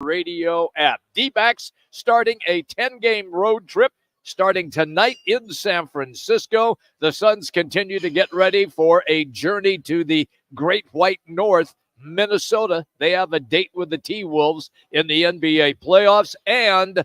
Radio app. D-backs starting a 10-game road trip starting tonight in San Francisco. The Suns continue to get ready for a journey to the Great White North, Minnesota. They have a date with the T-Wolves in the NBA playoffs, and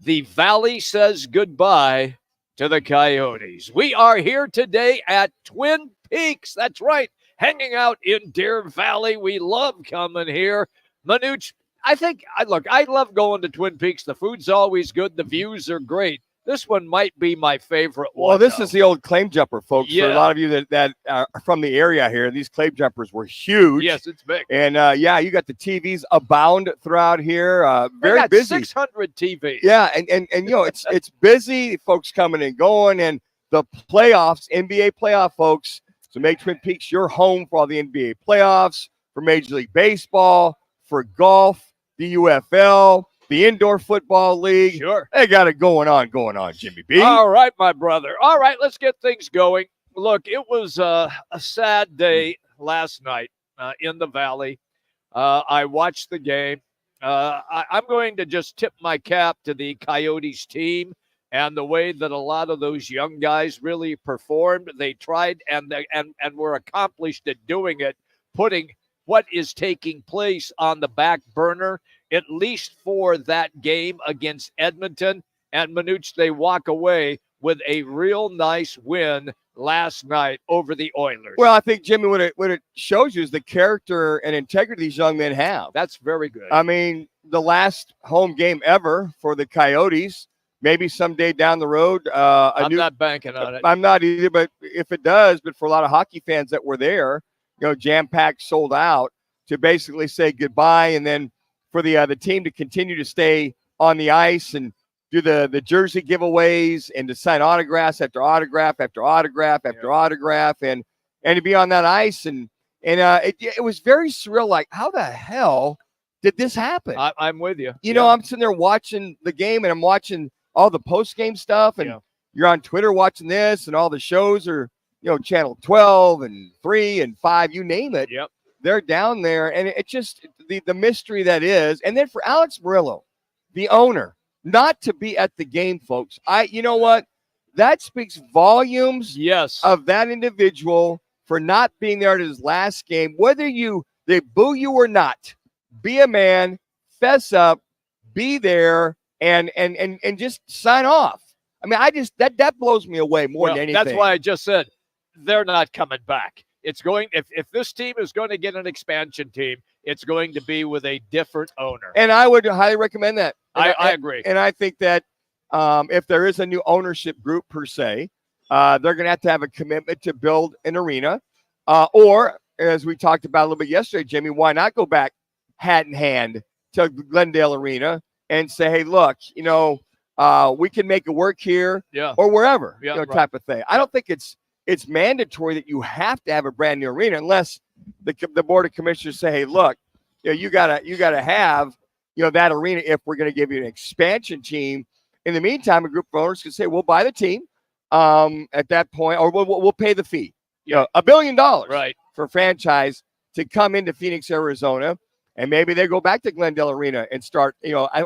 the Valley says goodbye to the Coyotes. We are here today at Twin Peaks. That's right, hanging out in Deer Valley. We love coming here. Manuch, I love going to Twin Peaks. The food's always good. The views are great. This one might be my favorite one. Well, this is the old claim jumper, folks. Yeah. For a lot of you that are from the area here, these claim jumpers were huge. Yes, it's big. And, you got the TVs abound throughout here. Very got busy. 600 TVs. Yeah, and it's busy, folks coming and going. And the playoffs, NBA playoff, folks. So make Twin Peaks your home for all the NBA playoffs, for Major League Baseball, for golf, the UFL, the Indoor Football League. Sure. They got it going on, Jimmy B. All right, my brother. All right, let's get things going. Look, it was a sad day last night in the Valley. I watched the game. I'm going to just tip my cap to the Coyotes team and the way that a lot of those young guys really performed. They tried and were accomplished at doing it, putting what is taking place on the back burner, at least for that game against Edmonton. And Manuch, they walk away with a real nice win last night over the Oilers. Well, I think, Jimmy, what it shows you is the character and integrity these young men have. That's very good. I mean, the last home game ever for the Coyotes, maybe someday down the road. I'm not banking on it. I'm not either, but if it does, but for a lot of hockey fans that were there, jam-packed, sold out, to basically say goodbye, and then for the team to continue to stay on the ice and do the jersey giveaways and to sign autographs after autograph after autograph after autograph, and to be on that ice, and it was very surreal. Like, how the hell did this happen? I'm with you. I'm sitting there watching the game, and I'm watching all the post-game stuff, and you're on Twitter watching this, and all the shows are, Channel 12 and 3 and 5, you name it. Yep. They're down there, and it just the mystery that is. And then for Alex Murillo, the owner, not to be at the game, folks. You know what? That speaks volumes of that individual for not being there at his last game. Whether they boo you or not, be a man, fess up, be there, and just sign off. I mean, that blows me away more than anything. That's why I just said they're not coming back. It's going if this team is going to get an expansion team, it's going to be with a different owner. And I would highly recommend that. I agree. And I think that if there is a new ownership group per se, they're going to have a commitment to build an arena. Or, as we talked about a little bit yesterday, Jimmy, why not go back hat in hand to Glendale Arena and say, hey, look, we can make it work here or wherever, type of thing. I don't think it's mandatory that you have to have a brand new arena unless the board of commissioners say, hey, look, you gotta have that arena if we're going to give you an expansion team. In the meantime, a group of owners can say, we'll buy the team at that point, or we'll pay the fee. $1 billion for a franchise to come into Phoenix, Arizona, and maybe they go back to Glendale Arena and start,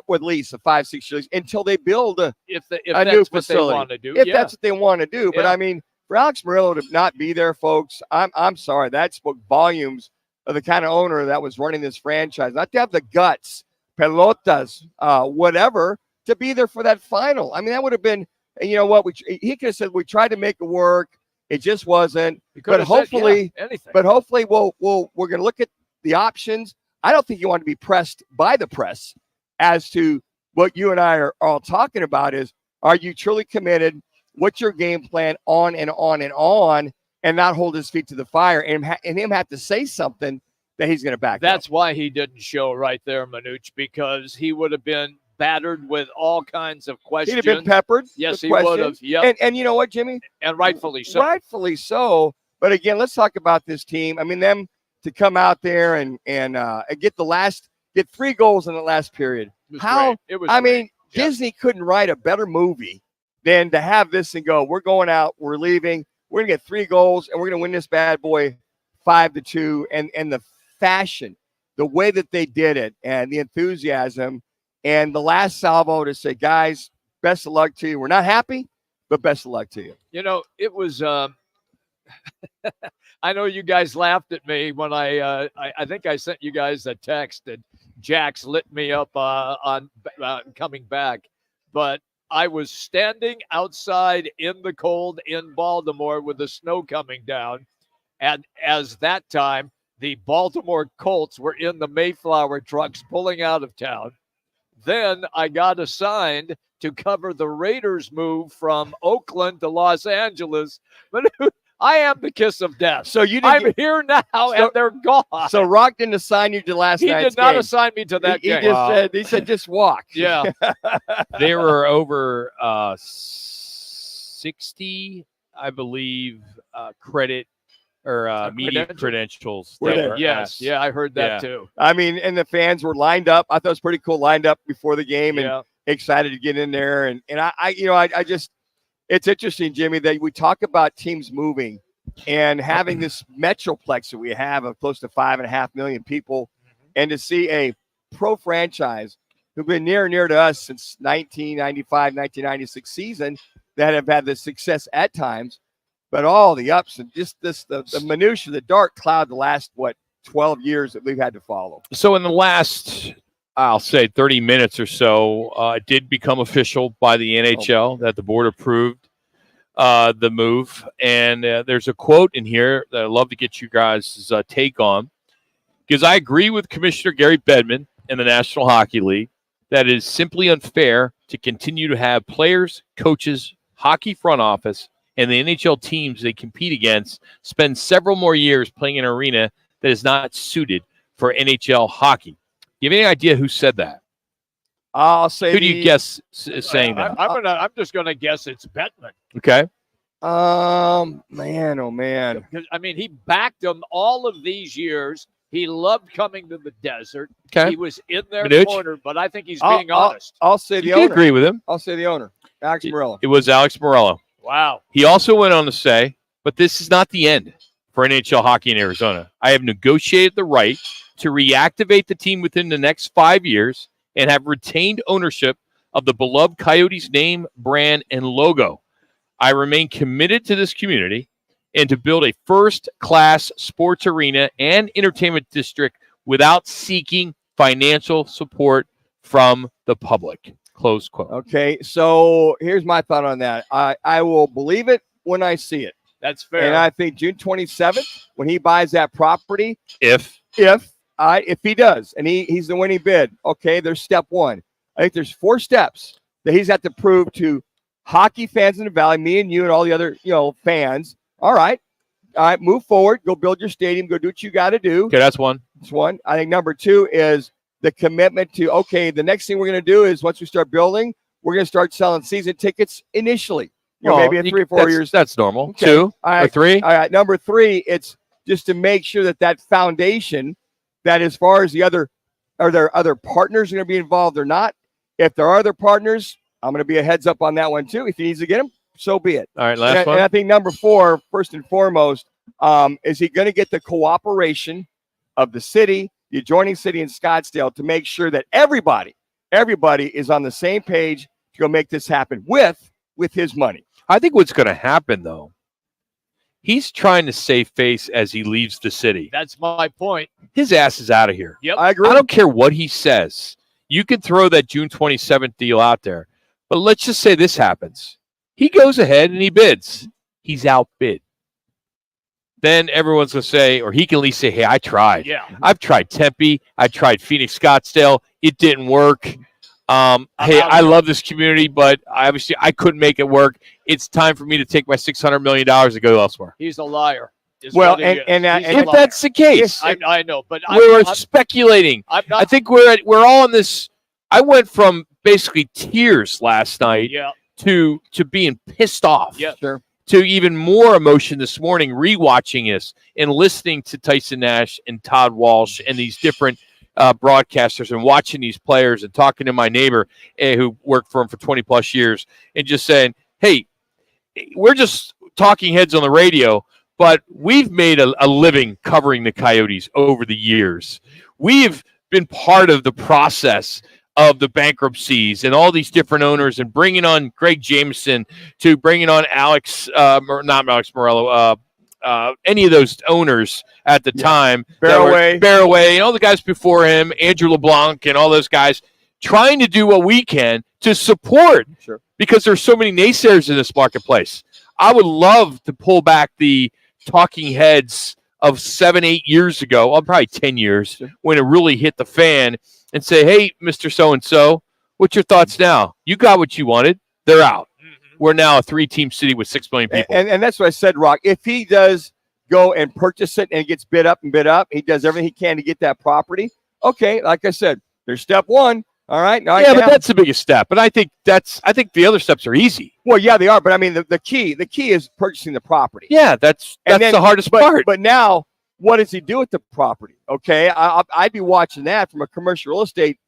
with lease of 5-6 years until they build a new facility. If that's what they want to do. But I mean, for Alex Murillo to not be there, folks, I'm sorry. That spoke volumes of the kind of owner that was running this franchise. Not to have the guts, pelotas, whatever, to be there for that final. I mean, that would have been, he could have said, we tried to make it work. It just wasn't. But hopefully, we're going to look at the options. I don't think you want to be pressed by the press as to what you and I are all talking about is, are you truly committed? What's your game plan on and on and on, and not hold his feet to the fire and him have to say something that he's going to back up. That's why he didn't show right there, Manuch, because he would have been battered with all kinds of questions. He'd have been peppered. Yes, he would have. Yep. And you know what, Jimmy? And rightfully so. Rightfully so. But again, let's talk about this team. I mean, them to come out there and get 3 goals in the last period. It was great. Disney couldn't write a better movie than to have this and go, we're going out, we're leaving, we're going to get 3 goals, and we're going to win this bad boy 5-2. And the fashion the way that they did it and the enthusiasm and the last salvo to say, guys, best of luck to you. We're not happy, but best of luck to you. You know, it was. I know you guys laughed at me when I think I sent you guys a text and Jax lit me up on coming back, but I was standing outside in the cold in Baltimore with the snow coming down, and as that time the Baltimore Colts were in the Mayflower trucks pulling out of town. Then I got assigned to cover the Raiders' move from Oakland to Los Angeles. But I am the kiss of death. So I'm here now, and they're gone. So Roc didn't assign you to last night's game. He did not assign me to that game. He said just walk. Yeah. There were over 60, I believe, credit or media credentials. Yes. Yeah, I heard that too. I mean, and the fans were lined up. I thought it was pretty cool, lined up before the game and excited to get in there. And I just, it's interesting, Jimmy, that we talk about teams moving and having this metroplex that we have of close to 5.5 million people, and to see a pro franchise who've been near to us since 1995, 1996 season that have had the success at times, but all the ups and just the minutia, the dark cloud, the last 12 years that we've had to follow. So in the last, I'll say 30 minutes or so, it did become official by the NHL that the board approved the move. And there's a quote in here that I'd love to get you guys' take on, because I agree with Commissioner Gary Bettman in the National Hockey League that it is simply unfair to continue to have players, coaches, hockey front office, and the NHL teams they compete against spend several more years playing in an arena that is not suited for NHL hockey. Do you have any idea who said that? I'll say. Who do you guess is saying that? I'm just gonna guess it's Bettman. Okay. Man, oh man. Because I mean, he backed them all of these years. He loved coming to the desert. Okay. He was in their Manuch? corner, but I think he's being honest. I'll say the You owner. can agree with him. I'll say the owner, Alex Morello. It was Alex Morello. Wow. He also went on to say, but this is not the end for NHL hockey in Arizona. I have negotiated the right to reactivate the team within the next 5 years and have retained ownership of the beloved Coyotes name, brand, and logo. I remain committed to this community and to build a first-class sports arena and entertainment district without seeking financial support from the public. Close quote. Okay, so here's my thought on that. I will believe it when I see it. That's fair. And I think June 27th, when he buys that property, If he does, and he's the winning bid, okay, there's step one. I think there's 4 steps that he's got to prove to hockey fans in the Valley, me and you and all the other, fans. All right, move forward, go build your stadium, go do what you got to do. Okay, that's one. That's one. I think number 2 is the commitment to, okay, the next thing we're going to do is once we start building, we're going to start selling season tickets initially. Maybe in 3 or 4 years. That's normal. Okay. 2 All right. or 3. All right. Number 3, it's just to make sure that foundation, that as far as are there other partners going to be involved or not? If there are other partners, I'm going to be a heads up on that one too. If he needs to get them, so be it. All right, last one. And I think number 4, first and foremost, is he going to get the cooperation of the city, the adjoining city in Scottsdale, to make sure that everybody is on the same page to go make this happen with his money. I think what's going to happen, though, he's trying to save face as he leaves the city. That's my point. His ass is out of here. Yep. I agree. I don't care what he says. You can throw that June 27th deal out there. But let's just say this happens. He goes ahead and he bids. He's outbid. Then everyone's going to say, or he can at least say, hey, I tried. Yeah. I've tried Tempe. I tried Phoenix, Scottsdale. It didn't work. Hey, I love this community, but obviously I couldn't make it work. It's time for me to take my $600 million and go elsewhere. He's a liar. Well, and if that's the case, I know, but we're speculating. I think we're all in this. I went from basically tears last night to being pissed off. Yeah, sure. To even more emotion this morning, rewatching this and listening to Tyson Nash and Todd Walsh and these different broadcasters and watching these players and talking to my neighbor who worked for him for 20 plus years and just saying, hey, we're just talking heads on the radio, but we've made a living covering the Coyotes over the years. we've been part of the process of the bankruptcies and all these different owners, and bringing on Greg Jameson to bringing on not Alex Morello, any of those owners at the time. Barroway, and all the guys before him, Andrew LeBlanc, and all those guys, trying to do what we can to support, because there's so many naysayers in this marketplace. I would love to pull back the talking heads of 7-8 years ago, well, probably 10 years, when it really hit the fan, and say, hey, Mr. So-and-so, what's your thoughts now? You got what you wanted. They're out. We're now a 3-team city with 6 million people. And that's what I said, Rock. If he does go and purchase it and it gets bid up, he does everything he can to get that property. Okay, like I said, there's step one. All right. Now but that's the biggest step. But I think the other steps are easy. Well, yeah, they are. But I mean, the key is purchasing the property. Yeah, that's the hardest part. But now, what does he do with the property? Okay, I'd be watching that from a commercial real estate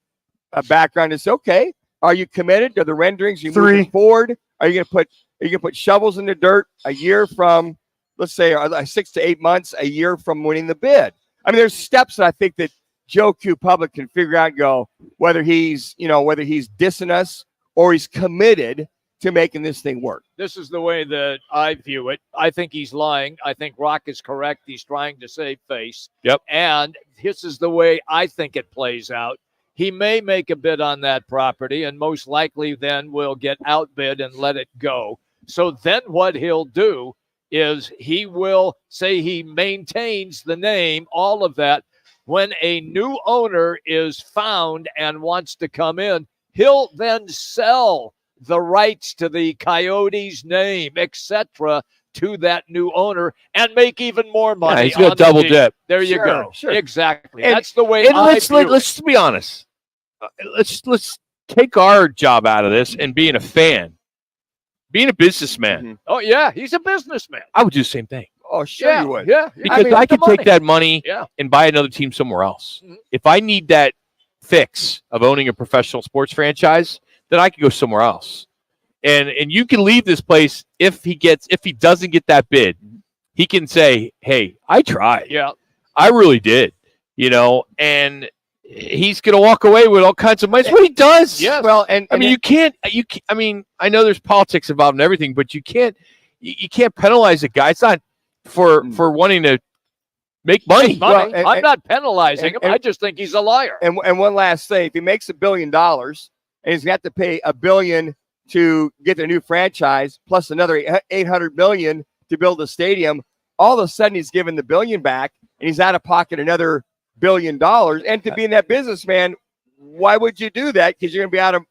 background. And say, okay, are you committed to the renderings? Are you moving forward? Are you going to put shovels in the dirt a year from, let's say, 6 to 8 months, a year from winning the bid? I mean, there's steps that I think that Joe Q. Public can figure out and go, whether he's dissing us or he's committed to making this thing work. This is the way that I view it. I think he's lying. I think Rock is correct. He's trying to save face. Yep. And this is the way I think it plays out. He may make a bid on that property and most likely then will get outbid and let it go. So then what he'll do is he will say he maintains the name, all of that. When a new owner is found and wants to come in, he'll then sell the rights to the Coyotes name, etc., to that new owner and make even more money. Yeah, he's going to double dip. There you go. Sure. Exactly. And, that's the way let's be honest. Let's take our job out of this and being a fan, being a businessman. Mm-hmm. Oh, yeah. He's a businessman. I would do the same thing. Oh, sure you would. Yeah. Because I could take that money Yeah. and buy another team somewhere else. Mhm. If I need that fix of owning a professional sports franchise, then I could go somewhere else. And you can leave this place if he doesn't get that bid. He can say, hey, I tried. Yeah. I really did. And he's going to walk away with all kinds of money. That's what he does. Yes. Well, and you can't. I mean, I know there's politics involved in everything, but you can't penalize a guy. It's not for wanting to make money. Well, and, I'm not penalizing him. I just think he's a liar. And one last thing: if he makes $1 billion and he's got to pay $1 billion to get the new franchise, plus another $800 million to build a stadium, all of a sudden he's given the $1 billion back, and he's out of pocket another $1 billion. And to be in that business, man, why would you do that? Because you're going to be out of.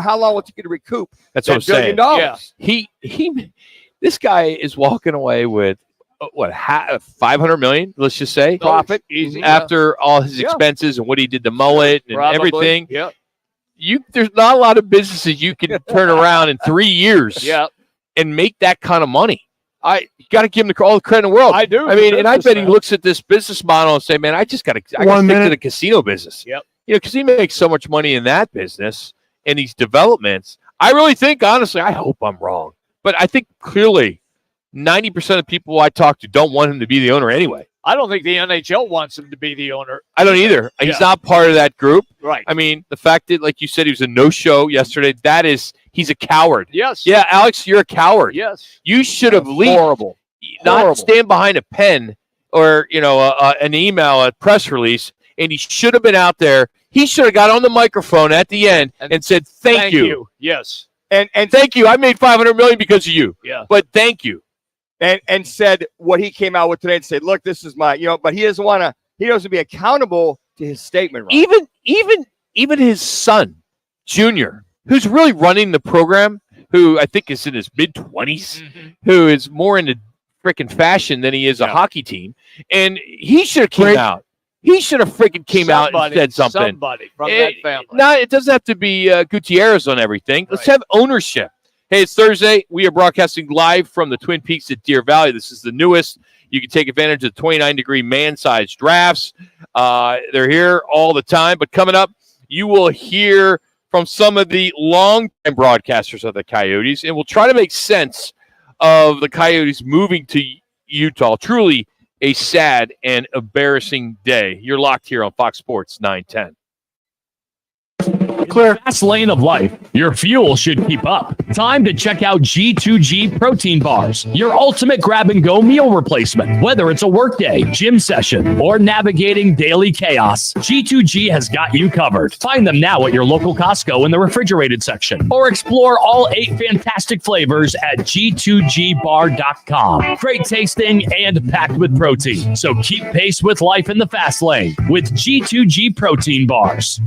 How long will it take you to recoup? That's what I'm saying. Yeah. He this guy is walking away with $500 million, let's just say, profit easy after all his expenses and what he did to mullet and everything. Yeah. There's not a lot of businesses you can turn around in 3 years and make that kind of money. You got to give him all the credit in the world. I do. I mean, and I bet he looks at this business model and say, man, I got to stick to the casino business. Yep. Because he makes so much money in that business and these developments. I really think, honestly, I hope I'm wrong, but I think clearly 90% of people I talk to don't want him to be the owner anyway. I don't think the NHL wants him to be the owner. I don't either. He's not part of that group. Right. I mean, the fact that, like you said, he was a no-show yesterday, he's a coward. Yes. Yeah, Alex, you're a coward. Yes. You should have Horrible. not stand behind a pen or, an email, a press release, and he should have been out there. He should have got on the microphone at the end and said, thank you. Yes. And thank you. I made $500 million because of you. Yeah. But thank you. And said what he came out with today and said, look, this is my, but he doesn't be accountable to his statement. Right? Even his son, Junior, who's really running the program, who I think is in his mid-20s, who is more into freaking fashion than he is a hockey team. And he should have came out. He should have freaking came out and said something. Somebody from that family. No, it doesn't have to be Gutierrez on everything. Let's have ownership. Hey, it's Thursday. We are broadcasting live from the Twin Peaks at Deer Valley. This is the newest. You can take advantage of the 29-degree man-sized drafts. They're here all the time. But coming up, you will hear from some of the long-time broadcasters of the Coyotes, and we'll try to make sense of the Coyotes moving to Utah. Truly a sad and embarrassing day. You're locked here on Fox Sports 910. Clear. Fast lane of life. Your fuel should keep up. Time to check out G2G protein bars, your ultimate grab-and-go meal replacement. Whether it's a workday, gym session, or navigating daily chaos, G2G has got you covered. Find them now at your local Costco in the refrigerated section, or explore all 8 fantastic flavors at G2GBar.com. Great tasting and packed with protein. So keep pace with life in the fast lane with G2G protein bars.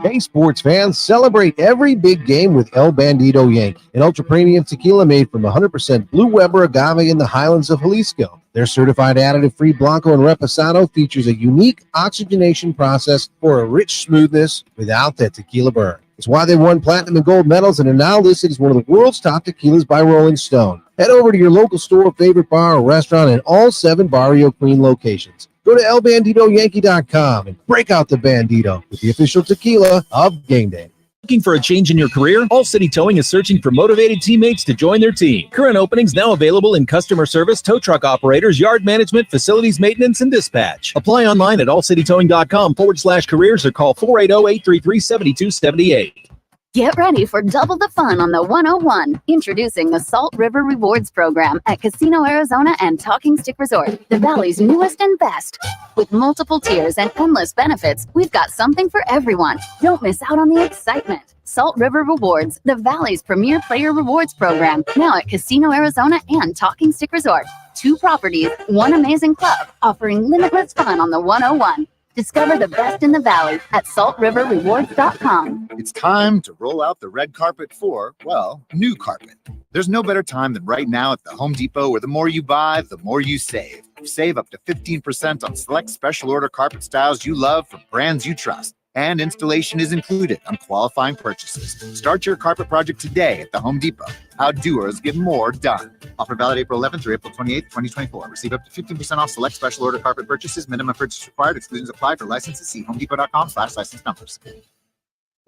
Hey, sports fans, celebrate every big game with El Bandito Yank, an ultra-premium tequila made from 100% Blue Weber agave in the highlands of Jalisco. Their certified additive-free Blanco and Reposado features a unique oxygenation process for a rich smoothness without that tequila burn. It's why they won platinum and gold medals and are now listed as one of the world's top tequilas by Rolling Stone. Head over to your local store, favorite bar, or restaurant in all 7 Barrio Queen locations. Go to elbanditoyankee.com and break out the Bandito with the official tequila of Game Day. Looking for a change in your career? All City Towing is searching for motivated teammates to join their team. Current openings now available in customer service, tow truck operators, yard management, facilities maintenance, and dispatch. Apply online at allcitytowing.com/careers or call 480-833-7278. Get ready for double the fun on the 101. Introducing the Salt River Rewards Program at Casino Arizona and Talking Stick Resort, the Valley's newest and best. With multiple tiers and endless benefits, we've got something for everyone. Don't miss out on the excitement. Salt River Rewards, the Valley's premier player rewards program, now at Casino Arizona and Talking Stick Resort. 2 properties, 1 amazing club, offering limitless fun on the 101. Discover the best in the Valley at saltriverrewards.com. It's time to roll out the red carpet for, well, new carpet. There's no better time than right now at the Home Depot, where the more you buy, the more you save. Save up to 15% on select special order carpet styles you love from brands you trust. And installation is included on qualifying purchases. Start your carpet project today at the Home Depot. How doers get more done. Offer valid April 11th through April 28th, 2024. Receive up to 15% off select special order carpet purchases. Minimum purchase required. Exclusions apply. For licenses, see homedepot.com/license numbers.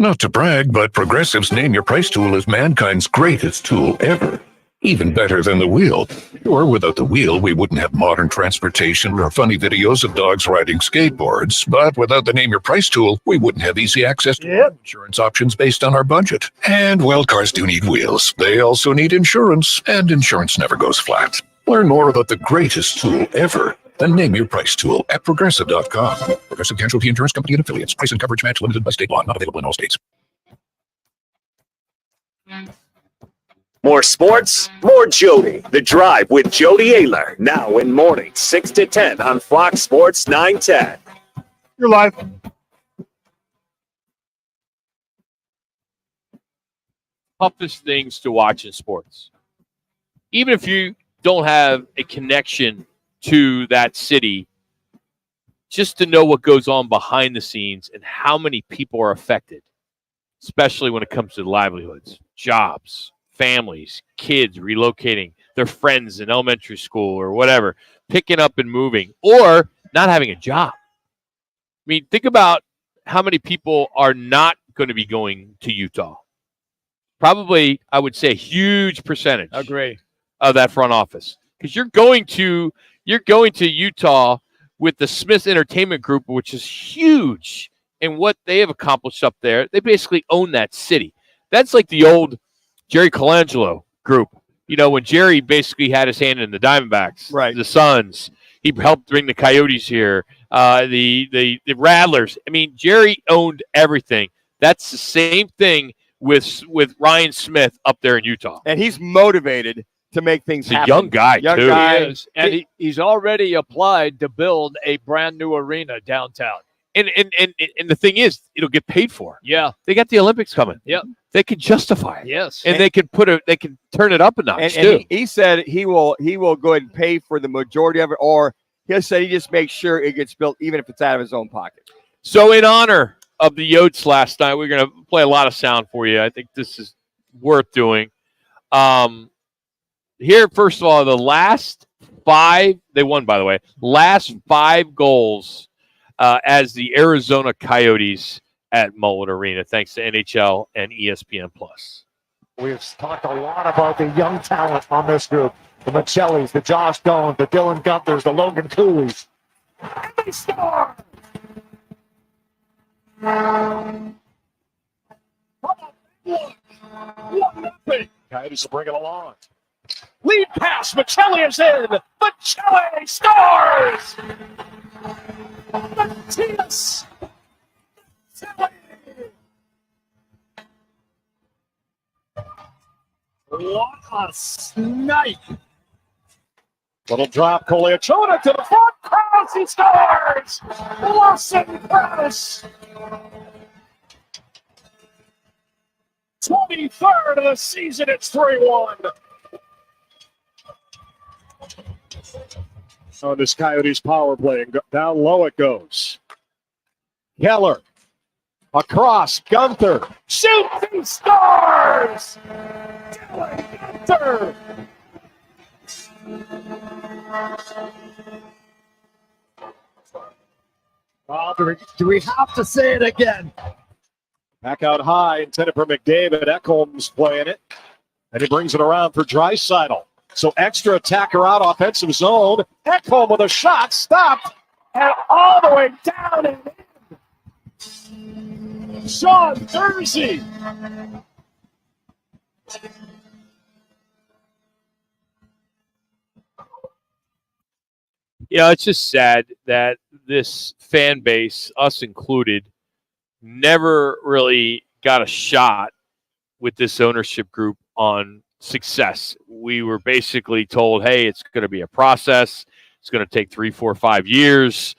Not to brag, but Progressive's Name Your Price tool is mankind's greatest tool ever. Even better than the wheel. Sure, without the wheel, we wouldn't have modern transportation or funny videos of dogs riding skateboards. But without the Name Your Price tool, we wouldn't have easy access to insurance options based on our budget. And, well, cars do need wheels. They also need insurance, and insurance never goes flat. Learn more about the greatest tool ever. The Name Your Price tool at Progressive.com. Progressive Casualty Insurance Company and Affiliates. Price and coverage match limited by state law. Not available in all states. More sports, more Jody. The Drive with Jody Ayler. Now in morning, 6 to 10 on Fox Sports 910. You're live. Toughest things to watch in sports. Even if you don't have a connection to that city, just to know what goes on behind the scenes and how many people are affected, especially when it comes to livelihoods, jobs, families, kids relocating, their friends in elementary school or whatever, picking up and moving, or not having a job. I mean, think about how many people are not going to be going to Utah. Probably, I would say, a huge percentage. Agree. Of that front office, because you're going to Utah with the Smith Entertainment Group, which is huge, and what they have accomplished up there. They basically own that city. That's like the old Jerry Colangelo group. You know, when Jerry basically had his hand in the Diamondbacks, right? The Suns. He helped bring the Coyotes here, the Rattlers. I mean, Jerry owned everything. That's the same thing with Ryan Smith up there in Utah. And he's motivated to make things happen. A young guy, too. He is. And he's already applied to build a brand new arena downtown. And the thing is, it'll get paid for. Yeah. They got the Olympics coming. Yep. They can justify it. Yes. And they can turn it up a notch, too. And he said he will go ahead and pay for the majority of it, or he said he just makes sure it gets built, even if it's out of his own pocket. So in honor of the Yotes last night, we're going to play a lot of sound for you. I think this is worth doing. Here, first of all, the last 5, they won, by the way, last 5 goals as the Arizona Coyotes at Mullet Arena, thanks to NHL and ESPN+. We've talked a lot about the young talent on this group. The Michellis, the Josh Doan, the Dylan Gunther's, the Logan Coolies. And they score! Coyotes will bring it along. Lead pass, Michelli is in. Michelli scores! Matias! What a snipe! Little drop, Koliachona to the front cross, he scores! Lawson Krause! 23rd of the season, it's 3-1. On this Coyotes power play, and down low it goes. Keller, across, Gunther, shoots, he scores! Dylan Gunther! Do we have to say it again? Back out high, intended for McDavid. Ekholm's playing it. And he brings it around for Draisaitl. So extra attacker out, offensive zone. Ekholm with a shot, stopped, and all the way down and in. Sean Thursey. It's just sad that this fan base, us included, never really got a shot with this ownership group on success. We were basically told, hey, it's going to be a process. It's going to take 3, 4, 5 years,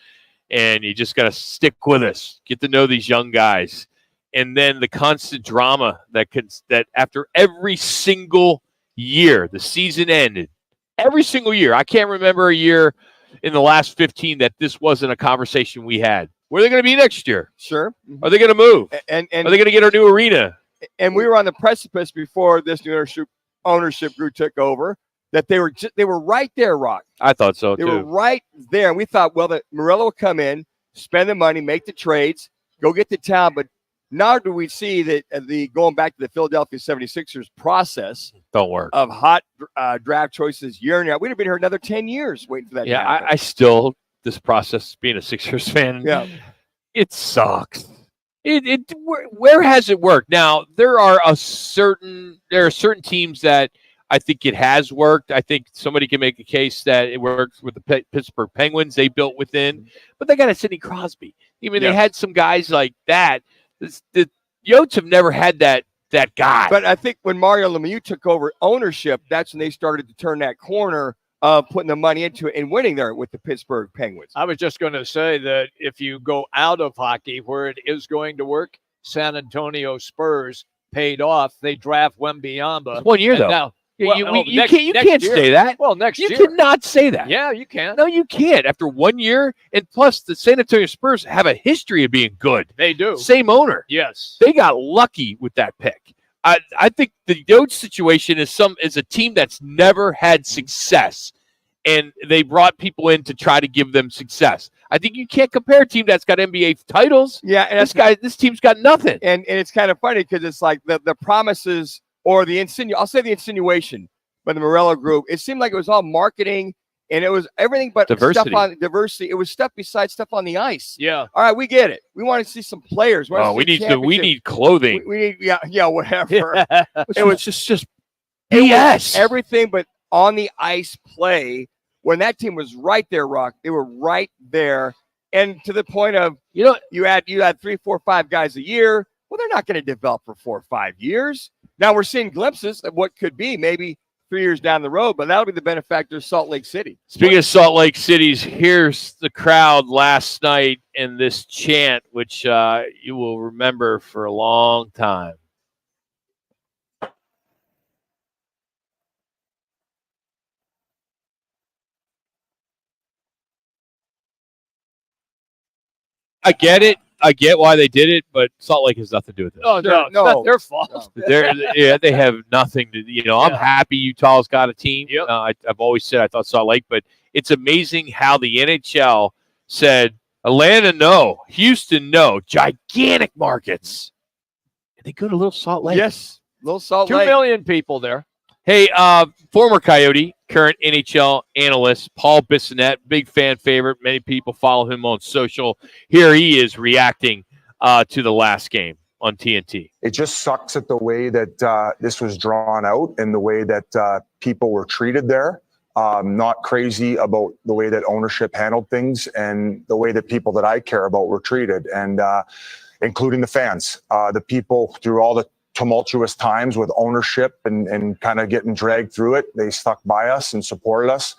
and you just got to stick with us. Get to know these young guys. And then the constant drama that after every single year, the season ended. Every single year. I can't remember a year in the last 15 that this wasn't a conversation we had. Where are they going to be next year? Sure. Are they going to move? And are they going to get a new arena? And we were on the precipice before this new ownership group took over that they were right there, Rock. I thought so, They too. were right there. And we thought, well, that Morello will come in, spend the money, make the trades, go get the talent. But now do we see that the going back to the Philadelphia 76ers process don't work of hot draft choices year and year. We'd have been here another 10 years waiting for that. Yeah, to happen. I still, this process, being a Sixers fan, it sucks. Where has it worked? Now, there are certain teams that I think it has worked. I think somebody can make a case that it works with the Pittsburgh Penguins. They built within, but they got a Sidney Crosby. I mean, they had some guys like that. The Yotes have never had that guy. But I think when Mario Lemieux took over ownership, that's when they started to turn that corner of putting the money into it and winning there with the Pittsburgh Penguins. I was just going to say that if you go out of hockey where it is going to work, San Antonio Spurs paid off. They draft Wembyamba. 1 year, though. Now, you can't say that. Well, next year. You cannot say that. Yeah, you can. No, you can't. After 1 year, and plus the San Antonio Spurs have a history of being good. They do. Same owner. Yes. They got lucky with that pick. I think the Yotes situation is a team that's never had success, and they brought people in to try to give them success. I think you can't compare a team that's got NBA titles. Yeah, and this team's got nothing. And it's kind of funny because it's like the promises or the insinuation by the Morello group. It seemed like it was all marketing, and it was everything but diversity. Stuff on diversity. It was stuff besides stuff on the ice. Yeah. All right, we get it. We want to see some players. We need clothing. We need whatever. It was just BS. Everything but on the ice play. When that team was right there, Rock, they were right there, and to the point of you had 3, 4, 5 guys a year. Well, they're not going to develop for 4 or 5 years. Now we're seeing glimpses of what could be maybe 3 years down the road, but that'll be the benefactor of Salt Lake City. Speaking of Salt Lake City's, here's the crowd last night in this chant, which you will remember for a long time. I get it. I get why they did it, but Salt Lake has nothing to do with this. Oh, no, it's not their fault. They have nothing to, I'm happy Utah's got a team. Yep. I've always said I thought Salt Lake, but it's amazing how the NHL said, Atlanta, no. Houston, no. Gigantic markets. And they go to little Salt Lake. Yes. Little Salt 2 Lake. million people there. Hey, former Coyote, current NHL analyst, Paul Bissonnette, big fan favorite. Many people follow him on social. Here he is reacting to the last game on TNT. It just sucks at the way that this was drawn out and the way that people were treated there. Not crazy about the way that ownership handled things and the way that people that I care about were treated, and including the fans, the people through all the tumultuous times with ownership and kind of getting dragged through it. They stuck by us and supported us.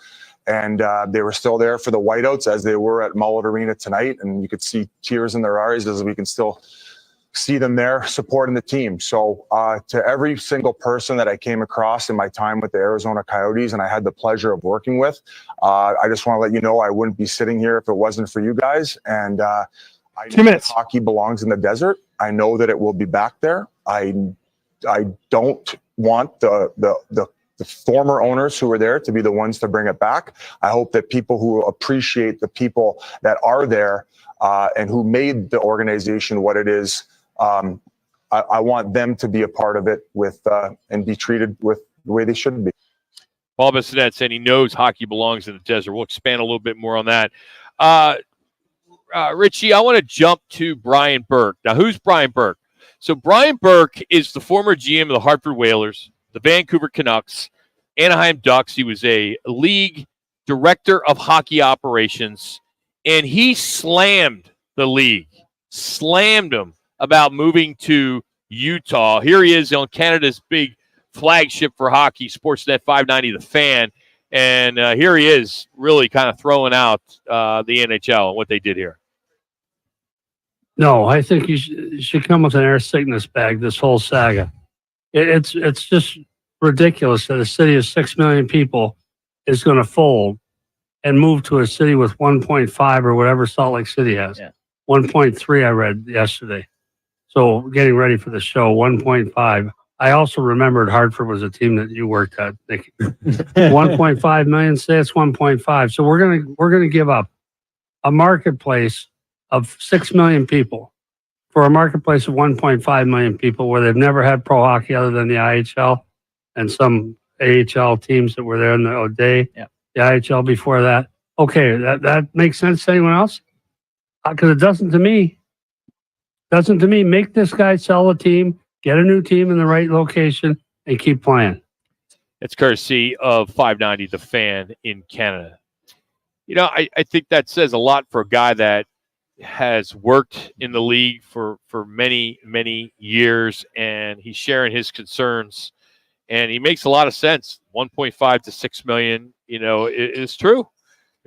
And they were still there for the whiteouts as they were at Mullet Arena tonight. And you could see tears in their eyes as we can still see them there supporting the team. So to every single person that I came across in my time with the Arizona Coyotes and I had the pleasure of working with, I just want to let you know I wouldn't be sitting here if it wasn't for you guys. And I know that hockey belongs in the desert. I know that it will be back there. I don't want the former owners who were there to be the ones to bring it back. I hope that people who appreciate the people that are there and who made the organization what it is, I want them to be a part of it with and be treated with the way they should be. Paul Bissonnette said he knows hockey belongs in the desert. We'll expand a little bit more on that. Richie, I want to jump to Brian Burke. Now, who's Brian Burke? So Brian Burke is the former GM of the Hartford Whalers, the Vancouver Canucks, Anaheim Ducks. He was a league director of hockey operations, and he slammed the league, slammed them about moving to Utah. Here he is on Canada's big flagship for hockey, Sportsnet 590 The Fan, and here he is really kind of throwing out the NHL and what they did here. No, I think you should come with an air sickness bag, this whole saga. It's just ridiculous that a city of 6 million people is going to fold and move to a city with 1.5 or whatever Salt Lake City has. Yeah. 1.3 I read yesterday. So getting ready for the show, 1.5. I also remembered Hartford was a team that you worked at. 1.5 million, say it's 1.5. So we're gonna give up a marketplace of 6 million people for a marketplace of 1.5 million people where they've never had pro hockey other than the IHL and some AHL teams that were there in the day. Yeah. The IHL before that. Okay, that makes sense to anyone else? Because it doesn't to me. Doesn't to me. Make this guy sell a team, get a new team in the right location, and keep playing. It's courtesy of 590 The Fan in Canada. You know, I think that says a lot for a guy that has worked in the league for many, many years, and he's sharing his concerns, and he makes a lot of sense. 1.5 to 6 million, you know, is true.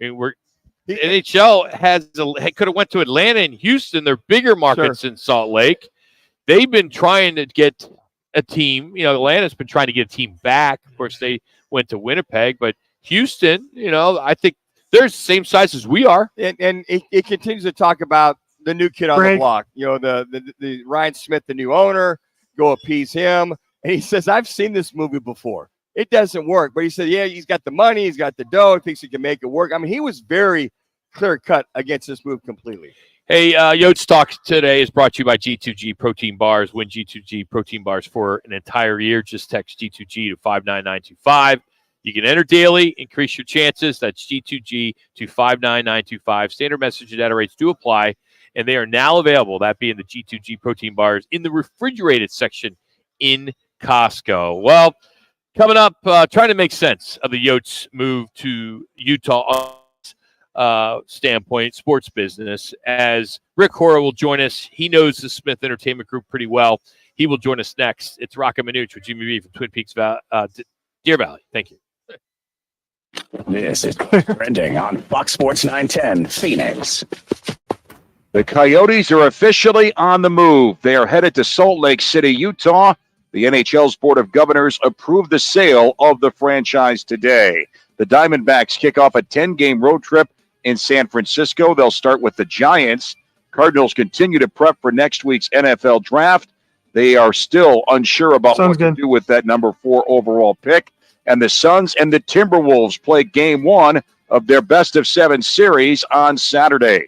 I mean, the NHL could have went to Atlanta and Houston. They're bigger markets in Salt Lake. They've been trying to get a team. You know, Atlanta's been trying to get a team back. Of course, they went to Winnipeg, but Houston, you know, I think they're the same size as we are. And it continues to talk about the new kid on the block. You know, the Ryan Smith, the new owner, go appease him. And he says, I've seen this movie before. It doesn't work. But he said, yeah, he's got the money. He's got the dough. He thinks he can make it work. I mean, he was very clear-cut against this move completely. Hey, Yotes Talk today is brought to you by G2G Protein Bars. Win G2G Protein Bars for an entire year. Just text G2G to 59925. You can enter daily, increase your chances. That's G2G to 59925. Standard message and data rates do apply, and they are now available, that being the G2G Protein Bars, in the refrigerated section in Costco. Well, coming up, trying to make sense of the Yotes move to Utah standpoint, sports business, as Rick Hora will join us. He knows the Smith Entertainment Group pretty well. He will join us next. It's Roc and Manuch with Jimmy B from Twin Peaks, Deer Valley. Thank you. This is trending on Fox Sports 910 Phoenix. The Coyotes are officially on the move. They are headed to Salt Lake City, Utah. The NHL's Board of Governors approved the sale of the franchise today. The Diamondbacks kick off a 10-game road trip in San Francisco. They'll start with the Giants. Cardinals continue to prep for next week's NFL draft. They are still unsure about what to do with that number 4 overall pick. And the Suns and the Timberwolves play game 1 of their best-of-7 series on Saturday.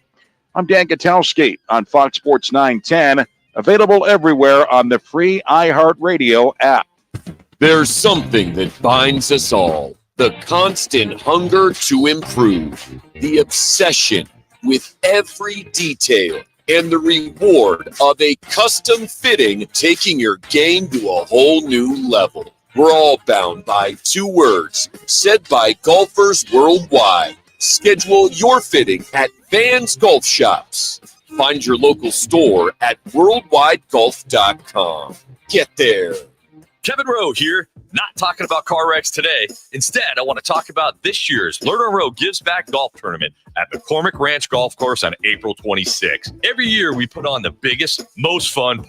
I'm Dan Gutowski on Fox Sports 910. Available everywhere on the free iHeartRadio app. There's something that binds us all. The constant hunger to improve. The obsession with every detail. And the reward of a custom fitting taking your game to a whole new level. We're all bound by two words said by golfers worldwide. Schedule your fitting at Vans Golf Shops. Find your local store at worldwidegolf.com. Get there. Kevin Rowe here, not talking about car wrecks today. Instead, I want to talk about this year's Learn on Rowe Gives Back Golf Tournament at McCormick Ranch Golf Course on April 26th. Every year, we put on the biggest, most fun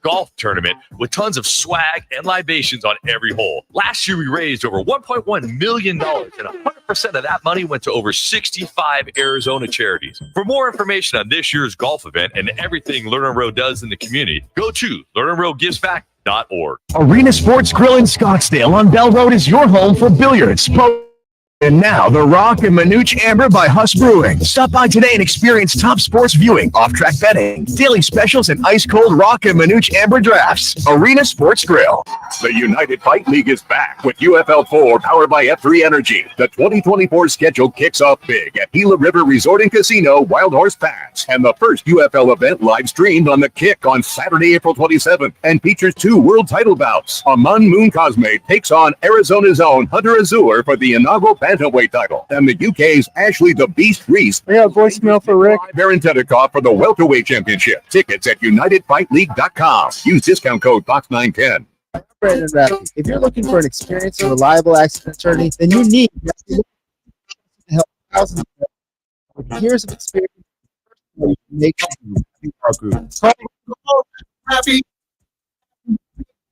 golf tournament with tons of swag and libations on every hole. Last year, we raised over $1.1 million, and 100% of that money went to over 65 Arizona charities. For more information on this year's golf event and everything Learn on Rowe does in the community, go to learnonroweGivesBack.org. Arena Sports Grill in Scottsdale on Bell Road is your home for billiards, and now the Roc and Manuch Amber by Huss Brewing. Stop by today and experience top sports viewing, off-track betting, daily specials, and ice-cold Roc and Manuch Amber drafts. Arena Sports Grill. The United Fight League is back with UFL 4 powered by F3 Energy. The 2024 schedule kicks off big at Gila River Resort and Casino, Wild Horse Pass. And the first UFL event live streamed on The Kick on Saturday, April 27th and features 2 world title bouts. Aman Moon Cosme takes on Arizona's own Hunter Azur for the inaugural bantamweight title. And the UK's Ashley the Beast Reese. We have voicemail for Rick. Baron Tedikoff for the welterweight championship. Tickets at UnitedFightLeague.com. Use discount code FOX910. Brandon Rappy. If you're looking for an experienced and reliable accident attorney, then you need to help thousands of with years of experience. Make our group. Rappy.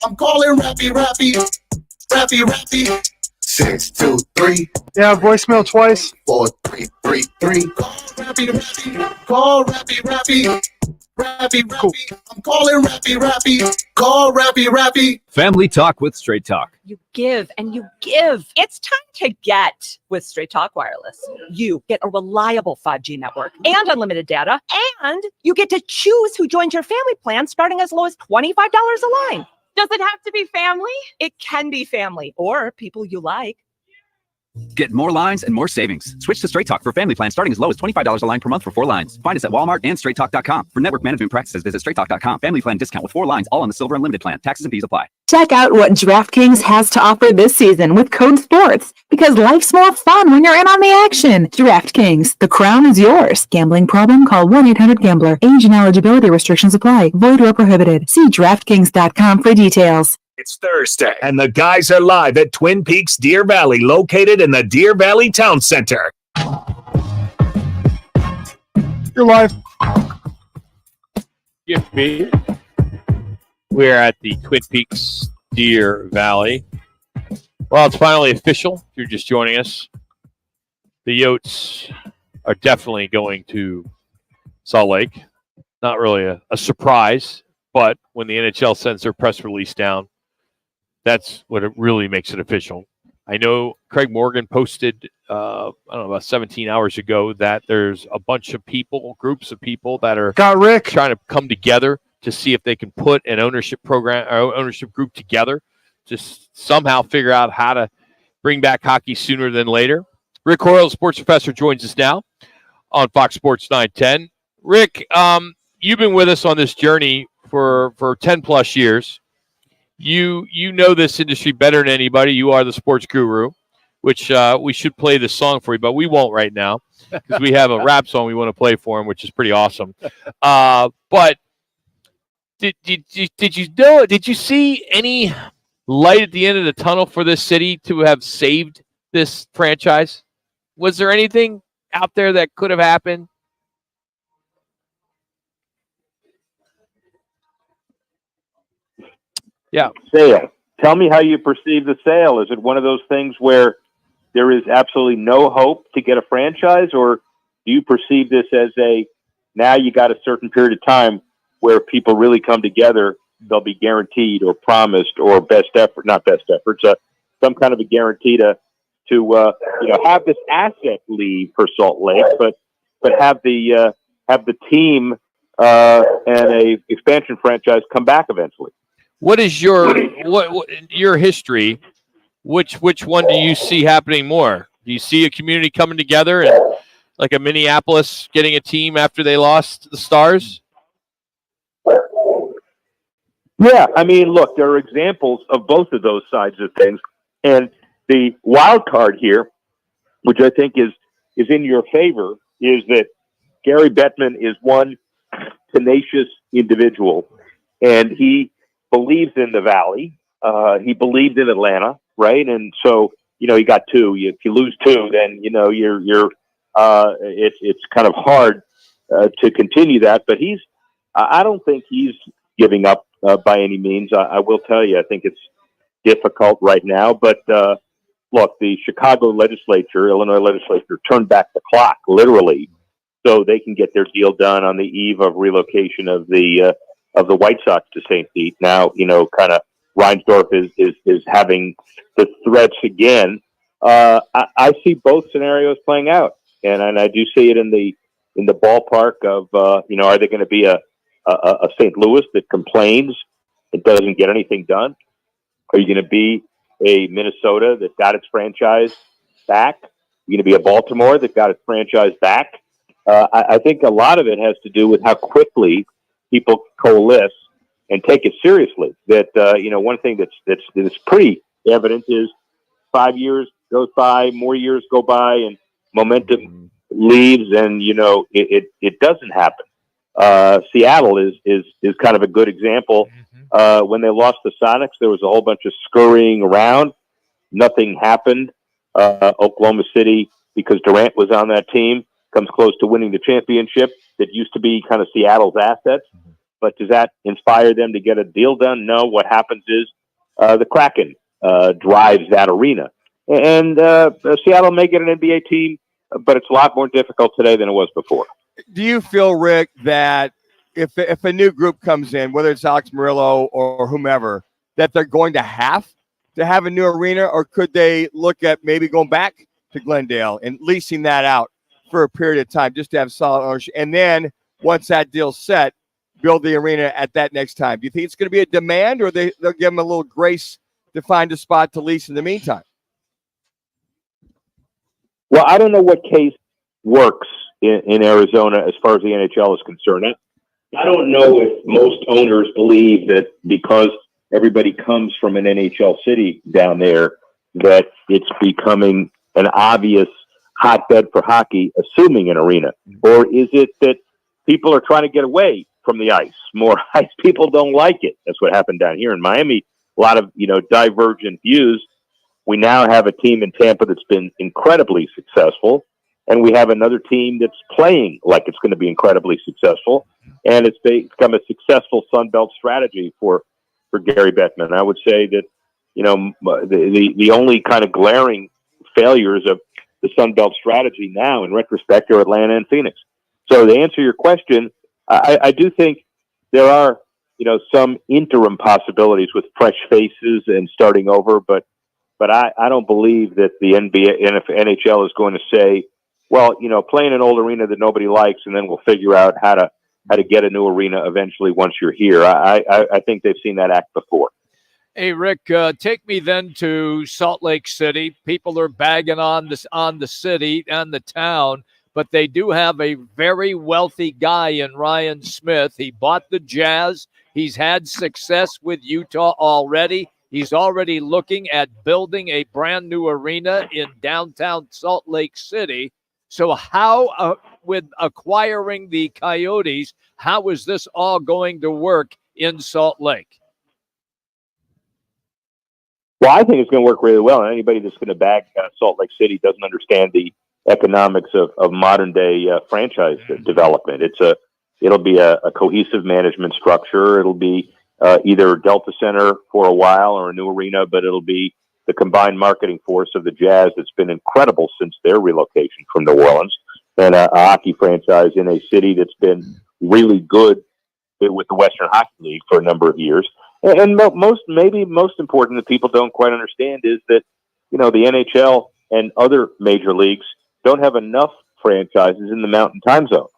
I'm calling Rappy. 623. Yeah, voicemail twice. 4333. Call Rappy. Cool. I'm calling Rappy. Call Rappy. Family Talk with Straight Talk. You give and you give. It's time to get with Straight Talk Wireless. You get a reliable 5G network and unlimited data, and you get to choose who joins your family plan starting as low as $25 a line. Does it have to be family? It can be family or people you like. Get more lines and more savings. Switch to Straight Talk for family plans starting as low as $25 a line per month for 4 lines. Find us at Walmart and straighttalk.com. For network management practices, visit straighttalk.com. Family plan discount with 4 lines, all on the Silver Unlimited plan. Taxes and fees apply. Check out what DraftKings has to offer this season with code SPORTS, because life's more fun when you're in on the action. DraftKings, the crown is yours. Gambling problem? Call 1-800-GAMBLER. Age and eligibility restrictions apply. Void where prohibited. See DraftKings.com for details. It's Thursday, and the guys are live at Twin Peaks Deer Valley, located in the Deer Valley Town Center. You're live. Gift me. We're at the Twin Peaks Deer Valley. Well, it's finally official. If you're just joining us, the Yotes are definitely going to Salt Lake. Not really a surprise, but when the NHL sends their press release down, that's what it really makes it official. I know Craig Morgan posted, about 17 hours ago, that there's a bunch of people, groups of people that are trying to come together to see if they can put an ownership program or ownership group together to somehow figure out how to bring back hockey sooner than later. Rick Hoyle, sports professor, joins us now on Fox Sports 910. Rick, you've been with us on this journey for 10 plus years. You know this industry better than anybody. You are the sports guru, which we should play this song for you, but we won't right now because we have a rap song we want to play for him, which is pretty awesome. But did you know? Did you see any light at the end of the tunnel for this city to have saved this franchise? Was there anything out there that could have happened? Yeah. Sale. Tell me how you perceive the sale. Is it one of those things where there is absolutely no hope to get a franchise, or do you perceive this as now you got a certain period of time where people really come together, they'll be guaranteed or promised or some kind of a guarantee to have this asset leave for Salt Lake, but have the team and a expansion franchise come back eventually. What is your your history? Which one do you see happening more? Do you see a community coming together and like a Minneapolis getting a team after they lost the Stars? Yeah, I mean, look, there are examples of both of those sides of things, and the wild card here, which I think is in your favor, is that Gary Bettman is one tenacious individual, and he believes in the Valley. He believed in Atlanta, right? And so, you got two. If you lose two, then it's kind of hard to continue that. But I don't think he's giving up by any means. I will tell you, I think it's difficult right now. But look, the Chicago legislature, Illinois legislature, turned back the clock literally, so they can get their deal done on the eve of relocation of the White Sox to St. Pete. Now, kind of Reinsdorf is having the threats again. I see both scenarios playing out, and I do see it in the ballpark of are they going to be a St. Louis that complains and doesn't get anything done? Are you going to be a Minnesota that got its franchise back? You're going to be a Baltimore that got its franchise back? I think a lot of it has to do with how quickly people coalesce and take it seriously. That one thing that's pretty evident is 5 years goes by, more years go by, and momentum leaves, and it doesn't happen. Seattle is kind of a good example. When they lost the Sonics, there was a whole bunch of scurrying around. Nothing happened. Oklahoma City, because Durant was on that team, comes close to winning the championship that used to be kind of Seattle's assets. But does that inspire them to get a deal done? No. What happens is the Kraken drives that arena. And Seattle may get an NBA team, but it's a lot more difficult today than it was before. Do you feel, Rick, that if a new group comes in, whether it's Alex Murillo or whomever, that they're going to have a new arena, or could they look at maybe going back to Glendale and leasing that out for a period of time just to have solid ownership? And then once that deal's set, build the arena at that next time. Do you think it's going to be a demand, or they'll give them a little grace to find a spot to lease in the meantime? Well, I don't know what case works in Arizona as far as the NHL is concerned. I don't know if most owners believe that because everybody comes from an NHL city down there, that it's becoming an obvious hotbed for hockey, assuming an arena. Or is it that people are trying to get away from the ice? More ice. People don't like it. That's what happened down here in Miami. A lot of, divergent views. We now have a team in Tampa that's been incredibly successful, and we have another team that's playing like it's going to be incredibly successful, and it's become a successful Sun Belt strategy for Gary Bettman. I would say that, the only kind of glaring failures of the Sun Belt strategy now, in retrospect, are Atlanta and Phoenix. So to answer your question, I do think there are, some interim possibilities with fresh faces and starting over, but I don't believe that the NHL is going to say, well, play in an old arena that nobody likes, and then we'll figure out how to get a new arena eventually once you're here. I think they've seen that act before. Hey, Rick, take me then to Salt Lake City. People are bagging on the city and the town, but they do have a very wealthy guy in Ryan Smith. He bought the Jazz. He's had success with Utah already. He's already looking at building a brand new arena in downtown Salt Lake City. So how, with acquiring the Coyotes, how is this all going to work in Salt Lake? Well, I think it's going to work really well. And anybody that's going to back Salt Lake City doesn't understand the economics of modern day franchise development. It'll be a cohesive management structure. It'll be either Delta Center for a while or a new arena, but it'll be the combined marketing force of the Jazz that's been incredible since their relocation from New Orleans, and a hockey franchise in a city that's been really good with the Western Hockey League for a number of years. And most important that people don't quite understand is that, the NHL and other major leagues don't have enough franchises in the Mountain Time Zone.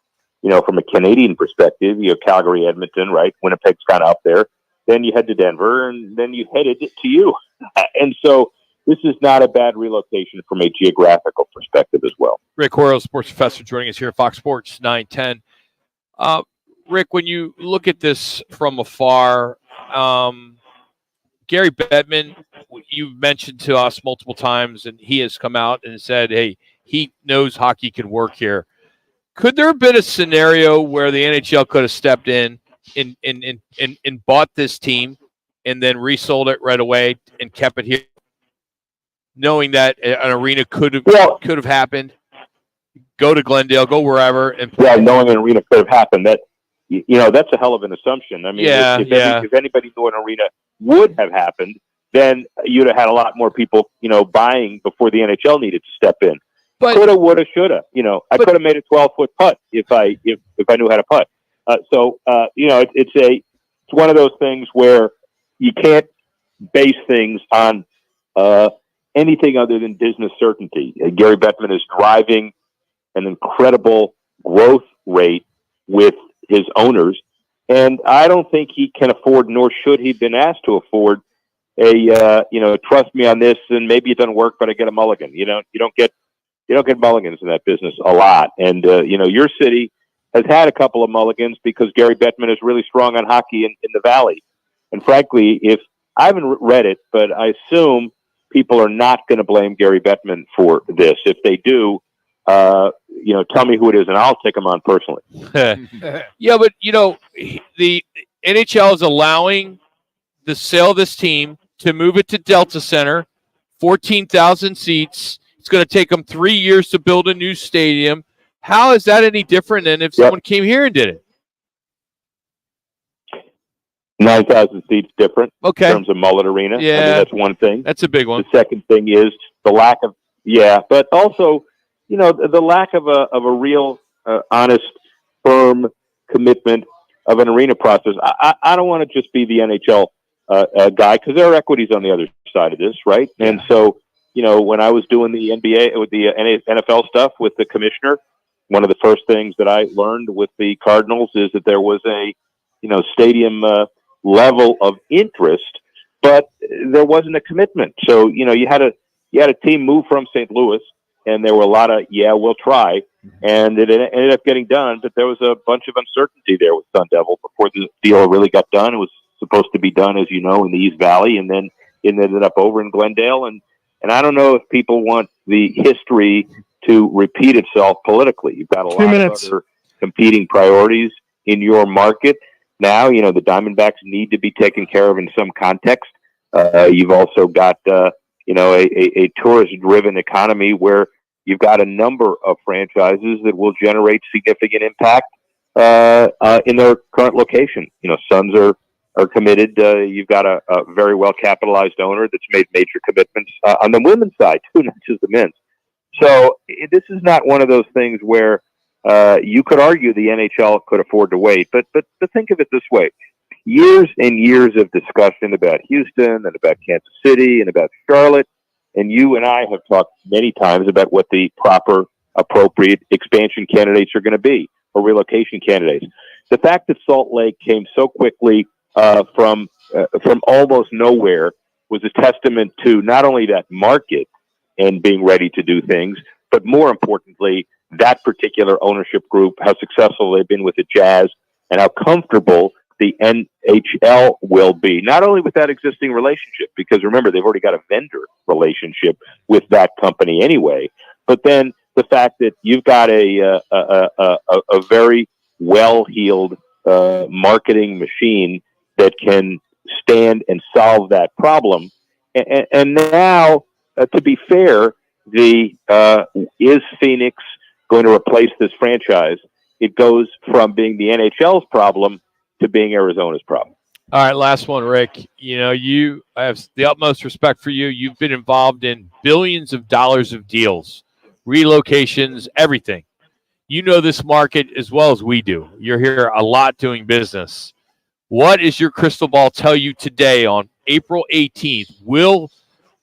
from a Canadian perspective, you have Calgary, Edmonton, right? Winnipeg's kind of up there. Then you head to Denver, and then you headed to you. And so this is not a bad relocation from a geographical perspective as well. Rick Horrow, sports professor, joining us here at Fox Sports 910. Rick, when you look at this from afar, Gary Bettman, you've mentioned to us multiple times, and he has come out and said, hey, he knows hockey can work here. Could there have been a scenario where the NHL could have stepped in and bought this team and then resold it right away and kept it here, knowing that an arena could have happened? Go to Glendale, go wherever, and knowing an arena could have happened. That that's a hell of an assumption. I mean, if anybody knew an arena would have happened, then you'd have had a lot more people, buying before the NHL needed to step in. Coulda, woulda, shoulda. I could have made a 12-foot putt if I knew how to putt. It's one of those things where you can't base things on anything other than business certainty. Gary Bettman is driving an incredible growth rate with his owners, and I don't think he can afford, nor should he been asked to afford trust me on this, and maybe it doesn't work, but I get a mulligan. You don't get mulligans in that business a lot. And your city has had a couple of mulligans because Gary Bettman is really strong on hockey in the Valley. And frankly, if I haven't read it, but I assume people are not going to blame Gary Bettman for this. If they do, tell me who it is, and I'll take them on personally. Yeah, but the NHL is allowing the sale of this team to move it to Delta Center, 14,000 seats. It's going to take them 3 years to build a new stadium. How is that any different than if someone came here and did it? 9,000 seats different in terms of Mullet Arena. Yeah, I mean, that's one thing. That's a big one. The second thing is the lack of but also the lack of a real honest, firm commitment of an arena process. I don't want to just be the NHL guy, because there are equities on the other side of this, right? Yeah. And so when I was doing the NBA with the NFL stuff with the commissioner, one of the first things that I learned with the Cardinals is that there was a stadium level of interest, but there wasn't a commitment. So you had a team move from St. Louis, and there were a lot of we'll try, and it ended up getting done, but there was a bunch of uncertainty there with Sun Devil before the deal really got done. It was supposed to be done, as you know, in the East Valley, and then it ended up over in Glendale, and I don't know if people want the history to repeat itself politically. You've got a lot of other competing priorities in your market now. The Diamondbacks need to be taken care of in some context. You've also got a tourist-driven economy where you've got a number of franchises that will generate significant impact in their current location. Suns are committed. You've got a very well-capitalized owner that's made major commitments on the women's side, too, not just the men's. So this is not one of those things where you could argue the NHL could afford to wait. But think of it this way. Years and years of discussion about Houston and about Kansas City and about Charlotte, and you and I have talked many times about what the proper, appropriate expansion candidates are going to be, or relocation candidates. The fact that Salt Lake came so quickly from almost nowhere was a testament to not only that market and being ready to do things, but more importantly, that particular ownership group, how successful they've been with the Jazz, and how comfortable the NHL will be, not only with that existing relationship, because remember, they've already got a vendor relationship with that company anyway, but then the fact that you've got a very well-heeled marketing machine that can stand and solve that problem. And now, to be fair, is Phoenix going to replace this franchise? It goes from being the NHL's problem to being Arizona's problem. All right, last one, Rick. I have the utmost respect for you. You've been involved in billions of dollars of deals, relocations, everything. You know this market as well as we do. You're here a lot doing business. What is your crystal ball tell you today on April 18th? Will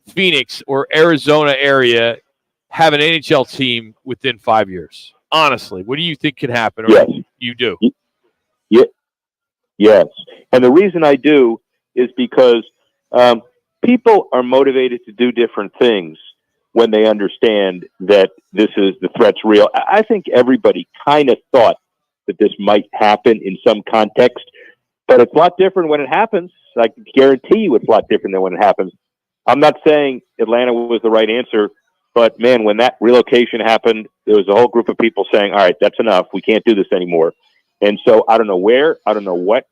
Phoenix or Arizona area have an NHL team within 5 years? Honestly, what do you think could happen? Or Yes. You do? Yes. And the reason I do is because people are motivated to do different things when they understand that the threat's real. I think everybody kind of thought that this might happen in some context, but it's a lot different when it happens. I can guarantee you it's a lot different than when it happens. I'm not saying Atlanta was the right answer, but man, when that relocation happened, there was a whole group of people saying, all right, that's enough. We can't do this anymore. And so I don't know where, I don't know what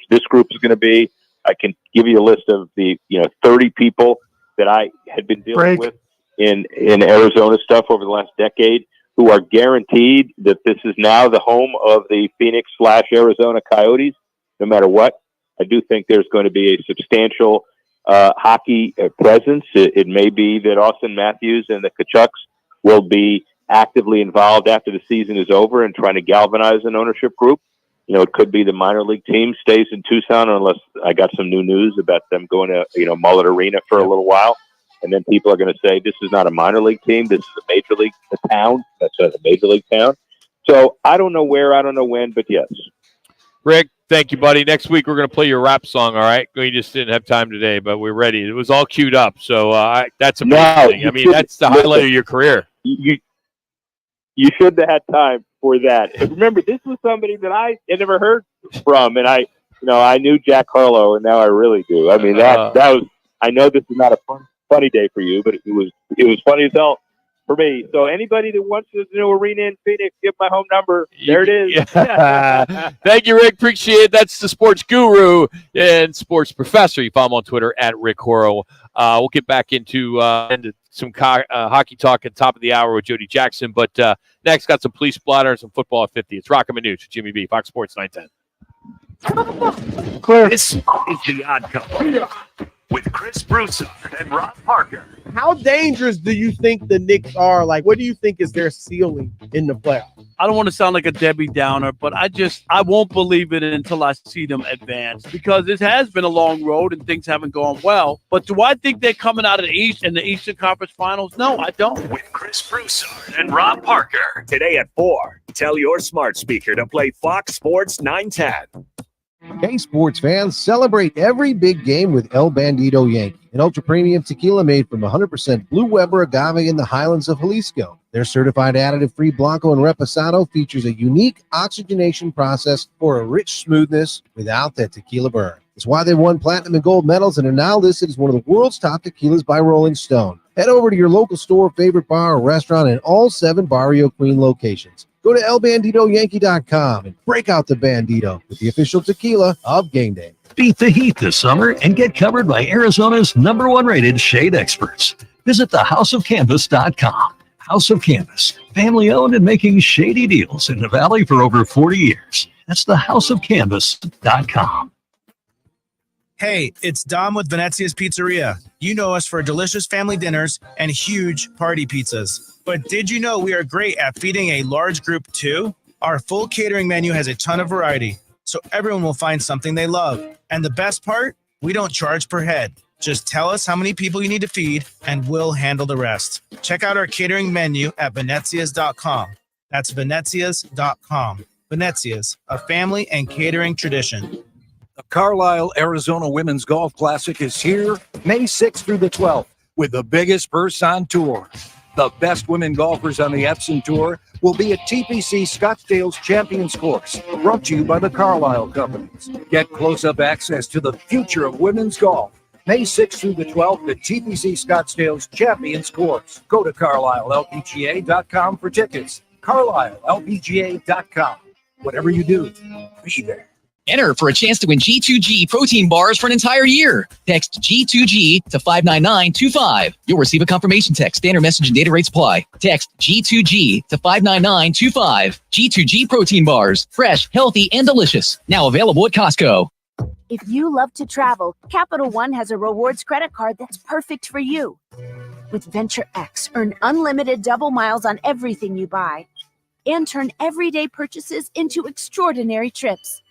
this group is going to be. I can give you a list of the 30 people that I had been dealing with in Arizona stuff over the last decade who are guaranteed that this is now the home of the Phoenix/Arizona Coyotes, no matter what. I do think there's going to be a substantial hockey presence. It may be that Austin Matthews and the Kachucks will be actively involved after the season is over and trying to galvanize an ownership group. It could be the minor league team stays in Tucson unless I got some new news about them going to, Mullet Arena for a little while. And then people are going to say, this is not a minor league team. This is a major league town. That's a major league town. So I don't know where, I don't know when, but yes. Rick, thank you, buddy. Next week, we're going to play your rap song, all right? We just didn't have time today, but we're ready. It was all queued up, so that's amazing. I mean, that's the highlight of your career. You should have had time for that. And remember, this was somebody that I had never heard from, and I knew Jack Harlow, and now I really do. I mean, that was. I know this is not a funny day for you, but it was funny as hell for me. So anybody that wants this new arena in Phoenix, give my home number. There it is. Thank you, Rick. Appreciate it. That's the sports guru and sports professor. You follow him on Twitter at Rick Horrow. We'll get back into some hockey talk at the top of the hour with Jody Jackson. But next, got some police blotter and some football at 50. It's Roc and Manuch, Jimmy B, Fox Sports 910. Clear. This is The Odd Couple with Chris Broussard and Rob Parker. How dangerous do you think the Knicks are? Like, what do you think is their ceiling in the playoffs? I don't want to sound like a Debbie Downer, but I won't believe it until I see them advance because it has been a long road and things haven't gone well. But do I think they're coming out of the East in the Eastern Conference Finals? No, I don't. With Chris Broussard and Rob Parker. Today at 4. Tell your smart speaker to play Fox Sports 910. Hey, sports fans, celebrate every big game with El Bandito Yankee, an ultra-premium tequila made from 100% Blue Weber agave in the highlands of Jalisco. Their certified additive-free Blanco and Reposado features a unique oxygenation process for a rich smoothness without that tequila burn. It's why they won platinum and gold medals and are now listed as one of the world's top tequilas by Rolling Stone. Head over to your local store, favorite bar, or restaurant in all 7 Barrio Queen locations. Go to elbanditoyankee.com and break out the Bandito with the official tequila of game day. Beat the heat this summer and get covered by Arizona's #1 rated shade experts. Visit thehouseofcanvas.com. House of Canvas, family owned and making shady deals in the Valley for over 40 years. That's thehouseofcanvas.com. Hey, it's Dom with Venezia's Pizzeria. You know us for delicious family dinners and huge party pizzas. But did you know we are great at feeding a large group too? Our full catering menu has a ton of variety, so everyone will find something they love. And the best part? We don't charge per head. Just tell us how many people you need to feed, and we'll handle the rest. Check out our catering menu at Venezias.com. That's Venezias.com. Venezias, a family and catering tradition. The Carlisle, Arizona Women's Golf Classic is here May 6th through the 12th with the biggest purse on tour. The best women golfers on the Epson Tour will be at TPC Scottsdale's Champions Course, brought to you by the Carlisle Companies. Get close-up access to the future of women's golf. May 6th through the 12th at TPC Scottsdale's Champions Course. Go to CarlisleLPGA.com for tickets. CarlisleLPGA.com. Whatever you do, be there. Enter for a chance to win G2G protein bars for an entire year. Text G2G to 59925. You'll receive a confirmation text. Standard message and data rates apply. Text G2G to 59925. G2G protein bars. Fresh, healthy, and delicious. Now available at Costco. If you love to travel, Capital One has a rewards credit card that's perfect for you. With Venture X, earn unlimited double miles on everything you buy and turn everyday purchases into extraordinary trips.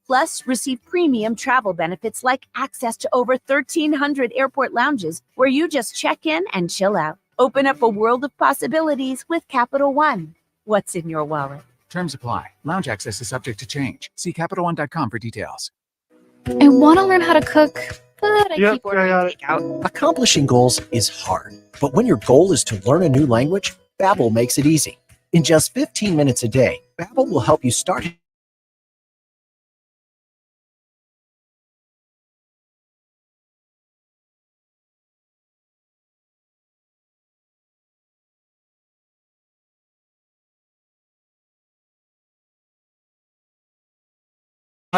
Plus, receive premium travel benefits like access to over 1,300 airport lounges where you just check in and chill out. Open up a world of possibilities with Capital One. what's in your wallet. Terms apply. Lounge access is subject to change. See CapitalOne.com for details. I want to learn how to cook, but I keep ordering takeout. Accomplishing goals is hard, but when your goal is to learn a new language, Babbel makes it easy. In just 15 minutes a day, Babbel will help you start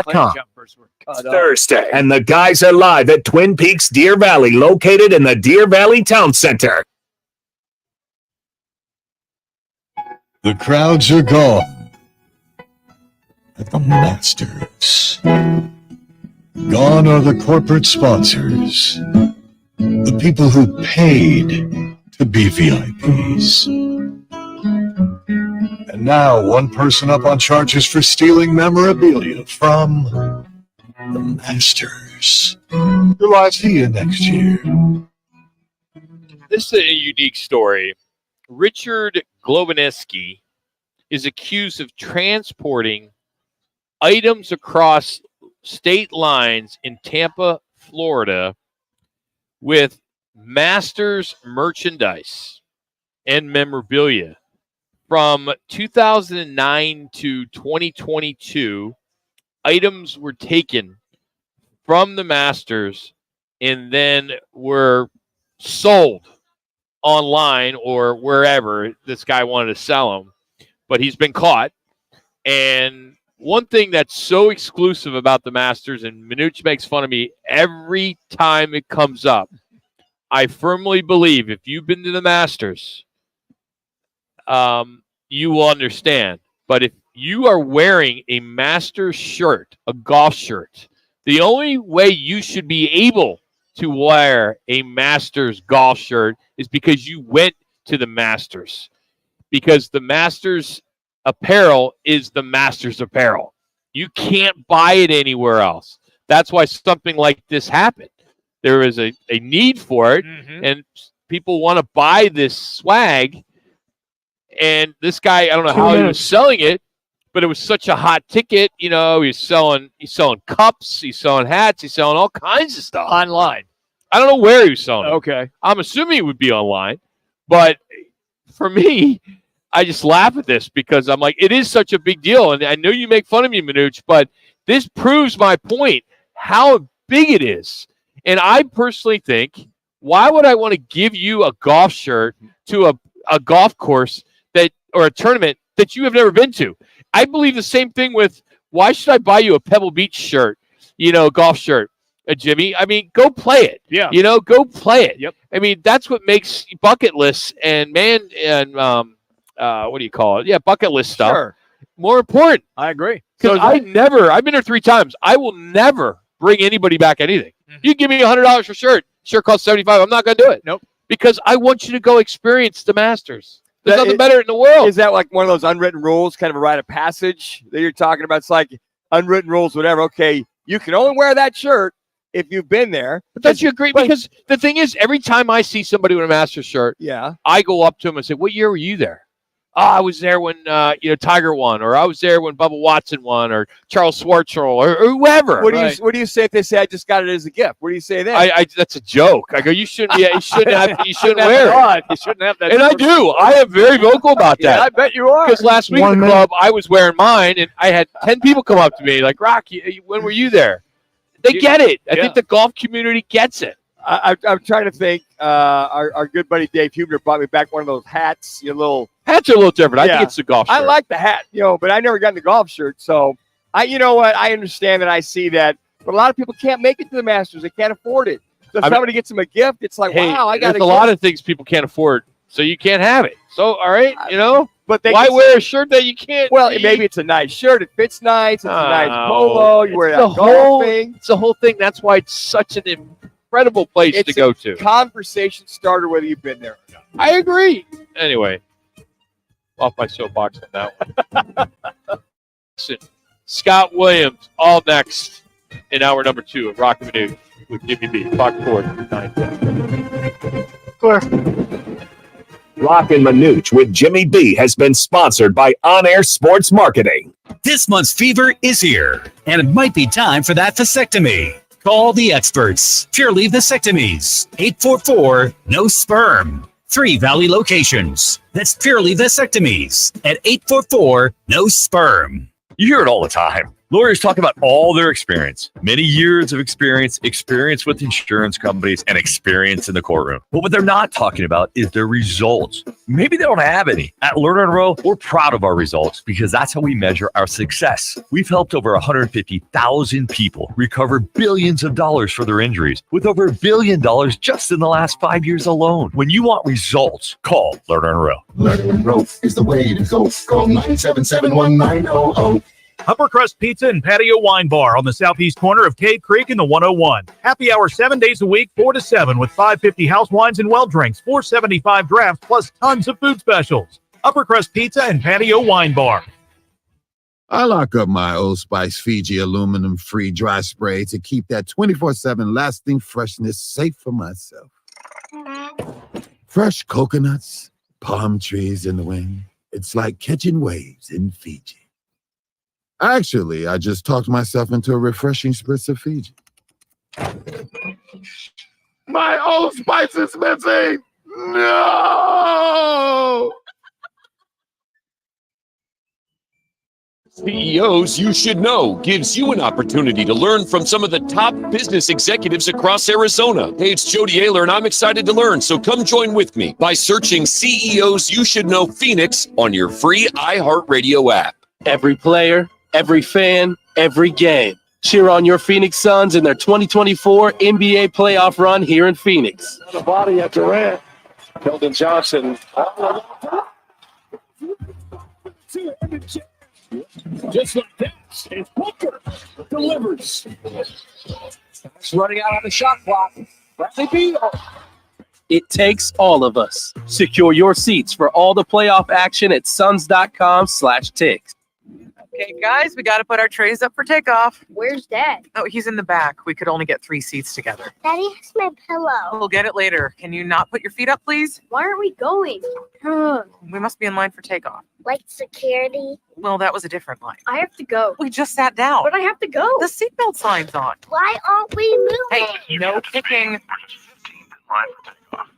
It's Thursday, and the guys are live at Twin Peaks Deer Valley, located in the Deer Valley Town Center. The crowds are gone, but the Masters. Gone are the corporate sponsors, the people who paid to be VIPs. And now one person up on charges for stealing memorabilia from the Masters. We'll live see you next year. This is a unique story. Richard Globineski is accused of transporting items across state lines in Tampa, Florida, with Masters merchandise and memorabilia. From 2009 to 2022, items were taken from the Masters and then were sold online or wherever this guy wanted to sell them. But he's been caught. And one thing that's so exclusive about the Masters, and Manuch makes fun of me every time it comes up, I firmly believe if you've been to the Masters, you will understand. But if you are wearing a Masters shirt, a golf shirt, the only way you should be able to wear a Masters golf shirt is because you went to the Masters. Because the Masters apparel is the Masters apparel. You can't buy it anywhere else. That's why something like this happened. There is a need for it, and people want to buy this swag. And this guy, I don't know how he was selling it, but it was such a hot ticket. You know, he's selling cups, he's selling hats, he's selling all kinds of stuff online. I don't know where he was selling it. Okay. I'm assuming it would be online, but for me, I just laugh at this because I'm like, it is such a big deal. And I know you make fun of me, Manuch, but this proves my point, how big it is. And I personally think, why would I want to give you a golf shirt to a golf course or a tournament that you have never been to? I believe the same thing with, why should I buy you a Pebble Beach shirt, golf shirt, Jimmy? I mean, go play it. Yeah. Go play it. Yep. I mean, that's what makes bucket lists and what do you call it? Yeah, bucket list stuff more important. I agree. Because I've been there 3 times. I will never bring anybody back anything. You give me $100 for a shirt. Shirt costs $75. I'm not going to do it. Nope. Because I want you to go experience the Masters. There's nothing better in the world. Is that like one of those unwritten rules, kind of a rite of passage that you're talking about? It's like unwritten rules, whatever. Okay, you can only wear that shirt if you've been there. But don't you agree? Because the thing is, every time I see somebody with a Masters shirt, I go up to them and say, "What year were you there?" Oh, I was there when Tiger won, or I was there when Bubba Watson won, or Charles Schwartzel, or whoever. What do you say if they say I just got it as a gift? What do you say then? That's a joke. I go, you shouldn't wear it. You shouldn't have that. And I do. I am very vocal about that. Yeah, I bet you are. Because last week at the club, I was wearing mine, and I had 10 people come up to me like, "Rock, when were you there?" They get it. I think the golf community gets it. I'm trying to think. Our good buddy Dave Huebner brought me back one of those hats. Hats are a little different. I think it's the golf shirt. I like the hat, but I never got the golf shirt. So I understand that. I see that, but a lot of people can't make it to the Masters. They can't afford it. So if somebody gets them a gift, it's like, wow, I got a lot of things people can't afford, so you can't have it. So all right, But why wear a shirt that you can't? Well, maybe it's a nice shirt. It fits nice. It's a nice polo. You wear that golf thing. It's the whole thing. That's why it's such an incredible place to go to. Conversation starter, whether you've been there or not. I agree. Anyway, off my soapbox on that one. Listen, Scott Williams, all next in hour number 2 of Roc and Manuch with Jimmy B. Fox Sports 910. Clear. Roc and Manuch with Jimmy B has been sponsored by On Air Sports Marketing. This month's fever is here, and it might be time for that vasectomy. Call the experts. Purely Vasectomies. 844-NO-SPERM. 3 Valley locations. That's Purely Vasectomies at 844-NO-SPERM. You hear it all the time. Lawyers talk about all their experience, many years of experience with insurance companies, and experience in the courtroom. But what they're not talking about is their results. Maybe they don't have any. At Lerner and Rowe, we're proud of our results because that's how we measure our success. We've helped over 150,000 people recover billions of dollars for their injuries, with over $1 billion just in the last 5 years alone. When you want results, call Lerner and Rowe. Lerner and Rowe is the way to go. Call 977-1900. Upper Crust Pizza and Patio Wine Bar on the southeast corner of Cave Creek and the 101. Happy hour 7 days a week, 4 to 7, with $5.50 house wines and well drinks, $4.75 draft, plus tons of food specials. Upper Crust Pizza and Patio Wine Bar. I lock up my Old Spice Fiji aluminum-free dry spray to keep that 24/7 lasting freshness safe for myself. Fresh coconuts, palm trees in the wind. It's like catching waves in Fiji. Actually, I just talked myself into a refreshing spritz of Fiji. My Old Spice is missing! No! CEOs You Should Know gives you an opportunity to learn from some of the top business executives across Arizona. Hey, it's Jody Ayler, and I'm excited to learn, so come join with me by searching CEOs You Should Know Phoenix on your free iHeartRadio app. Every player, every fan, every game. Cheer on your Phoenix Suns in their 2024 NBA playoff run here in Phoenix. The body at Durant. Keldon Johnson. Just like that, and Booker delivers. It's running out on the shot clock. Bradley Beal. It takes all of us. Secure your seats for all the playoff action at suns.com/ticks. Okay, guys, we got to put our trays up for takeoff. Where's Dad? Oh, he's in the back. We could only get 3 seats together. Daddy has my pillow. We'll get it later. Can you not put your feet up, please? Why aren't we going? We must be in line for takeoff. Like security? Well, that was a different line. I have to go. We just sat down. But I have to go. The seatbelt sign's on. Why aren't we moving? Hey, no kicking.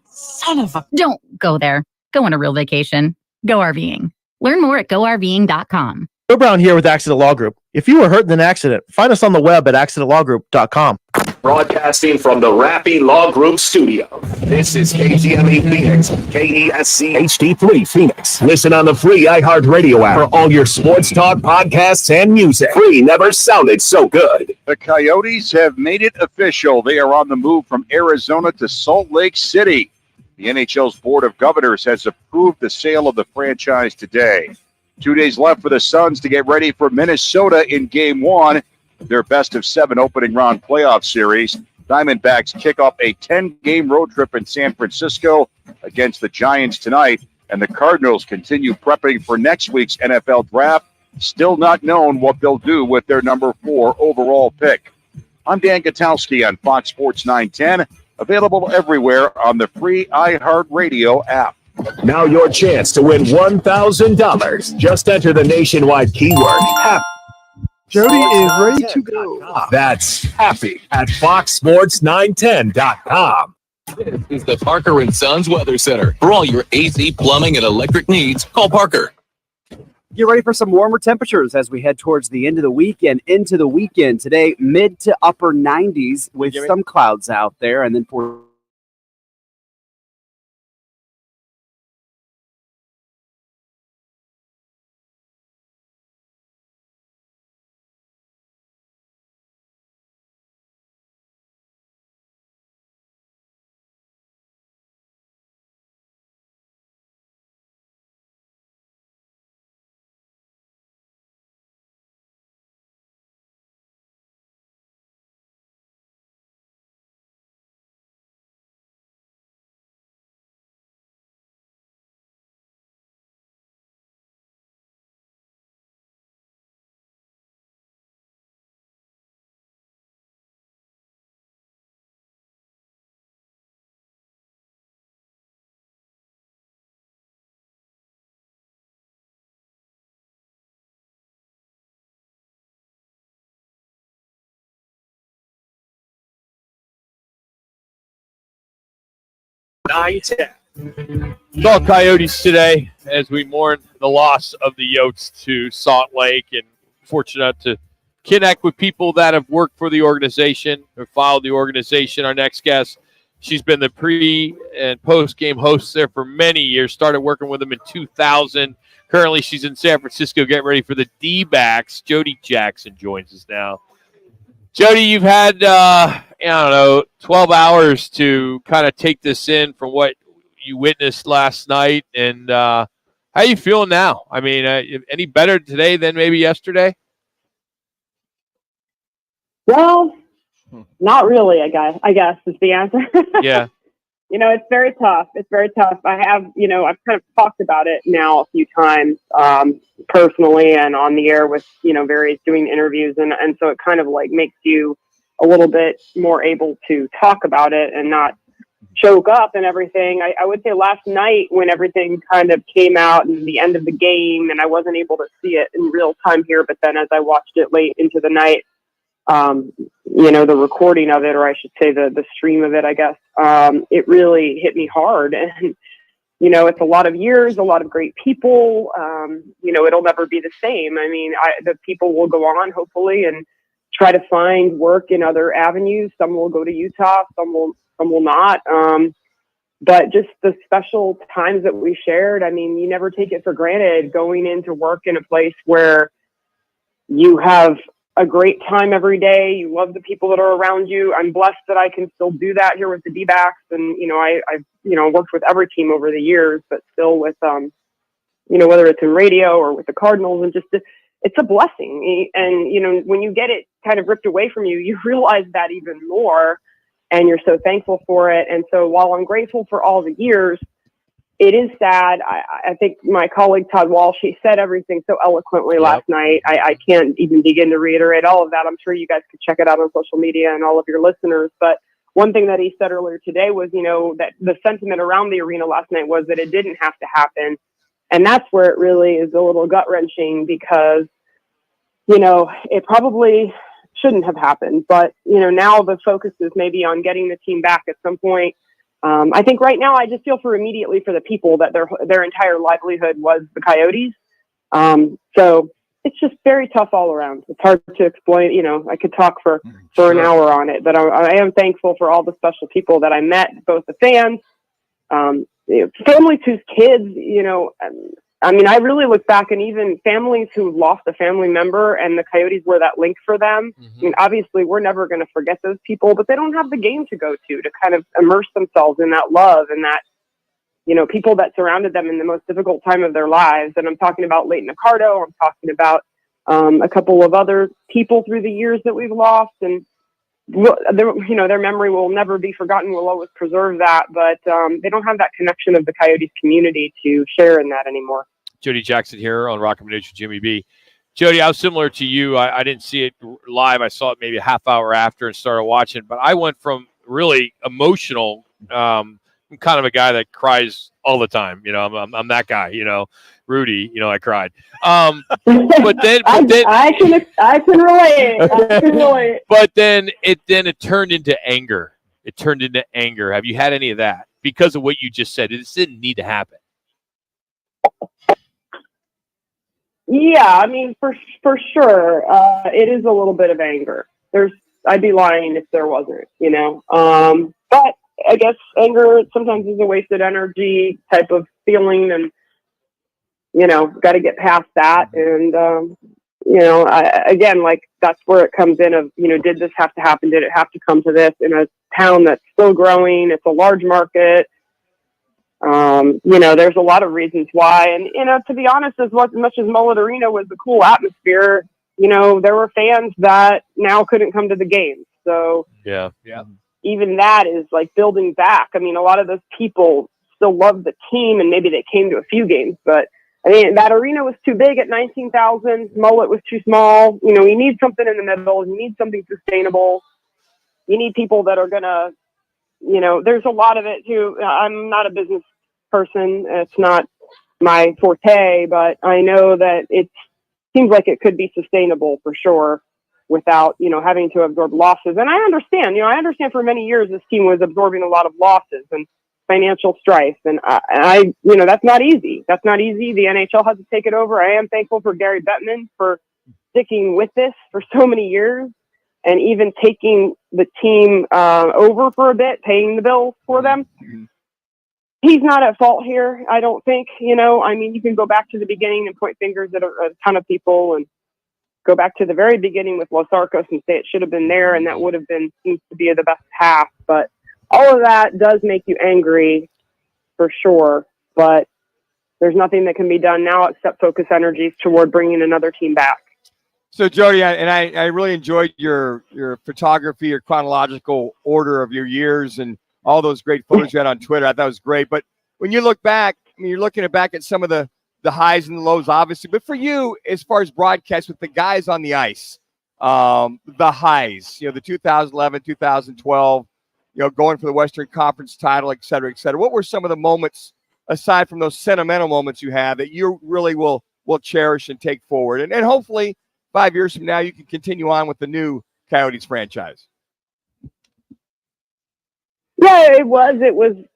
Son of a... Don't go there. Go on a real vacation. Go RVing. Learn more at GoRVing.com. Joe Brown here with Accident Law Group. If you were hurt in an accident, find us on the web at accidentlawgroup.com. Broadcasting from the Rappy Law Group studio. This is KGME Phoenix, KESC HD3 Phoenix. Listen on the free iHeartRadio app for all your sports talk, podcasts, and music. Free never sounded so good. The Coyotes have made it official. They are on the move from Arizona to Salt Lake City. The NHL's Board of Governors has approved the sale of the franchise today. 2 days left for the Suns to get ready for Minnesota in Game 1, their best-of-7 opening round playoff series. Diamondbacks kick off a 10-game road trip in San Francisco against the Giants tonight, and the Cardinals continue prepping for next week's NFL Draft. Still not known what they'll do with their number 4 overall pick. I'm Dan Gutowski on Fox Sports 910, available everywhere on the free iHeartRadio app. Now your chance to win $1,000. Just enter the nationwide keyword HAPPY. Jody is ready to go. That's HAPPY at foxsports910.com. This is the Parker & Sons Weather Center. For all your AC, plumbing, and electric needs, call Parker. Get ready for some warmer temperatures as we head towards the end of the week and into the weekend. Today, mid to upper 90s with some clouds out there, and then for 9-10. It's all Coyotes today as we mourn the loss of the Yotes to Salt Lake, and fortunate to connect with people that have worked for the organization or followed the organization. Our next guest, she's been the pre and post game host there for many years. Started working with them in 2000. Currently, she's in San Francisco getting ready for the D-backs. Jody Jackson joins us now. Jody, you've had 12 hours to kind of take this in from what you witnessed last night, and how are you feeling now? I mean, any better today than maybe yesterday? Well, not really, I guess is the answer. Yeah. It's very tough. It's very tough. I've kind of talked about it now a few times, personally and on the air with, various doing interviews. And so it kind of like makes you a little bit more able to talk about it and not choke up and everything. I would say last night when everything kind of came out and the end of the game, and I wasn't able to see it in real time here, but then as I watched it late into the night, the recording of it, or I should say the stream of it, I guess, it really hit me hard. And, it's a lot of years, a lot of great people. It'll never be the same. I mean, the people will go on, hopefully, and try to find work in other avenues. Some will go to Utah, some will not. But just the special times that we shared, I mean, you never take it for granted going into work in a place where you have a great time every day. You love the people that are around you. I'm blessed that I can still do that here with the D-backs. And, I've worked with every team over the years, but still with, whether it's in radio or with the Cardinals, and just, it's a blessing. And, when you get it kind of ripped away from you, you realize that even more, and you're so thankful for it. And so while I'm grateful for all the years, it is sad. I think my colleague Todd Walsh, he said everything so eloquently last night. I can't even begin to reiterate all of that. I'm sure you guys could check it out on social media and all of your listeners. But one thing that he said earlier today was, that the sentiment around the arena last night was that it didn't have to happen. And that's where it really is a little gut-wrenching because, it probably shouldn't have happened. But, now the focus is maybe on getting the team back at some point. I think right now I just feel immediately for the people that their entire livelihood was the Coyotes. So it's just very tough all around. It's hard to explain. I could talk for an hour on it, but I am thankful for all the special people that I met, both the fans, families whose kids, I mean, I really look back, and even families who lost a family member and the Coyotes were that link for them. I mean, obviously we're never going to forget those people, but they don't have the game to go to kind of immerse themselves in that love and that, people that surrounded them in the most difficult time of their lives. And I'm talking about Leighton Accardo. I'm talking about a couple of other people through the years that we've lost, and their memory will never be forgotten. We'll always preserve that, but they don't have that connection of the Coyotes community to share in that anymore. Jody Jackson here on Roc and Manuch with Jimmy B. Jody, I was similar to you. I didn't see it live. I saw it maybe a half hour after and started watching, but I went from really emotional. I'm kind of a guy that cries all the time. I'm that guy, Rudy, I cried. But then I can relate. But then it turned into anger. Have you had any of that because of what you just said? It didn't need to happen. Yeah, I mean, for sure, it is a little bit of anger. I'd be lying if there wasn't, but I guess anger sometimes is a wasted energy type of feeling, and, got to get past that. And, again, like that's where it comes in of, did this have to happen? Did it have to come to this in a town that's still growing? It's a large market. There's a lot of reasons why. And, to be honest, as much as Mullet Arena was a cool atmosphere, there were fans that now couldn't come to the games. So yeah. Even that is like building back. I mean, a lot of those people still love the team and maybe they came to a few games, but I mean, that arena was too big at 19,000. Mullet was too small. You need something in the middle. You need something sustainable. You need people that are going to, there's a lot of it too. I'm not a business person. It's not my forte, but I know that it seems like it could be sustainable for sure without, having to absorb losses. And I understand for many years this team was absorbing a lot of losses, and financial strife. And I, that's not easy. That's not easy. The NHL has to take it over. I am thankful for Gary Bettman for sticking with this for so many years and even taking the team over for a bit, paying the bills for them. He's not at fault here, I don't think. You can go back to the beginning and point fingers at a ton of people and go back to the very beginning with Los Arcos and say it should have been there and that would have been seems to be the best half. But all of that does make you angry for sure. But there's nothing that can be done now except focus energies toward bringing another team back. So, Jody, I really enjoyed your photography, your chronological order of your years and all those great photos you had on Twitter. I thought it was great. But when you look back, you're looking back at some of the highs and the lows, obviously. But for you, as far as broadcast with the guys on the ice, the highs, the 2011, 2012, going for the Western Conference title, et cetera, et cetera. What were some of the moments, aside from those sentimental moments you have, that you really will cherish and take forward? And hopefully 5 years from now, you can continue on with the new Coyotes franchise. Yeah, it was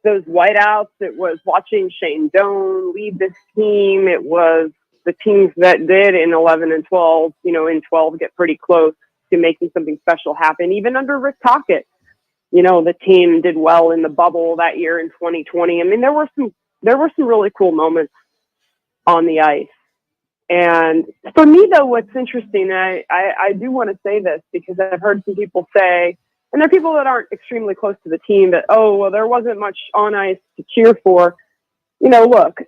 those whiteouts. It was watching Shane Doan lead this team. It was the teams that did in 11 and 12, in 12 get pretty close to making something special happen. Even under Rick Tocchet, the team did well in the bubble that year in 2020. I mean, there were some really cool moments on the ice. And for me, though, what's interesting, I do want to say this because I've heard some people say, and there are people that aren't extremely close to the team, that, there wasn't much on ice to cheer for. Look,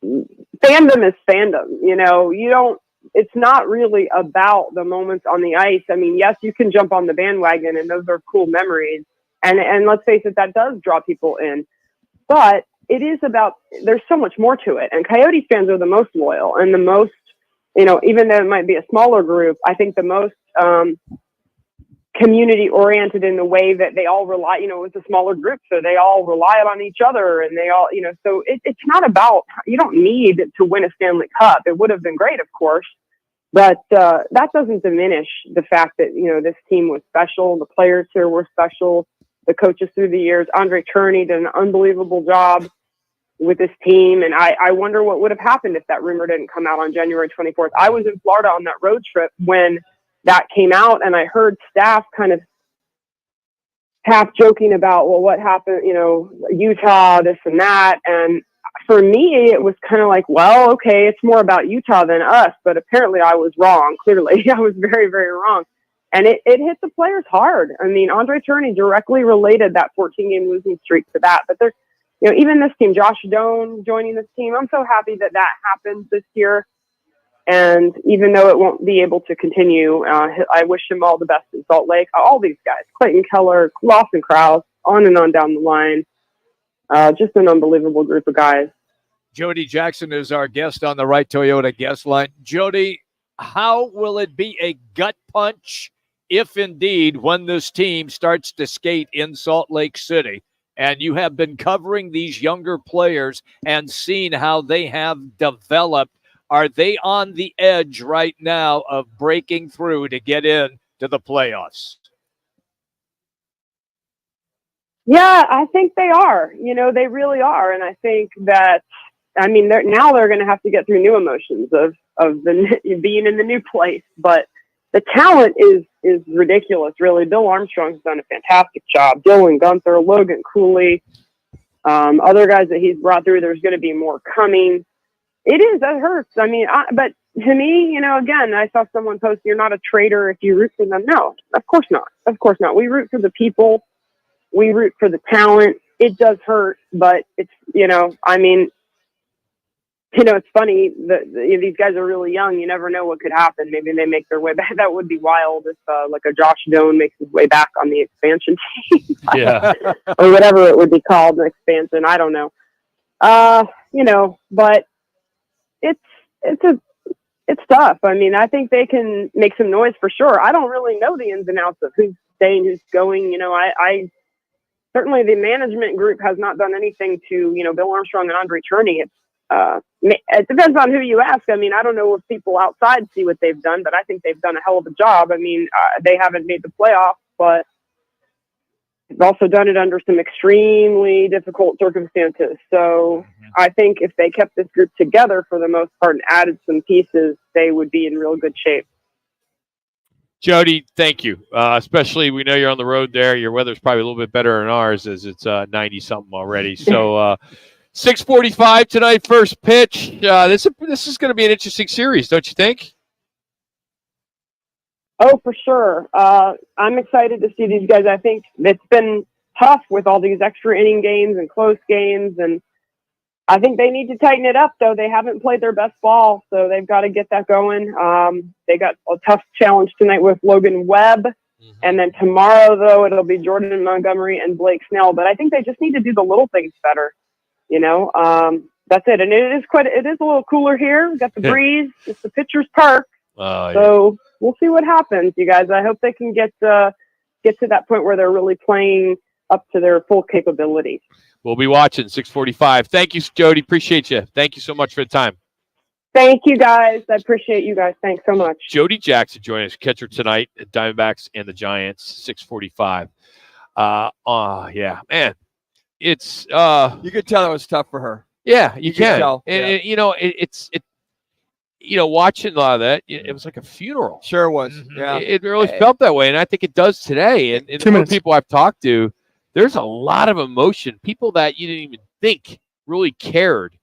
fandom is fandom. It's not really about the moments on the ice. I mean, yes, you can jump on the bandwagon and those are cool memories. And let's face it, that does draw people in. But it is about, there's so much more to it. And Coyotes fans are the most loyal and the most, even though it might be a smaller group, I think the most community oriented in the way that they all rely, it's a smaller group, so they all rely on each other and they all, so it's not about, you don't need to win a Stanley Cup. It would have been great, of course, but that doesn't diminish the fact that, this team was special. The players here were special. The coaches through the years, Andre Tourigny did an unbelievable job with this team. And I wonder what would have happened if that rumor didn't come out on January 24th. I was in Florida on that road trip when that came out, and I heard staff kind of half joking about, well, what happened, Utah, this and that. And for me, it was kind of like, well, okay, it's more about Utah than us, but apparently I was wrong. Clearly, I was very, very wrong. And it hit the players hard. I mean, Andre Tourigny directly related that 14-game losing streak to that. But there's, even this team, Josh Doan joining this team, I'm so happy that happened this year. And even though it won't be able to continue, I wish him all the best in Salt Lake. All these guys, Clayton Keller, Lawson Krause, on and on down the line. Just an unbelievable group of guys. Jody Jackson is our guest on the Right Toyota guest line. Jody, how will it be a gut punch if indeed when this team starts to skate in Salt Lake City? And you have been covering these younger players and seen how they have developed. Are they on the edge right now of breaking through to get in to the playoffs? Yeah, I think they are. They really are. And I think that, they're going to have to get through new emotions of being in the new place. But the talent is ridiculous, really. Bill Armstrong's done a fantastic job. Dylan Gunther, Logan Cooley, other guys that he's brought through. There's going to be more coming. It is. That hurts. But to me, again, I saw someone post, you're not a traitor if you root for them. No, of course not. Of course not. We root for the people. We root for the talent. It does hurt, but it's, it's funny that these guys are really young. You never know what could happen. Maybe they make their way back. That would be wild if like a Josh Doan makes his way back on the expansion team. Yeah. Or whatever it would be called, an expansion. I don't know. But it's tough. I think they can make some noise for sure. I don't really know the ins and outs of who's staying, who's going. I certainly the management group has not done anything to, Bill Armstrong and Andre Tourigny. It depends on who you ask. I don't know if people outside see what they've done, but I think they've done a hell of a job. They haven't made the playoffs, but they've also done it under some extremely difficult circumstances. So I think if they kept this group together for the most part and added some pieces, they would be in real good shape. Jody, thank you. Especially, we know you're on the road there. Your weather's probably a little bit better than ours, as it's 90-something already. So 6:45 tonight, first pitch. This is going to be an interesting series, don't you think? Oh, for sure. I'm excited to see these guys. I think it's been tough with all these extra inning games and close games, and I think they need to tighten it up, though. They haven't played their best ball, so they've got to get that going. They got a tough challenge tonight with Logan Webb, and then tomorrow, though, it'll be Jordan Montgomery and Blake Snell. But I think they just need to do the little things better, That's it. And it is a little cooler here. We've got the breeze. It's the pitcher's park. So we'll see what happens, you guys. I hope they can get to that point where they're really playing up to their full capabilities. We'll be watching 6:45. Thank you, Jody. Appreciate you. Thank you so much for the time. Thank you, guys. I appreciate you guys. Thanks so much. Jody Jackson joining us, catcher tonight at Diamondbacks and the Giants, 6:45. Yeah, man. It's you could tell it was tough for her. Yeah, you can. Tell. And watching a lot of that, it was like a funeral. Sure was. Yeah. It really felt that way, and I think it does today. And the more people I've talked to, there's a lot of emotion. People that you didn't even think really cared.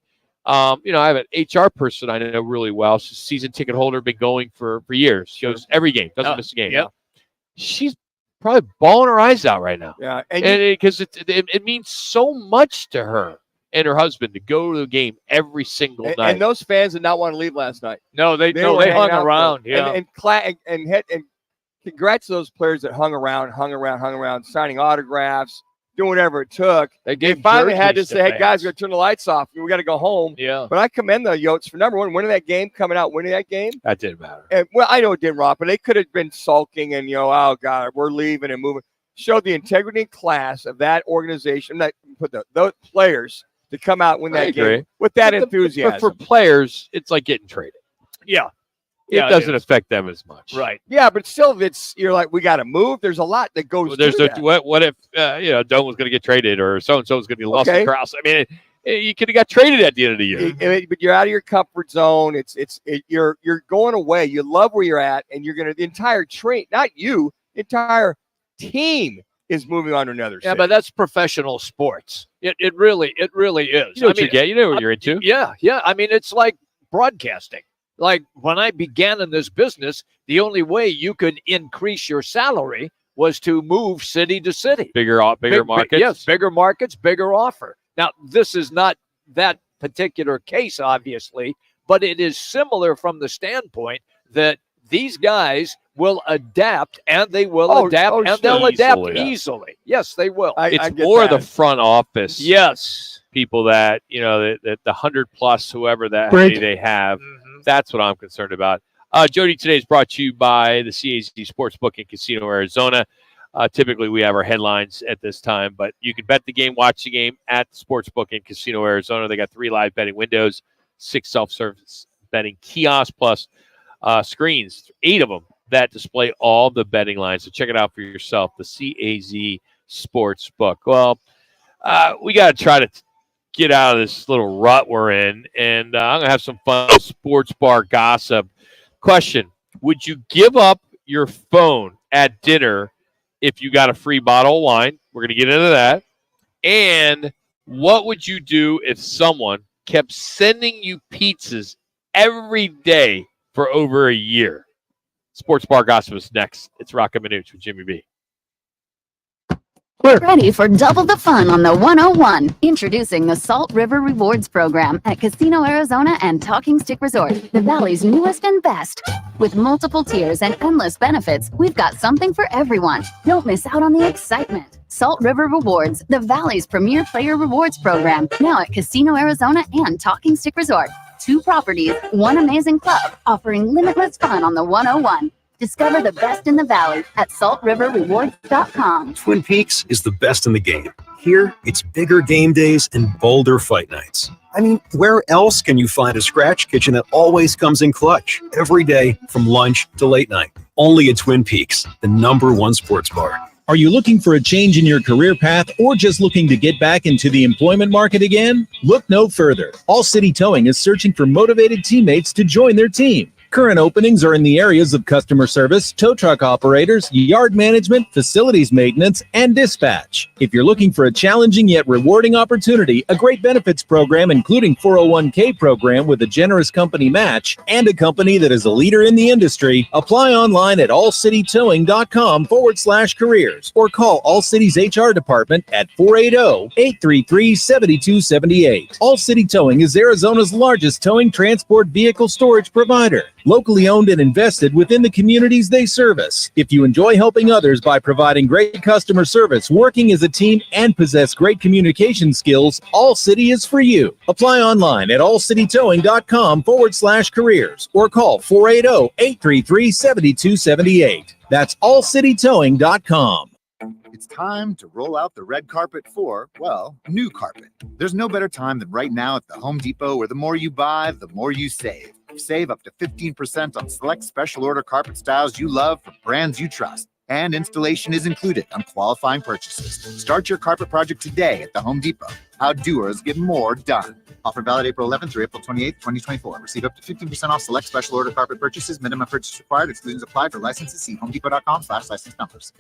I have an HR person I know really well. She's a season ticket holder, been going for years. She goes every game, doesn't miss a game. Yeah. She's probably bawling her eyes out right now. Yeah, and because it means so much to her and her husband to go to the game every single night. And those fans did not want to leave last night. No, they hung around. Yeah, and congrats to those players that hung around, signing autographs, doing whatever it took. They finally had to jerseys say, to "Hey fans. guys, we're gonna turn the lights off. We got to go home." Yeah. But I commend the Yotes for number one, winning that game, coming out, winning that game. That didn't matter. And well, I know it didn't, Rob, but they could have been sulking and oh God, we're leaving and moving. Showed the integrity and class of that organization. That put those players to come out and win that game with that enthusiasm. But for players, it's like getting traded. Yeah. It doesn't affect them as much. Right. Yeah, but still, you're like, we got to move. There's a lot that goes. What if Doan was going to get traded or so and so was going to be lost in Krause? I mean, you could have got traded at the end of the year. But you're out of your comfort zone. You're going away. You love where you're at, and you're going to the entire not you, the entire team is moving on to another. Yeah, but that's professional sports. It really is. You know what you get. You know what you're into. Yeah. I mean, it's like broadcasting. Like when I began in this business, the only way you could increase your salary was to move city to city. Bigger markets. Yes, bigger markets, bigger offer. Now, this is not that particular case, obviously, but it is similar from the standpoint that these guys will adapt, and they will adapt, and they'll adapt easily. Yes, they will. It's more the front office. Yes. People that, the 100+ whoever that they have. That's what I'm concerned about. Jody, today is brought to you by the CAZ Sportsbook in Casino, Arizona. Typically, we have our headlines at this time, but you can bet the game, watch the game at the Sportsbook in Casino, Arizona. They got 3 live betting windows, 6 self-service betting kiosks, plus screens, 8 of them that display all the betting lines. So check it out for yourself, the CAZ Sportsbook. Well, we got to try to get out of this little rut we're in, and I'm going to have some fun sports bar gossip. Question, would you give up your phone at dinner if you got a free bottle of wine? We're going to get into that. And what would you do if someone kept sending you pizzas every day for over a year? Sports bar gossip is next. It's Roc and Manuch with Jimmy B. Ready for double the fun on the 101. Introducing the Salt River Rewards Program at Casino Arizona and Talking Stick Resort, the Valley's newest and best. With multiple tiers and endless benefits, we've got something for everyone. Don't miss out on the excitement. Salt River Rewards, the Valley's premier player rewards program, now at Casino Arizona and Talking Stick Resort. 2 properties, 1 amazing club, offering limitless fun on the 101. Discover the best in the Valley at saltriverrewards.com. Twin Peaks is the best in the game. Here, it's bigger game days and bolder fight nights. I mean, where else can you find a scratch kitchen that always comes in clutch every day from lunch to late night? Only at Twin Peaks, the #1 sports bar. Are you looking for a change in your career path or just looking to get back into the employment market again? Look no further. All City Towing is searching for motivated teammates to join their team. Current openings are in the areas of customer service, tow truck operators, yard management, facilities maintenance, and dispatch. If you're looking for a challenging yet rewarding opportunity, a great benefits program including 401k program with a generous company match, and a company that is a leader in the industry, apply online at allcitytowing.com/careers or call All City's HR department at 480-833-7278. All City Towing is Arizona's largest towing transport vehicle storage provider. Locally owned and invested within the communities they service. If you enjoy helping others by providing great customer service, working as a team, and possess great communication skills, All City is for you. Apply online at allcitytowing.com/careers or call 480-833-7278. That's allcitytowing.com. It's time to roll out the red carpet for, well, new carpet. There's no better time than right now at the Home Depot, where the more you buy, the more you save. Save up to 15% on select special order carpet styles you love from brands you trust. And installation is included on qualifying purchases. Start your carpet project today at the Home Depot. How doers get more done. Offer valid April 11th through April 28th, 2024. Receive up to 15% off select special order carpet purchases. Minimum purchase required. Exclusions apply. For licenses, see homedepot.com/license numbers.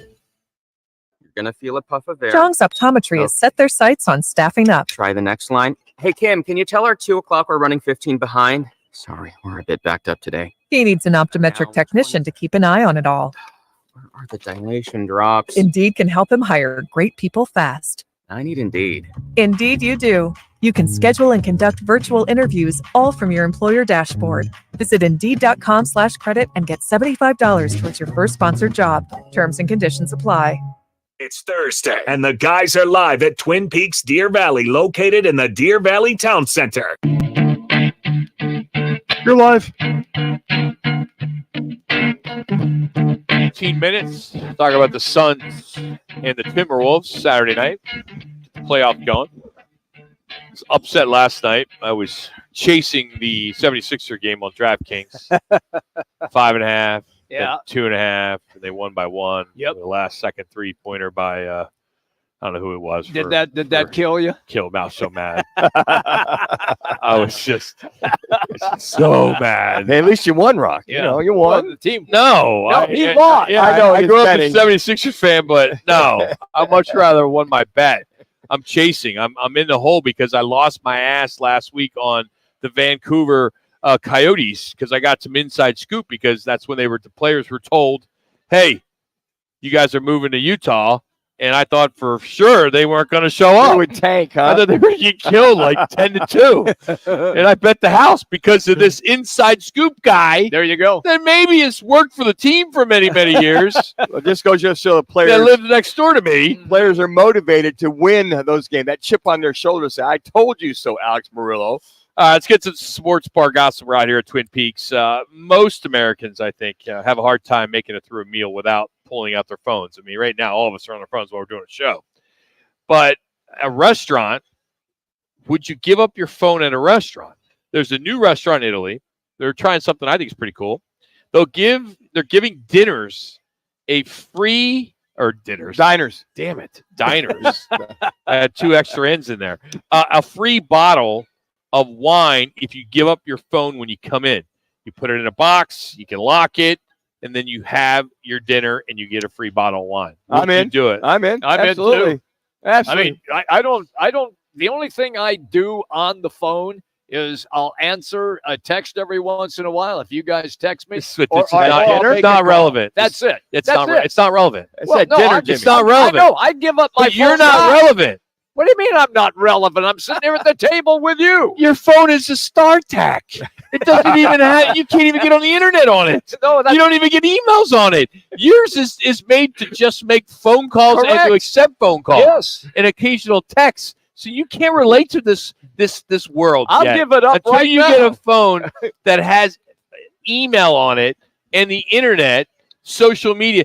Gonna feel a puff of air. Jong's Optometry has set their sights on staffing up. Try the next line. Hey, Kim, can you tell our 2 o'clock we're running 15 behind? Sorry, we're a bit backed up today. He needs an optometric technician to keep an eye on it all. Where are the dilation drops? Indeed can help him hire great people fast. I need Indeed. Indeed you do. You can schedule and conduct virtual interviews all from your employer dashboard. Visit Indeed.com/credit and get $75 towards your first sponsored job. Terms and conditions apply. It's Thursday, and the guys are live at Twin Peaks Deer Valley, located in the Deer Valley Town Center. You're live. 15 minutes. Talk about the Suns and the Timberwolves Saturday night. Playoff going. I was upset last night. I was chasing the 76er game on DraftKings. 5.5. Yeah. 2.5. And they won by 1. Yep. The last second 3-pointer by I don't know who it was. Did that kill you? Kill me. I was so mad. I was just so mad. Hey, at least you won, Rock. Yeah. You know, you won. Well, the team. No, he lost. Yeah, I know. I grew up a 76ers fan, but no, I'd much rather won my bet. I'm chasing. I'm in the hole because I lost my ass last week on the Vancouver Coyotes because I got some inside scoop because that's when the players were told, hey, you guys are moving to Utah. And I thought for sure they weren't going to show up. They would tank, huh? I thought they were going to get killed like 10-2. And I bet the house because of this inside scoop guy. There you go. That maybe has worked for the team for many, many years. Well, this goes just so the players that lived next door to me. Players are motivated to win those games. That chip on their shoulder say, I told you so, Alex Murillo. Let's get to the sports bar gossip right here at Twin Peaks. Most Americans, I think, have a hard time making it through a meal without pulling out their phones. I mean, right now, all of us are on our phones while we're doing a show. But a restaurant, would you give up your phone at a restaurant? There's a new restaurant in Italy. They're trying something I think is pretty cool. They're giving dinners a free diners. Damn it, diners. I had 2 extra N's in there. A free bottle of wine if you give up your phone when you come in. You put it in a box, you can lock it, and then you have your dinner and you get a free bottle of wine. I'm in. Do it. I'm in. I'm Absolutely. in too. Absolutely. I mean, I don't. The only thing I do on the phone is I'll answer a text every once in a while. If you guys text me, It's not relevant. That's it. It's That's not. it. It's not relevant. It's that no, dinner, It's Jimmy. not relevant. I know. I give up my But phone. you're not relevant. What do you mean I'm not relevant? I'm sitting here at the table with you. Your phone is a StarTAC. It doesn't even have. You can't even get on the internet on it. No, You don't even get emails on it. Yours is made to just make phone calls and Correct. to accept phone calls. Yes. And occasional texts. So you can't relate to this world. I'll yet. give it up until right you now. get a phone that has email on it and the internet, social media.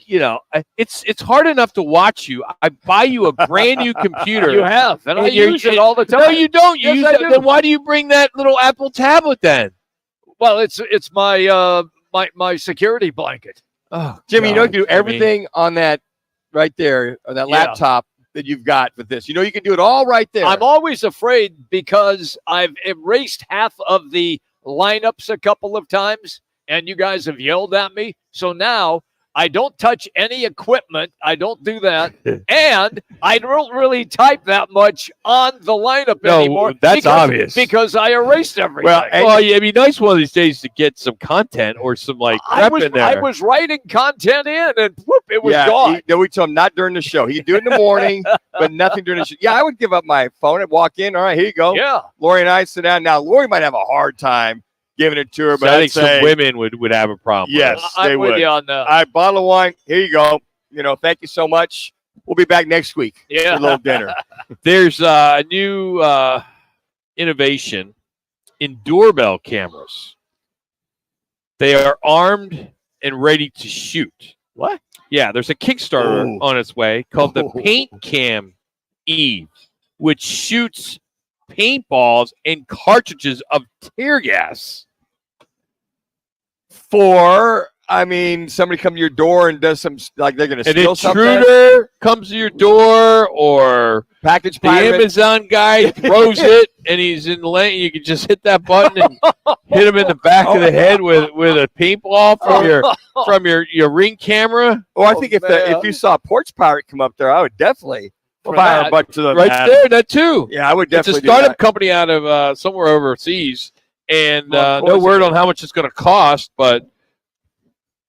You know, it's hard enough to watch you. I buy you a brand new computer. You have, and I you're- use it all the time. No, you don't. You Yes, use I it. do. Then why do you bring that little Apple tablet then? Well, it's my my security blanket. Oh, Jimmy, you know, you God, can do Jimmy. everything on that right there on that Yeah. laptop that you've got with this. You know, you can do it all right there. I'm always afraid because I've erased half of the lineups a couple of times, and you guys have yelled at me. So now I don't touch any equipment. I don't do that. And I don't really type that much on the lineup anymore. That's obvious. Because I erased everything. Well, yeah, it'd be nice one of these days to get some content or some like prep in there. I was writing content in, and whoop, it was gone. We told him not during the show. He'd do it in the morning, but nothing during the show. Yeah, I would give up my phone and walk in. All right, here you go. Yeah. Lori and I sit down. Now, Lori might have a hard time giving it to her, but I I'd think say, some women would have a problem. yes, with it. they I'm with would. you on that. All right, bottle of wine. Here you go. You know, thank you so much. We'll be back next week for Yeah. a little dinner. There's a new innovation in doorbell cameras. They are armed and ready to shoot. What? Yeah, there's a Kickstarter on its way called the Paint Cam Eve, which shoots paintballs and cartridges of tear gas. Somebody come to your door and does some, like they're going to An steal something. intruder comes to your door, or package the pirate. Amazon guy throws it, and he's in the lane. You can just hit that button and hit him in the back of the head with a paintball from your Ring camera. Oh, I think if you saw a porch pirate come up there, I would definitely fire a bunch of them. Right there, that too. Yeah, I would definitely. It's a startup company out of somewhere overseas, and no word on how much it's going to cost, but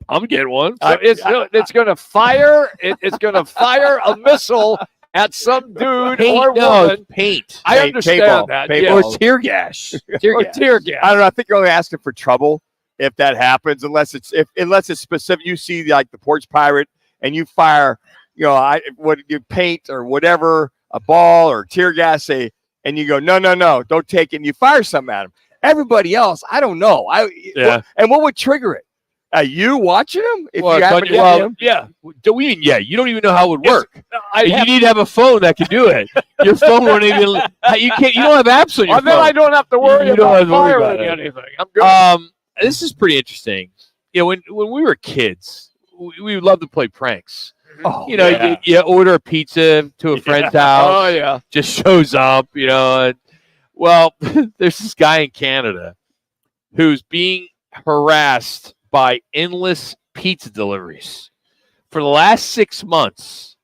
I'm getting one. So it's going to fire. It's going to fire a missile at some dude or woman. Paint. I understand that. Yeah. Or tear gas. Or tear gas. I don't know. I think you're only asking for trouble if that happens, unless it's specific. You see like the porch pirate and you fire, what you paint or whatever, a ball or tear gas, and you go, no, don't take it. And you fire something at him. Everybody else, I don't know. And what would trigger it? You watching them? If you happen to get him? Yeah. You don't even know how it would work. You need to have a phone that can do it. Your phone won't even. You can't. You don't have apps on your phone. Then I don't have to worry about firing it. anything. I'm good. This is pretty interesting. When we were kids, we loved to play pranks. Oh, you order a pizza to a friend's house. Oh yeah. Just shows up. Well, there's this guy in Canada who's being harassed by endless pizza deliveries. For the last 6 months,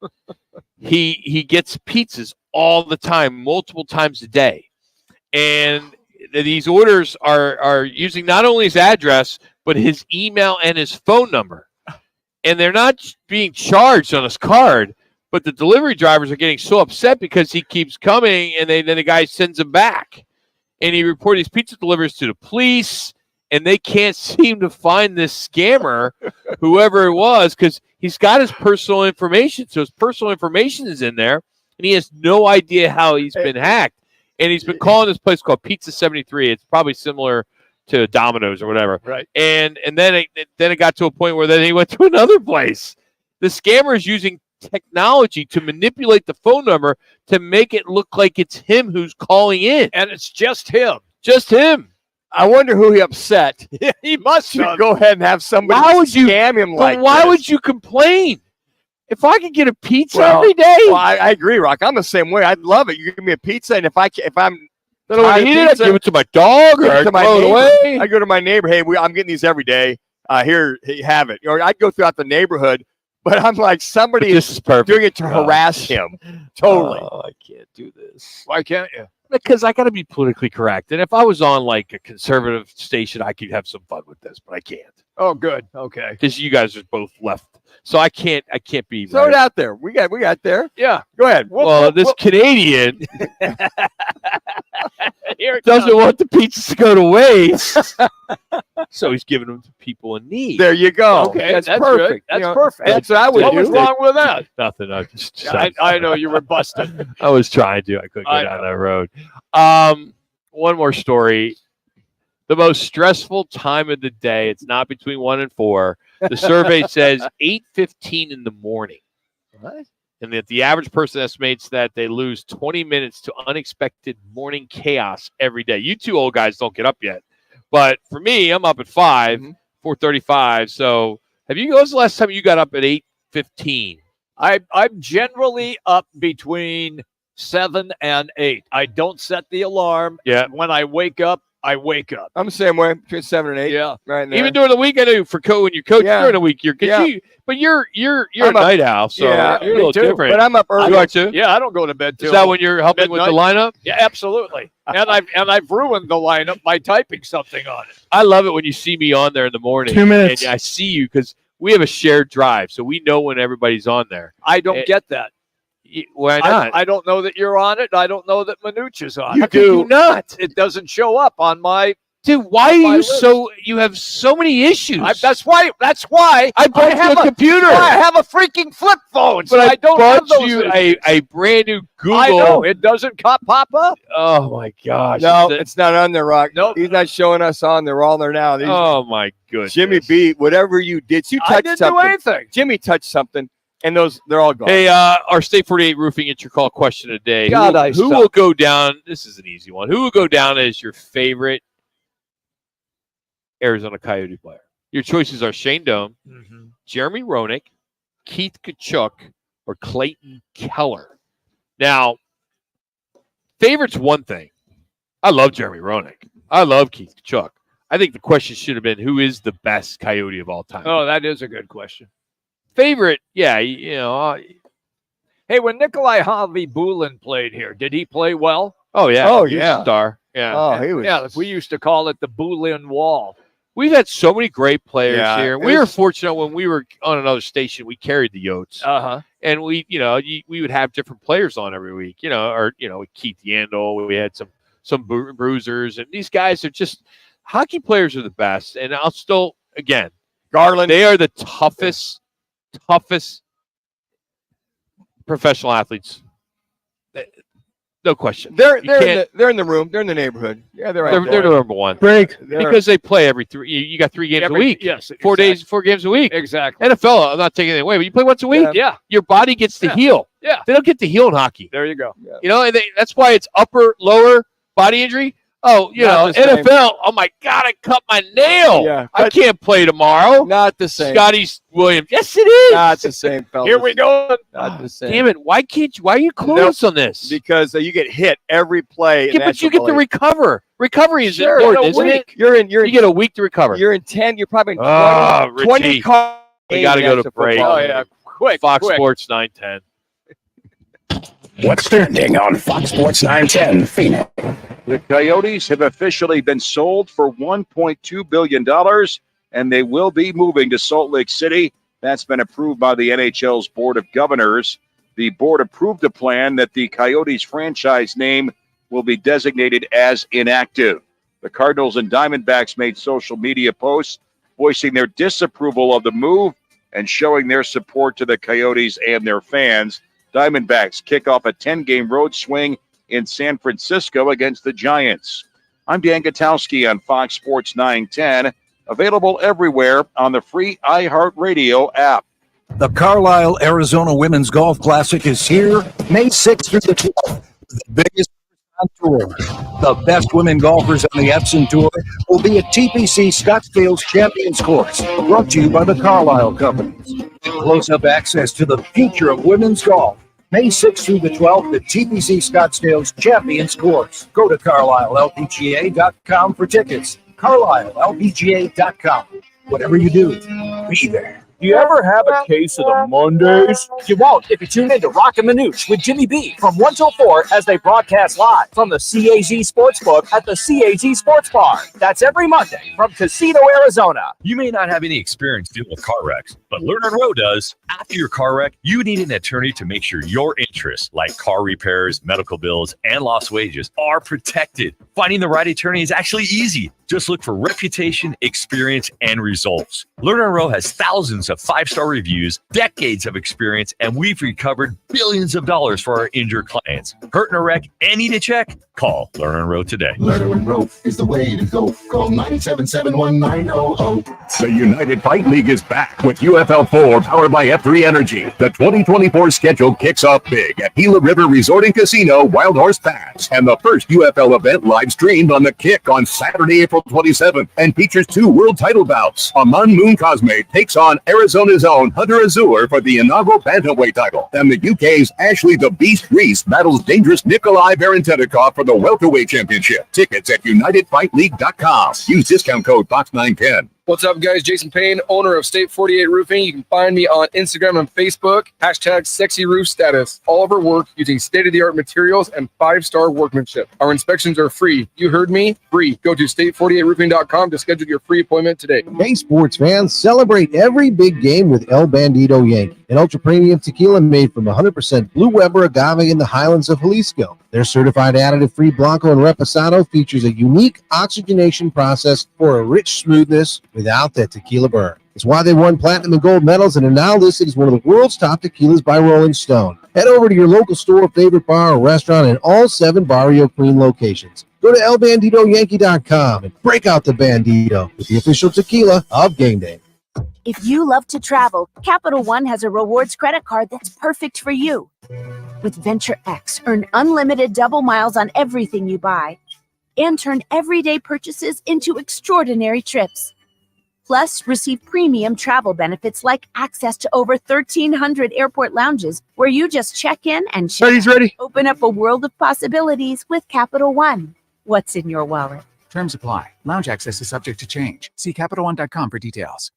he gets pizzas all the time, multiple times a day. And these orders are using not only his address, but his email and his phone number. And they're not being charged on his card, but the delivery drivers are getting so upset because he keeps coming, and then the guy sends him back. And he reported his pizza deliveries to the police, and they can't seem to find this scammer, whoever it was, because he's got his personal information. So his personal information is in there, and he has no idea how he's been hacked. And he's been calling this place called Pizza 73. It's probably similar to Domino's or whatever. Right. And then it got to a point where then he went to another place. The scammer is using technology to manipulate the phone number to make it look like it's him who's calling in. And it's just him. Just him. I wonder who he upset. He must to go ahead and have somebody scam him like why this. would you complain? If I could get a pizza every day. Well, I agree, Rock. I'm the same way. I'd love it. You give me a pizza, and if I'm I don't eat it, I give it to my dog, or I to my throw it neighbor. away. I go to my neighbor. Hey, I'm getting these every day. Here, you have it. Or I'd go throughout the neighborhood, but I'm like, somebody is doing it to harass him. Totally. Oh, I can't do this. Why can't you? Because I got to be politically correct. And if I was on like a conservative station, I could have some fun with this, but I can't. Oh, good. Okay. Because you guys are both left. So I can't be. Throw it out there. We got there. Yeah. Go ahead. Well, this Canadian doesn't want the pizzas to go to waste. So he's giving them to people in need. There you go. Okay, that's Good. perfect. That's perfect. That's what I would What do. was wrong with that? Nothing. I know you were busted. I was trying to. I couldn't go down that road. One more story. The most stressful time of the day. It's not between 1 and 4. The survey says 8:15 in the morning. What? And that the average person estimates that they lose 20 minutes to unexpected morning chaos every day. You two old guys don't get up yet. But for me, I'm up at 5, 4:35. So when was the last time you got up at 8:15? I'm generally up between 7 and 8. I don't set the alarm. Yeah. When I wake up, I wake up. I'm the same way, between 7 and 8. Yeah. Right in there. Even during the week, I know when you coach Yeah. during the week, you're a I'm up- night owl, so Yeah, you're a little different. But I'm up early. You are too? Yeah, I don't go to bed till Is that when you're helping with the lineup? Yeah, absolutely. and I've ruined the lineup by typing something on it. I love it when you see me on there in the morning. 2 minutes. And I see you because we have a shared drive, so we know when everybody's on there. I don't get that. Why not? I don't know that you're on it. I don't know that Manuch is on You it. do not. It doesn't show up on my. Dude, why are my you list. you have so many issues? That's why I bought you a computer. I have a freaking flip phone, so But I don't have bought those you issues. a brand new Google. I know it doesn't pop up. Oh my gosh. No, it's not on there, Rock. Nope. He's not showing us on there. We're all there now. Oh my goodness. Jimmy B, whatever you did, you touched I didn't something. do anything. Jimmy touched something, and they're all gone. Hey, our State 48 Roofing Intercall question today. God, I who suck. will go down? This is an easy one. Who will go down as your favorite Arizona Coyote player? Your choices are Shane Doan, Jeremy Roenick, Keith Kachuk, or Clayton Keller. Now, favorite's one thing. I love Jeremy Roenick. I love Keith Kachuk. I think the question should have been, who is the best Coyote of all time? Oh, that is a good question. Favorite, yeah, you know. Hey, when Nikolai Hovey-Bulin played here, did he play well? Oh, yeah. Oh, He was yeah. a star. Yeah. Oh, he was. Yeah, we used to call it the Bulin Wall. We've had so many great players Yeah, here. it We were was- fortunate when we were on another station, we carried the Yotes. Uh-huh. And we would have different players on every week, Keith Yandel. We had some bruisers, and these guys are just hockey players are the best. And I'll still, again, Garland. they are the toughest professional athletes. No question. They're You can't- in the room. They're in the neighborhood. Yeah, they're right they're there. the number one. Break. Because they play every three. You got 3 games a week. Yes. 4 exactly. days, 4 games a week. Exactly. NFL, I'm not taking it away, but you play once a week. Yeah. Your body gets to Yeah. heal. Yeah. They don't get to heal in hockey. There you go. And that's why it's upper, lower body injury. Oh, Not the same. NFL. Oh my God, I cut my nail. Yeah, I but- can't play tomorrow. Not the same. Scotty Williams. Yes, it is. Not the same, fellas. Here we go. Not the same. Damn it! Why are you clueless on this? Because you get hit every play. Yeah, but you get to recover. Recovery is Sure, important, in a isn't week. it? You You get a week to recover. You're in 10. You're probably in 20. Ah, Richie. 20 car- We got to go to games break. football. Oh, yeah. Quick. Fox quick. Sports 910. What's trending on Fox Sports 910 Phoenix? The Coyotes have officially been sold for $1.2 billion, and they will be moving to Salt Lake City. That's been approved by the NHL's Board of Governors. The board approved a plan that the Coyotes franchise name will be designated as inactive. The Cardinals and Diamondbacks made social media posts voicing their disapproval of the move and showing their support to the Coyotes and their fans. Diamondbacks kick off a 10-game road swing in San Francisco against the Giants. I'm Dan Gutowski on Fox Sports 910, available everywhere on the free iHeartRadio app. The Carlisle, Arizona Women's Golf Classic is here, May 6th through the 12th. The biggest on tour. The best women golfers on the Epson Tour will be at TPC Scottsdale's Champions Course, brought to you by the Carlisle Companies. Close-up access to the future of women's golf. May 6th through the 12th at TPC Scottsdale's Champions Course. Go to CarlisleLPGA.com for tickets. CarlisleLPGA.com. Whatever you do, be there. Do you ever have a case of the Mondays? You won't if you tune in to Roc and Manuch with Jimmy B from 1 till 4 as they broadcast live from the CAZ Sportsbook at the CAZ Sports Bar. That's every Monday from Casino, Arizona. You may not have any experience dealing with car wrecks, but Learn on Row does. After your car wreck, you need an attorney to make sure your interests, like car repairs, medical bills, and lost wages, are protected. Finding the right attorney is actually easy. Just look for reputation, experience, and results. Learn on Row has thousands of 5-star reviews, decades of experience, and we've recovered billions of dollars for our injured clients. Hurt in a wreck and need a check? Call Lerner and Rowe today. Lerner and Rowe is the way to go. Call 977-1900. The United Fight League is back with UFL4 powered by F3 Energy. The 2024 schedule kicks off big at Gila River Resort and Casino, Wild Horse Pass, and the first UFL event live streamed on The Kick on Saturday, April 27th, and features 2 world title bouts. Aman Moon Cosme takes on Arizona's own Hunter Azur for the inaugural bantamweight title, and the UK's Ashley the Beast Reese battles dangerous Nikolai Varentenikov for the welterweight championship. Tickets at UnitedFightLeague.com. Use discount code Fox910. What's up, guys? Jason Payne, owner of State 48 Roofing. You can find me on Instagram and Facebook. #SexyRoofStatus. All of our work using state-of-the-art materials and 5-star workmanship. Our inspections are free. You heard me? Free. Go to state48roofing.com to schedule your free appointment today. Hey, sports fans, celebrate every big game with El Bandito Yankee, an ultra-premium tequila made from 100% Blue Weber agave in the highlands of Jalisco. Their certified additive-free Blanco and Reposado features a unique oxygenation process for a rich smoothness without that tequila burn. It's why they won platinum and gold medals and are now listed as one of the world's top tequilas by Rolling Stone. Head over to your local store, favorite bar, or restaurant in all 7 Barrio Queen locations. Go to elbanditoyankee.com and break out the Bandito with the official tequila of game day. If you love to travel, Capital One has a rewards credit card that's perfect for you. With Venture X, earn unlimited double miles on everything you buy and turn everyday purchases into extraordinary trips. Plus, receive premium travel benefits like access to over 1,300 airport lounges where you just check in and ready. Open up a world of possibilities with Capital One. What's in your wallet? Terms apply. Lounge access is subject to change. See CapitalOne.com for details.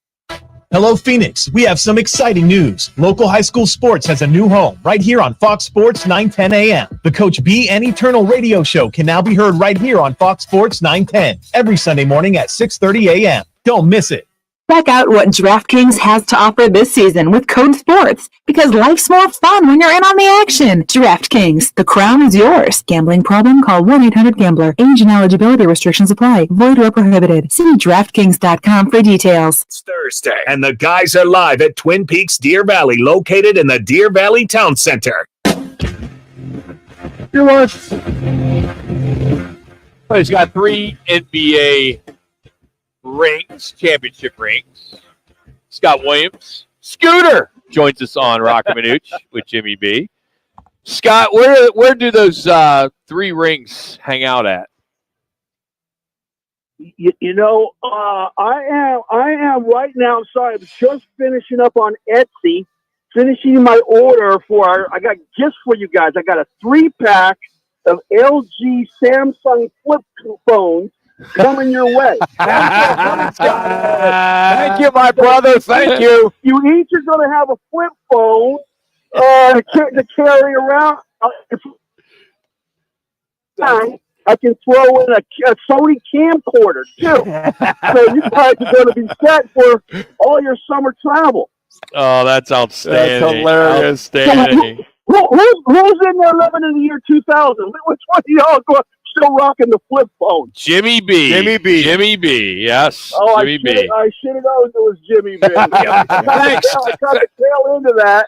Hello, Phoenix. We have some exciting news. Local high school sports has a new home right here on Fox Sports 910 AM. The Coach B and Eternal radio show can now be heard right here on Fox Sports 910 every Sunday morning at 6:30 a.m. Don't miss it. Check out what DraftKings has to offer this season with Code Sports, because life's more fun when you're in on the action. DraftKings, the crown is yours. Gambling problem? Call 1-800-GAMBLER. Age and eligibility restrictions apply. Void where prohibited. See DraftKings.com for details. It's Thursday, and the guys are live at Twin Peaks Deer Valley, located in the Deer Valley Town Center. Your lunch. Well, he's got 3 NBA rings, championship rings. Scott Williams, Scooter, joins us on Roc and Manuch with Jimmy B. Scott, where do those 3 rings hang out at? I am right now. Sorry, I'm just finishing up on Etsy, finishing my order for. I got gifts for you guys. I got a 3-pack of LG Samsung flip phones coming your way. Thank you, my brother. Thank you. You each are going to have a flip phone to carry around. I can throw in a Sony camcorder, too. So you guys are going to be set for all your summer travel. Oh, that's outstanding. That's hilarious. Outstanding. Who's in there living in the year 2000? Which one of y'all still rocking the flip phone? Jimmy B. Jimmy B. Yes. Oh, Jimmy B. I should have known it was Jimmy B. Thanks. I caught the tail end of that,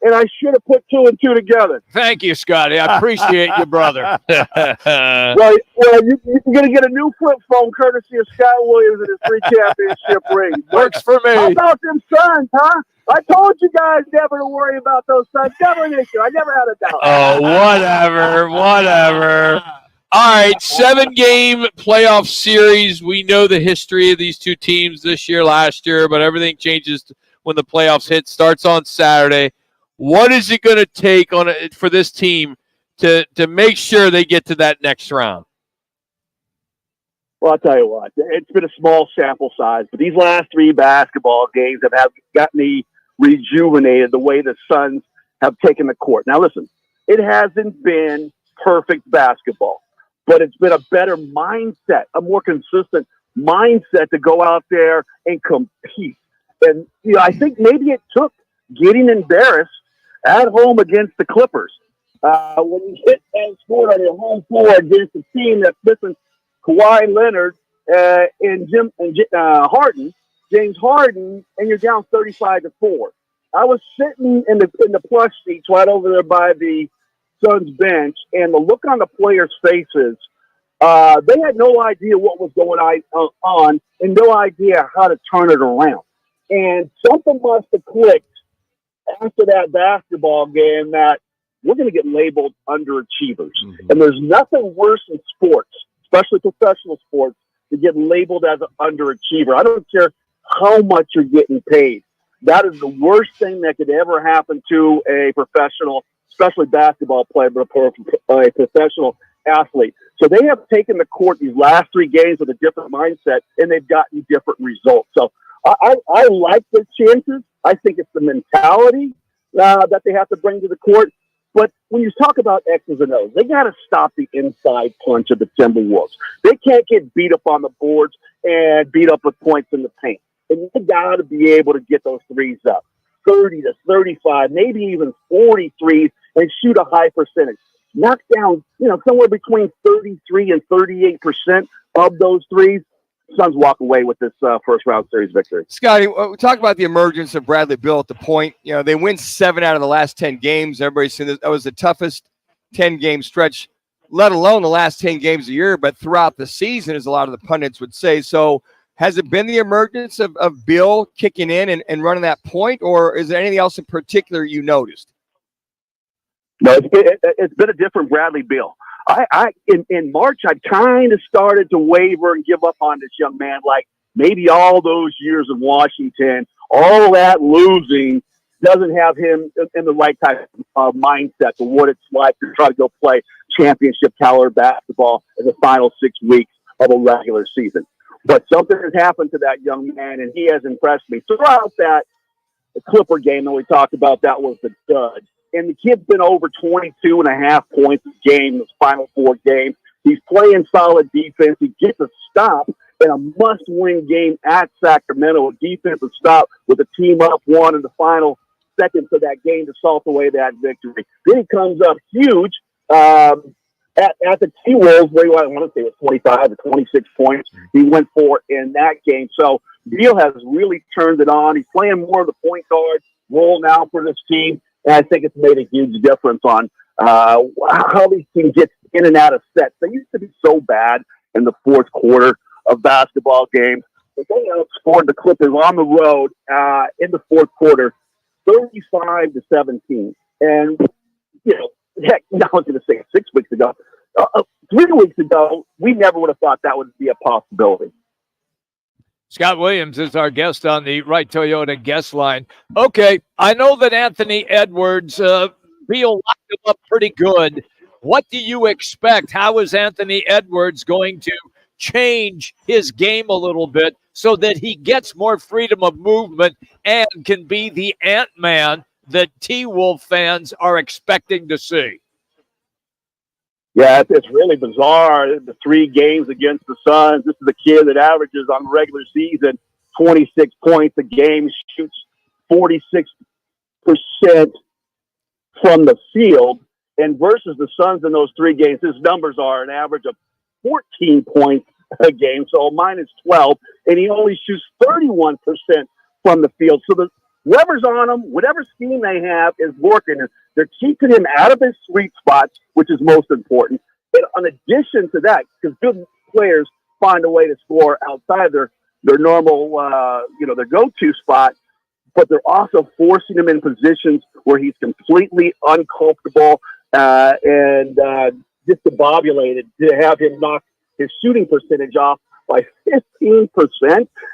and I should have put 2 and 2 together. Thank you, Scotty. I appreciate you, brother. Well, you're going to get a new flip phone courtesy of Scott Williams and his 3 championship rings. Works for me. How about them Suns, huh? I told you guys never to worry about those Suns. Never an issue. I never had a doubt. Oh, whatever. All right, 7-game playoff series. We know the history of these 2 teams this year, last year, but everything changes when the playoffs hit. Starts on Saturday. What is it going to take for this team to make sure they get to that next round? Well, I'll tell you what. It's been a small sample size, but these last 3 basketball games have got me rejuvenated the way the Suns have taken the court. Now, listen, it hasn't been perfect basketball, but it's been a better mindset, a more consistent mindset to go out there and compete. And, I think maybe it took getting embarrassed at home against the Clippers. When you hit and scored on your home floor against a team that's missing Kawhi Leonard and James Harden, and you're down 35-4. I was sitting in the plush seats right over there by the Suns bench and the look on the players' faces, they had no idea what was going on and no idea how to turn it around. And something must have clicked after that basketball game that we're going to get labeled underachievers. And there's nothing worse in sports, especially professional sports, to get labeled as an underachiever. I don't care how much you're getting paid. That is the worst thing that could ever happen to a professional, especially basketball player, but a professional athlete. So they have taken the court these last 3 games with a different mindset, and they've gotten different results. So I like their chances. I think it's the mentality that they have to bring to the court. But when you talk about X's and O's, they got to stop the inside punch of the Timberwolves. They can't get beat up on the boards and beat up with points in the paint. And you got to be able to get those threes up, 30 to 35, maybe even 40 threes, and shoot a high percentage. Knock down, somewhere between 33 and 38% of those threes. Suns walk away with this first round series victory. Scotty, we talked about the emergence of Bradley Beal at the point. They win 7 out of the last 10 games. Everybody's saying that was the toughest 10-game stretch, let alone the last 10 games a year, but throughout the season, as a lot of the pundits would say. So has it been the emergence of Beal kicking in and running that point, or is there anything else in particular you noticed? No, it's been a different Bradley Beal. In March, I kind of started to waver and give up on this young man. Like maybe all those years in Washington, all that losing doesn't have him in the right type of mindset for what it's like to try to go play championship caliber basketball in the final 6 weeks of a regular season. But something has happened to that young man, and he has impressed me. Throughout that, the Clipper game that we talked about, that was the dud. And the kid's been over 22.5 points a game in his final 4 games. He's playing solid defense. He gets a stop in a must-win game at Sacramento, a defensive stop with the team up 1 in the final seconds of that game to salt away that victory. Then he comes up huge at the T-Wolves, where I want to say it was 25 to 26 points he went for in that game. So Beal has really turned it on. He's playing more of the point guard role now for this team. And I think it's made a huge difference on how these teams get in and out of sets. They used to be so bad in the fourth quarter of basketball games. But they outscored the Clippers on the road in the fourth quarter, 35 to 17. And, heck, I was going to say 6 weeks ago. 3 weeks ago, we never would have thought that would be a possibility. Scott Williams is our guest on the Right Toyota guest line. Okay, I know that Anthony Edwards, Beal locked him up pretty good. What do you expect? How is Anthony Edwards going to change his game a little bit so that he gets more freedom of movement and can be the Ant-Man that T-Wolf fans are expecting to see? Yeah, it's really bizarre. The 3 games against the Suns, this is a kid that averages on the regular season 26 points a game, shoots 46% from the field. And versus the Suns in those 3 games, his numbers are an average of 14 points a game, so minus 12. And he only shoots 31% from the field. So whoever's on him, whatever scheme they have is working. They're keeping him out of his sweet spots, which is most important. And in addition to that, because good players find a way to score outside their normal, their go-to spot, but they're also forcing him in positions where he's completely uncomfortable and discombobulated to have him knock his shooting percentage off by 15%.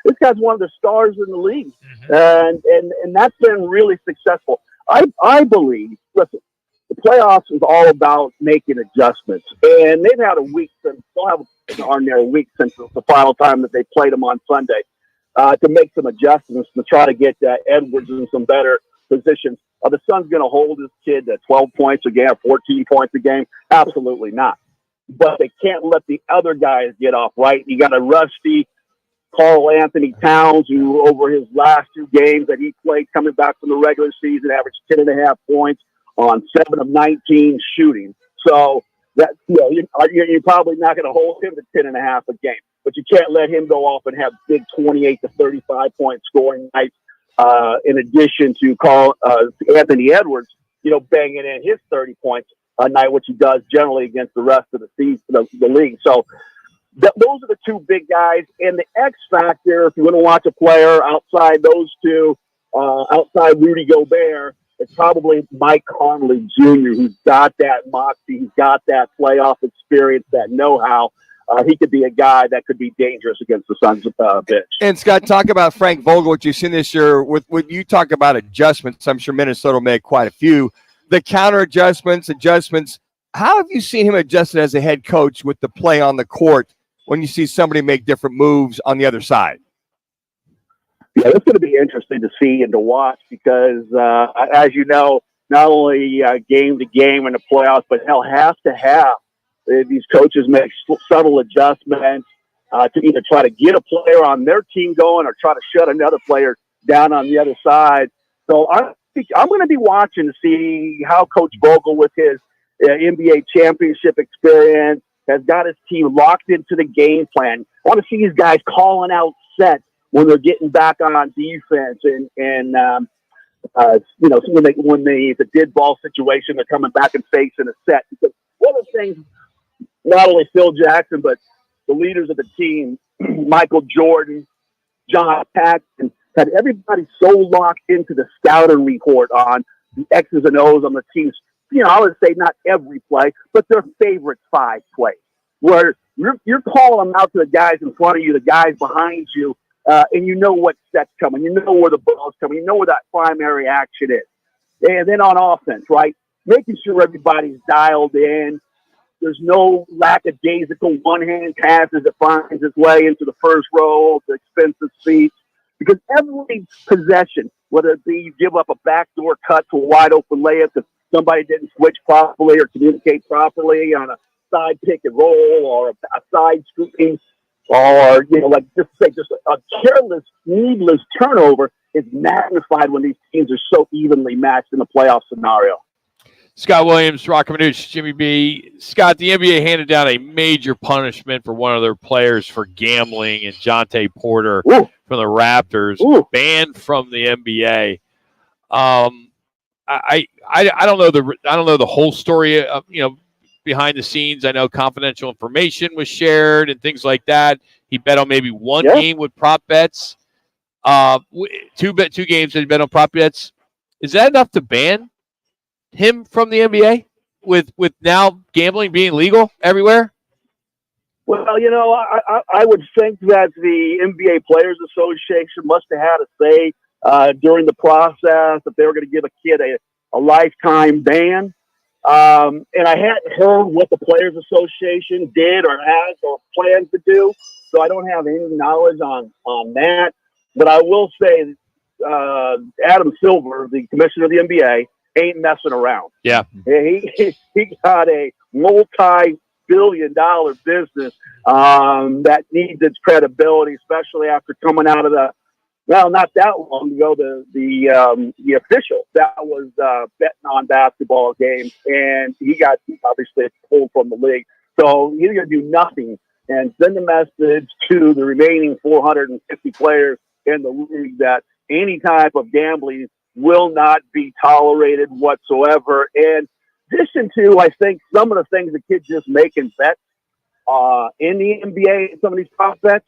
This guy's one of the stars in the league. And that's been really successful. I believe, listen, the playoffs is all about making adjustments. And they've had a week since, they'll have darn near a week since the final time that they played them on Sunday to make some adjustments to try to get Edwards in some better positions. Are the Suns going to hold this kid at 12 points a game, 14 points a game? Absolutely not. But they can't let the other guys get off, right? You got a rusty Carl Anthony Towns, who over his last 2 games that he played coming back from the regular season averaged 10.5 points on 7 of 19 shooting. So that you're probably not going to hold him to 10.5 a game, but you can't let him go off and have big 28 to 35 point scoring nights. In addition to Anthony Edwards, banging in his 30 points night, which he does generally against the rest of the season, the league. So those are the two big guys. And the X factor, if you want to watch a player outside those two, outside Rudy Gobert, it's probably Mike Conley Jr., who's got that moxie, he's got that playoff experience, that know-how. He could be a guy that could be dangerous against the Suns bench. And Scott, talk about Frank Vogel, what you've seen this year. When you talk about adjustments, I'm sure Minnesota will make quite a few. The counter adjustments. How have you seen him adjusted as a head coach with the play on the court when you see somebody make different moves on the other side? Yeah, it's going to be interesting to see and to watch because, as you know, not only game to game in the playoffs, but hell, half to half, these coaches make subtle adjustments to either try to get a player on their team going or try to shut another player down on the other side. So I'm going to be watching to see how Coach Vogel, with his NBA championship experience, has got his team locked into the game plan. I want to see these guys calling out sets when they're getting back on defense and when it's a dead ball situation, they're coming back and facing a set. Because one of the things, not only Phil Jackson, but the leaders of the team, Michael Jordan, John Paxson, had everybody so locked into the scouting report on the X's and O's on the team's, I would say not every play, but their favorite 5 plays, where you're calling them out to the guys in front of you, the guys behind you, and you know what set's coming. You know where the ball's coming. You know where that primary action is. And then on offense, right, making sure everybody's dialed in. There's no lackadaisical one-hand passes that finds its way into the first row of the expensive seats. Because every possession, whether it be you give up a backdoor cut to a wide-open layup because somebody didn't switch properly or communicate properly on a side pick and roll or a side screen, or, just a careless, needless turnover is magnified when these teams are so evenly matched in a playoff scenario. Scott Williams, Roc and Manuch, Jimmy B. Scott, the NBA handed down a major punishment for one of their players for gambling, and Jonte Porter from the Raptors, banned from the NBA. I don't know the whole story. Behind the scenes, I know confidential information was shared and things like that. He bet on maybe one game with prop bets. Two games that he bet on prop bets. Is that enough to ban him from the NBA with now gambling being legal everywhere? Well, I would think that the NBA Players Association must have had a say during the process if they were going to give a kid a lifetime ban. And I hadn't heard what the Players Association did or has or plans to do, so I don't have any knowledge on that. But I will say Adam Silver, the commissioner of the NBA, ain't messing around. Yeah. He got a multi-billion-dollar business that needs its credibility, especially after coming out of not that long ago, the official that was betting on basketball games, and he got obviously pulled from the league. So he's going to do nothing and send a message to the remaining 450 players in the league that any type of gambling will not be tolerated whatsoever. In addition to, I think, some of the things the kid just making bets in the NBA, some of these prop bets,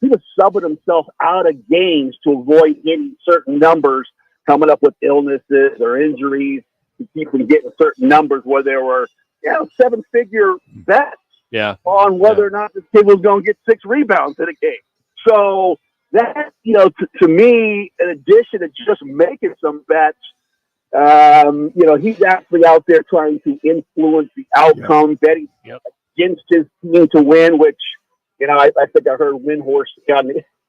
he was subbing himself out of games to avoid getting certain numbers, coming up with illnesses or injuries to keep from getting certain numbers where there were, 7-figure bets on whether or not this kid was going to get 6 rebounds in a game. So that, to me, in addition to just making some bets, he's actually out there trying to influence the outcome, betting against his team to win, which, I think I heard Windhorse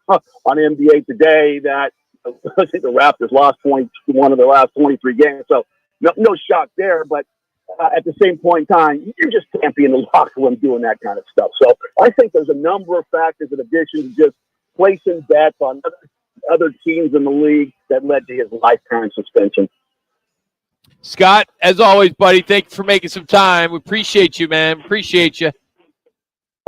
on NBA Today that I think the Raptors lost 21 of their last 23 games. So no shock there. But at the same point in time, you just can't be in the locker room doing that kind of stuff. So I think there's a number of factors in addition to just placing bets on other teams in the league that led to his lifetime suspension. Scott, as always, buddy, thank you for making some time. We appreciate you, man. Appreciate you.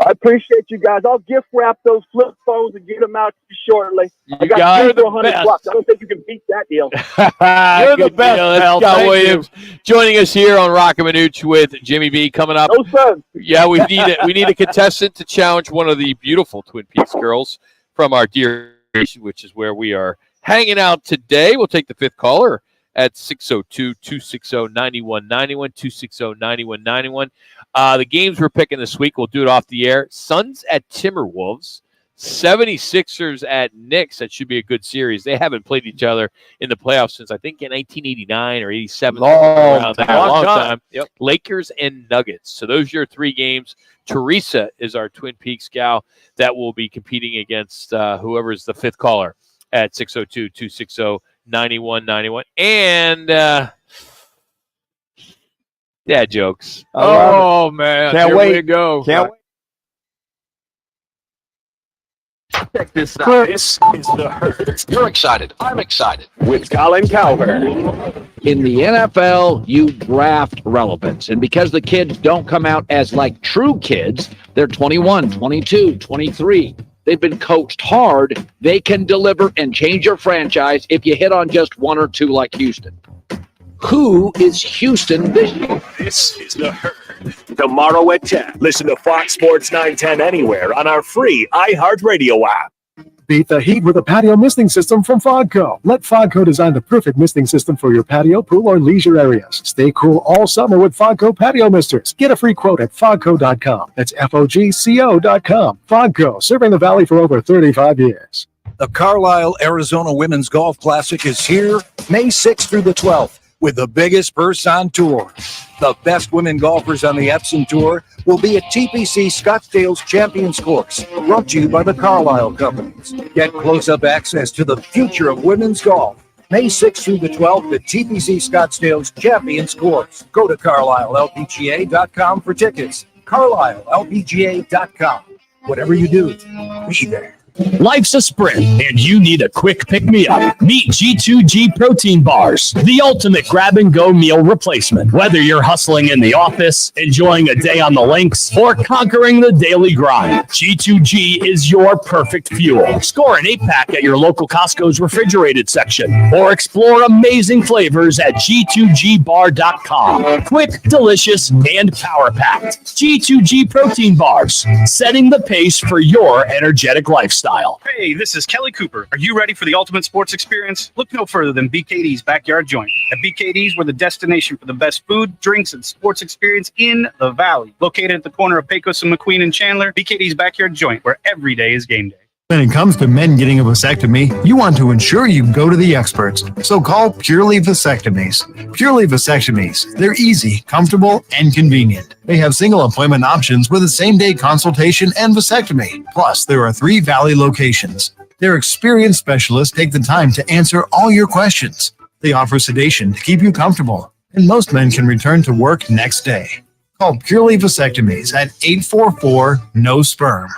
I appreciate you guys. I'll gift wrap those flip phones and get them out to you shortly. I got got it. $2 for $100. I don't think you can beat that deal. You're the Good best, deal. pal. Scott Thank Williams joining us here on Roc and Manuch with Jimmy B coming up. No, sir. Yeah, we need a contestant to challenge one of the beautiful Twin Peaks girls from our dear nation, which is where we are hanging out today. We'll take the fifth caller at 602-260-9191, 260-9191. The games we're picking this week, we'll do it off the air. Suns at Timberwolves, 76ers at Knicks. That should be a good series. They haven't played each other in the playoffs since, I think, in 1989 or 87. Long time. Yep. Lakers and Nuggets. So those are your three games. Teresa is our Twin Peaks gal that will be competing against whoever is the fifth caller at 602-260-9191. And dad jokes. Oh, man. Can't Here wait. we go. Can't wait. Check this out. This is the Herd. You're excited. I'm excited. With Colin Cowherd. In the NFL, you draft relevance. And because the kids don't come out as like true kids, they're 21, 22, 23. They've been coached hard. They can deliver and change your franchise if you hit on just one or two like Houston. Who is Houston this year? This is the Herd. Tomorrow at 10. Listen to Fox Sports 910 anywhere on our free iHeartRadio app. Beat the heat with a patio misting system from Fogco. Let Fogco design the perfect misting system for your patio, pool, or leisure areas. Stay cool all summer with Fogco patio misters. Get a free quote at fogco.com. That's FOGCO.com. Fogco, serving the Valley for over 35 years. The Carlisle, Arizona Women's Golf Classic is here May 6th through the 12th with the biggest purse on tour. The best women golfers on the Epson Tour will be at TPC Scottsdale's Champions Course, brought to you by the Carlisle Companies. Get close-up access to the future of women's golf. May 6th through the 12th at TPC Scottsdale's Champions Course. Go to CarlisleLPGA.com for tickets. CarlisleLPGA.com. Whatever you do, be there. Life's a sprint, and you need a quick pick-me-up. Meet G2G Protein Bars, the ultimate grab-and-go meal replacement. Whether you're hustling in the office, enjoying a day on the links, or conquering the daily grind, G2G is your perfect fuel. Score an 8-pack at your local Costco's refrigerated section, or explore amazing flavors at G2GBar.com. Quick, delicious, and power-packed. G2G Protein Bars, setting the pace for your energetic lifestyle. Hey, this is Kelly Cooper. Are you ready for the ultimate sports experience? Look no further than BKD's Backyard Joint. At BKD's, we're the destination for the best food, drinks, and sports experience in the Valley. Located at the corner of Pecos and McQueen and Chandler, BKD's Backyard Joint, where every day is game day. When it comes to men getting a vasectomy, you want to ensure you go to the experts. So call Purely Vasectomies. Purely Vasectomies. They're easy, comfortable, and convenient. They have single appointment options with a same-day consultation and vasectomy. Plus, there are 3 Valley locations. Their experienced specialists take the time to answer all your questions. They offer sedation to keep you comfortable, and most men can return to work next day. Call Purely Vasectomies at 844-NO-SPERM.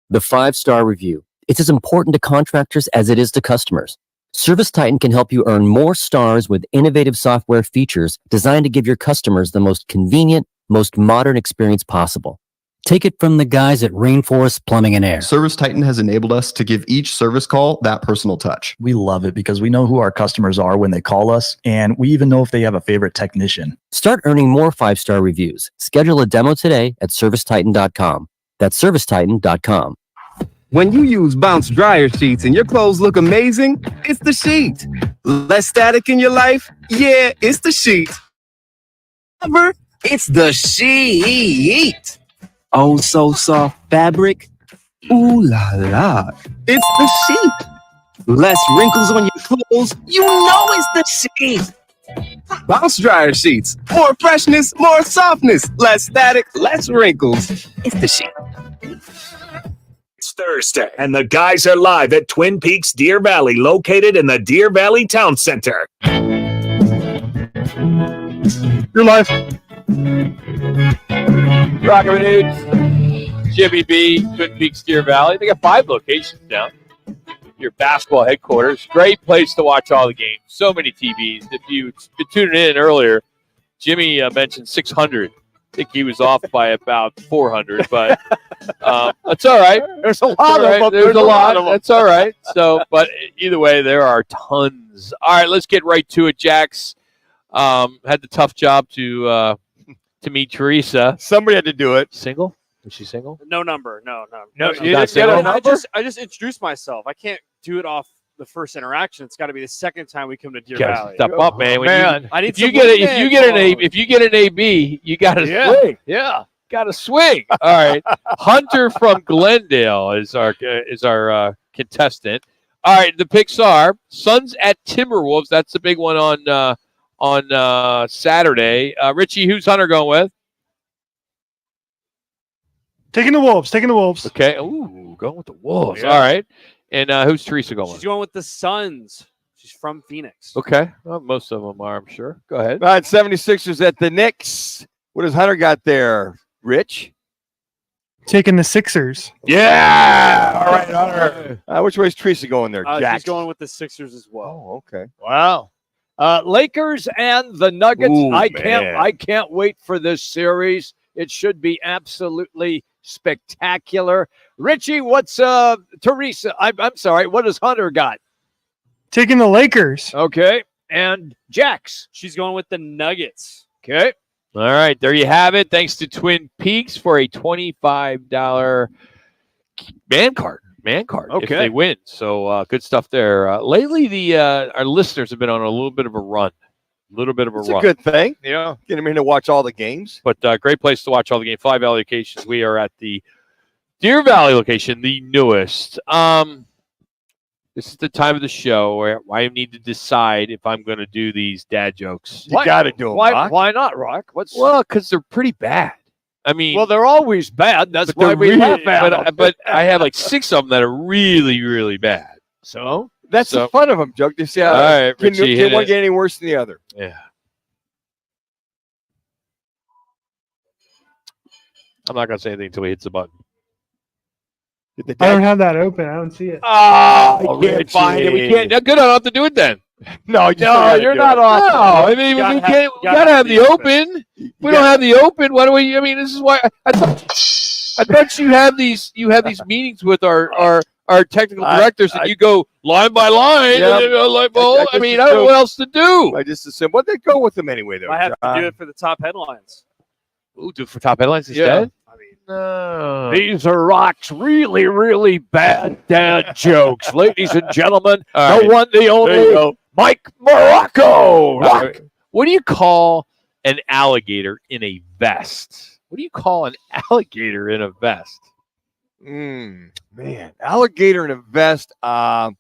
The 5-star review. It's as important to contractors as it is to customers. ServiceTitan can help you earn more stars with innovative software features designed to give your customers the most convenient, most modern experience possible. Take it from the guys at Rainforest Plumbing and Air. ServiceTitan has enabled us to give each service call that personal touch. We love it because we know who our customers are when they call us, and we even know if they have a favorite technician. Start earning more 5-star reviews. Schedule a demo today at ServiceTitan.com. That's ServiceTitan.com. When you use Bounce dryer sheets and your clothes look amazing, it's the sheet. Less static in your life? Yeah, it's the sheet. It's the sheet. Oh, so soft fabric. Ooh la la. It's the sheet. Less wrinkles on your clothes. You know it's the sheet. Bounce dryer sheets. More freshness, more softness. Less static, less wrinkles. It's the sheet. It's Thursday, and the guys are live at Twin Peaks Deer Valley, located in the Deer Valley Town Center. Your life. Roc and Manuch, Jimmy B, Twin Peaks Deer Valley. They got 5 locations now. Your basketball headquarters. Great place to watch all the games. So many TVs. If you've been tuning in earlier, Jimmy mentioned 600 think he was off by about 400, but that's all right. There's a lot All of them. There's a lot of them. That's all right. So, but either way, there are tons. All right, let's get right to it. Jax had the tough job to meet Teresa. Somebody had to do it. Single? Is she single? No number. No. No, you didn't get a number? I just introduced myself. I can't do it off the first interaction. It's got to be the second time we come to Deer Gotta Valley. step up, man. I need if you some get wingman if you get an AB, you got to swing. Yeah. Got to swing. All right. Hunter from Glendale is our contestant. All right. The picks are Suns at Timberwolves. That's the big one on Saturday. Richie, who's Hunter going with? Taking the Wolves. Okay. Ooh, going with the Wolves. Yeah. All right. And who's Teresa going with? She's going with the Suns. She's from Phoenix. Okay. Well, most of them are, I'm sure. Go ahead. All right, 76ers at the Knicks. What does Hunter got there, Rich? Taking the Sixers. Yeah. All right, Hunter. Which way is Teresa going there, Jack? She's going with the Sixers as well. Oh, okay. Wow. Lakers and the Nuggets. Ooh, I man. can't wait for this series. It should be absolutely spectacular. Richie, what's Teresa? I'm sorry. What does Hunter got? Taking the Lakers. Okay. And Jax. She's going with the Nuggets. Okay. All right. There you have it. Thanks to Twin Peaks for a $25 man card if Okay. they win. So good stuff there. Lately, our listeners have been on a little bit of a run. It's a good thing. Yeah. Get them in to watch all the games. But great place to watch all the games. 5 locations. We are at the Deer Valley location, the newest. This is the time of the show where I need to decide if I'm going to do these dad jokes. You got to do them, Rock. Why not, Rock? Well, because they're pretty bad. I mean, Well, they're always bad. That's but why they're we really- laugh at them. but I have like 6 of them that are really, really bad. So That's the fun of them, Joke. To see how All right, can Richie, hit one it. get any worse than the other. Yeah. I'm not going to say anything until he hits the button. I don't have that open. I don't see it. Oh, we can't find it. We can't. Good. I don't have to do it then. No, you're not on. No, I mean, we gotta have the open. We don't have the open. Why do we? I mean, this is why I thought you have these. You have these meetings with our technical directors, and you go line by line. Yeah. And, well, I mean, I just don't know what else to do. I just assume. What they go with them anyway, though. I have John? to do it for the top headlines. Ooh, do it for top headlines instead. No. These are Rock's really, really bad dad jokes. Ladies and gentlemen, All the right. one, the There you only, go. Mike Morocco. Rock. What do you call an alligator in a vest? What do you call an alligator in a vest? Man, alligator in a vest. I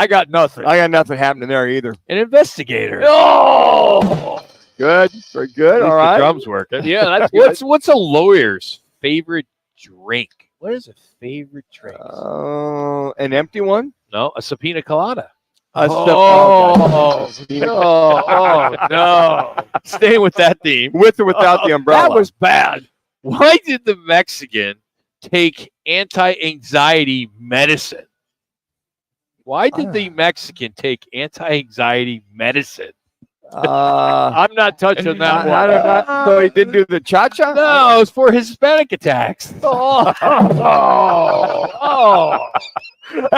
got nothing. I got nothing happening there either. An investigator. Oh, Good, very good. At least All the right. drums working. yeah, that's good. What's a lawyer's favorite drink? What is a favorite drink? An empty one. No, a subpoena colada. Oh, no. Staying with that theme. With or without the umbrella. That was bad. Why did the Mexican take anti-anxiety medicine? Why did the Mexican take anti-anxiety medicine? I'm not touching that one. I don't know. So he didn't do the cha-cha? No, it was for Hispanic attacks. That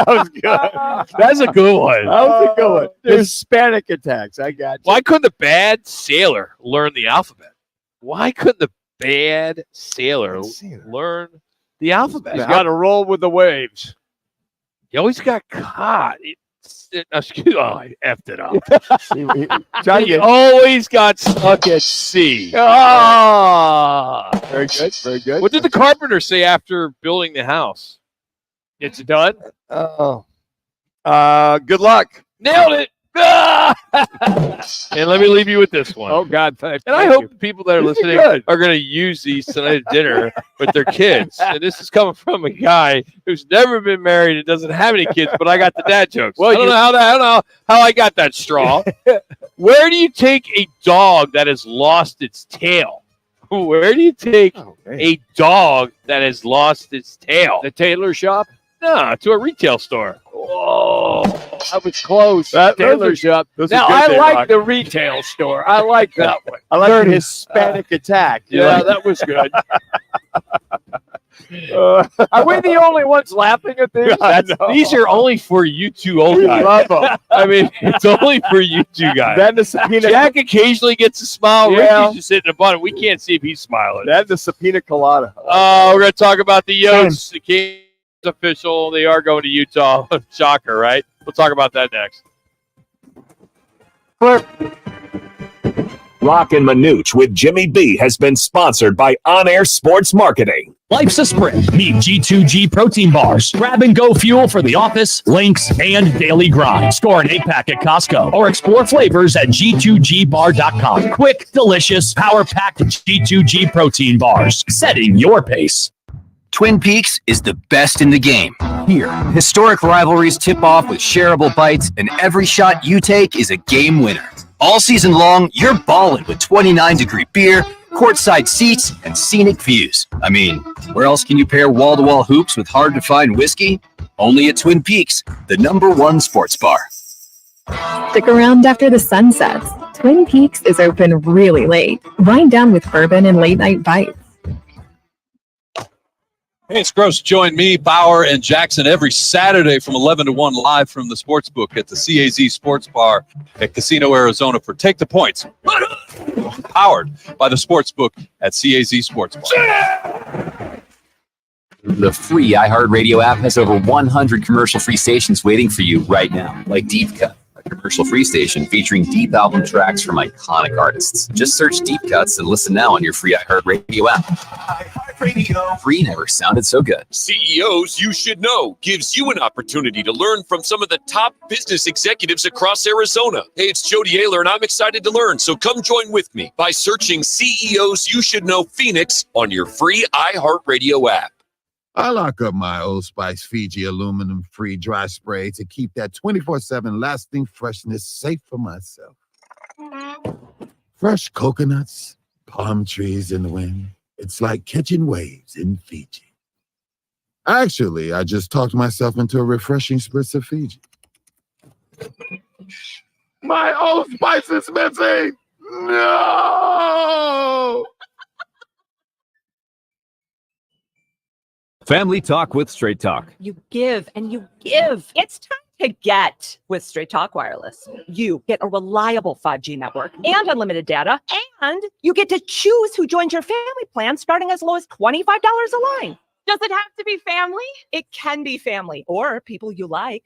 was good. That's a good one. That was a good one. Hispanic attacks. I got you. Why couldn't the bad sailor learn the alphabet? Why couldn't the bad sailor learn the alphabet? He's got to roll with the waves. He always got caught. Excuse I effed it up. Johnny, He always got stuck at sea. very good. Very good. What did the carpenter say after building the house? It's done. Oh. Good luck. Nailed it. And let me leave you with this one. Oh, God. Thank And I hope the people that are listening are going to use these tonight at dinner with their kids. And this is coming from a guy who's never been married and doesn't have any kids, but I got the dad jokes. Well, I don't know how I got that straw. Where do you take a dog that has lost its tail? Where do you take a dog that has lost its tail? The tailor shop? No, to a retail store. Oh. I was close. Taylor shop. Now, I like the retail store. I like that one. I like the Hispanic attack. Yeah, that was good. Are we the only ones laughing at these? These are only for you two old guys. Love them. I mean, it's only for you two guys. Then the subpoena. Jack occasionally gets a smile. Yeah. Ricky's just sitting in the bottom. We can't see if he's smiling. Then the subpoena colada. We're going to talk about the Yotes. The Kings official. They are going to Utah. Shocker, right? We'll talk about that next. Roc and Manuch with Jimmy B has been sponsored by On Air Sports Marketing. Life's a sprint. Meet G2G protein bars. Grab and go fuel for the office, links, and daily grind. Score an 8-pack at Costco or explore flavors at G2GBar.com. Quick, delicious, power-packed G2G protein bars. Setting your pace. Twin Peaks is the best in the game. Here, historic rivalries tip off with shareable bites, and every shot you take is a game winner. All season long, you're ballin' with 29-degree beer, courtside seats, and scenic views. I mean, where else can you pair wall-to-wall hoops with hard-to-find whiskey? Only at Twin Peaks, the #1 sports bar. Stick around after the sun sets. Twin Peaks is open really late. Wind down with bourbon and late-night bites. Hey, it's Gross. Join me, Bauer, and Jackson every Saturday from 11 to 1 live from the Sportsbook at the CAZ Sports Bar at Casino, Arizona for Take the Points. Powered by the Sportsbook at CAZ Sports Bar. The free iHeartRadio app has over 100 commercial-free stations waiting for you right now, like Deep Cut, a commercial-free station featuring deep album tracks from iconic artists. Just search Deep Cuts and listen now on your free iHeartRadio app. iHeartRadio. Free never sounded so good. CEOs You Should Know gives you an opportunity to learn from some of the top business executives across Arizona. Hey, it's Jody Ayler, and I'm excited to learn, so come join with me by searching CEOs You Should Know Phoenix on your free iHeartRadio app. I lock up my Old Spice Fiji aluminum-free dry spray to keep that 24/7 lasting freshness safe for myself. Fresh coconuts, palm trees in the wind. It's like catching waves in Fiji. Actually, I just talked myself into a refreshing spritz of Fiji. My Old Spice is missing! No! Family Talk with Straight Talk. You give and you give. It's time to get with Straight Talk Wireless. You get a reliable 5G network and unlimited data, and you get to choose who joins your family plan starting as low as $25 a line. Does it have to be family? It can be family or people you like.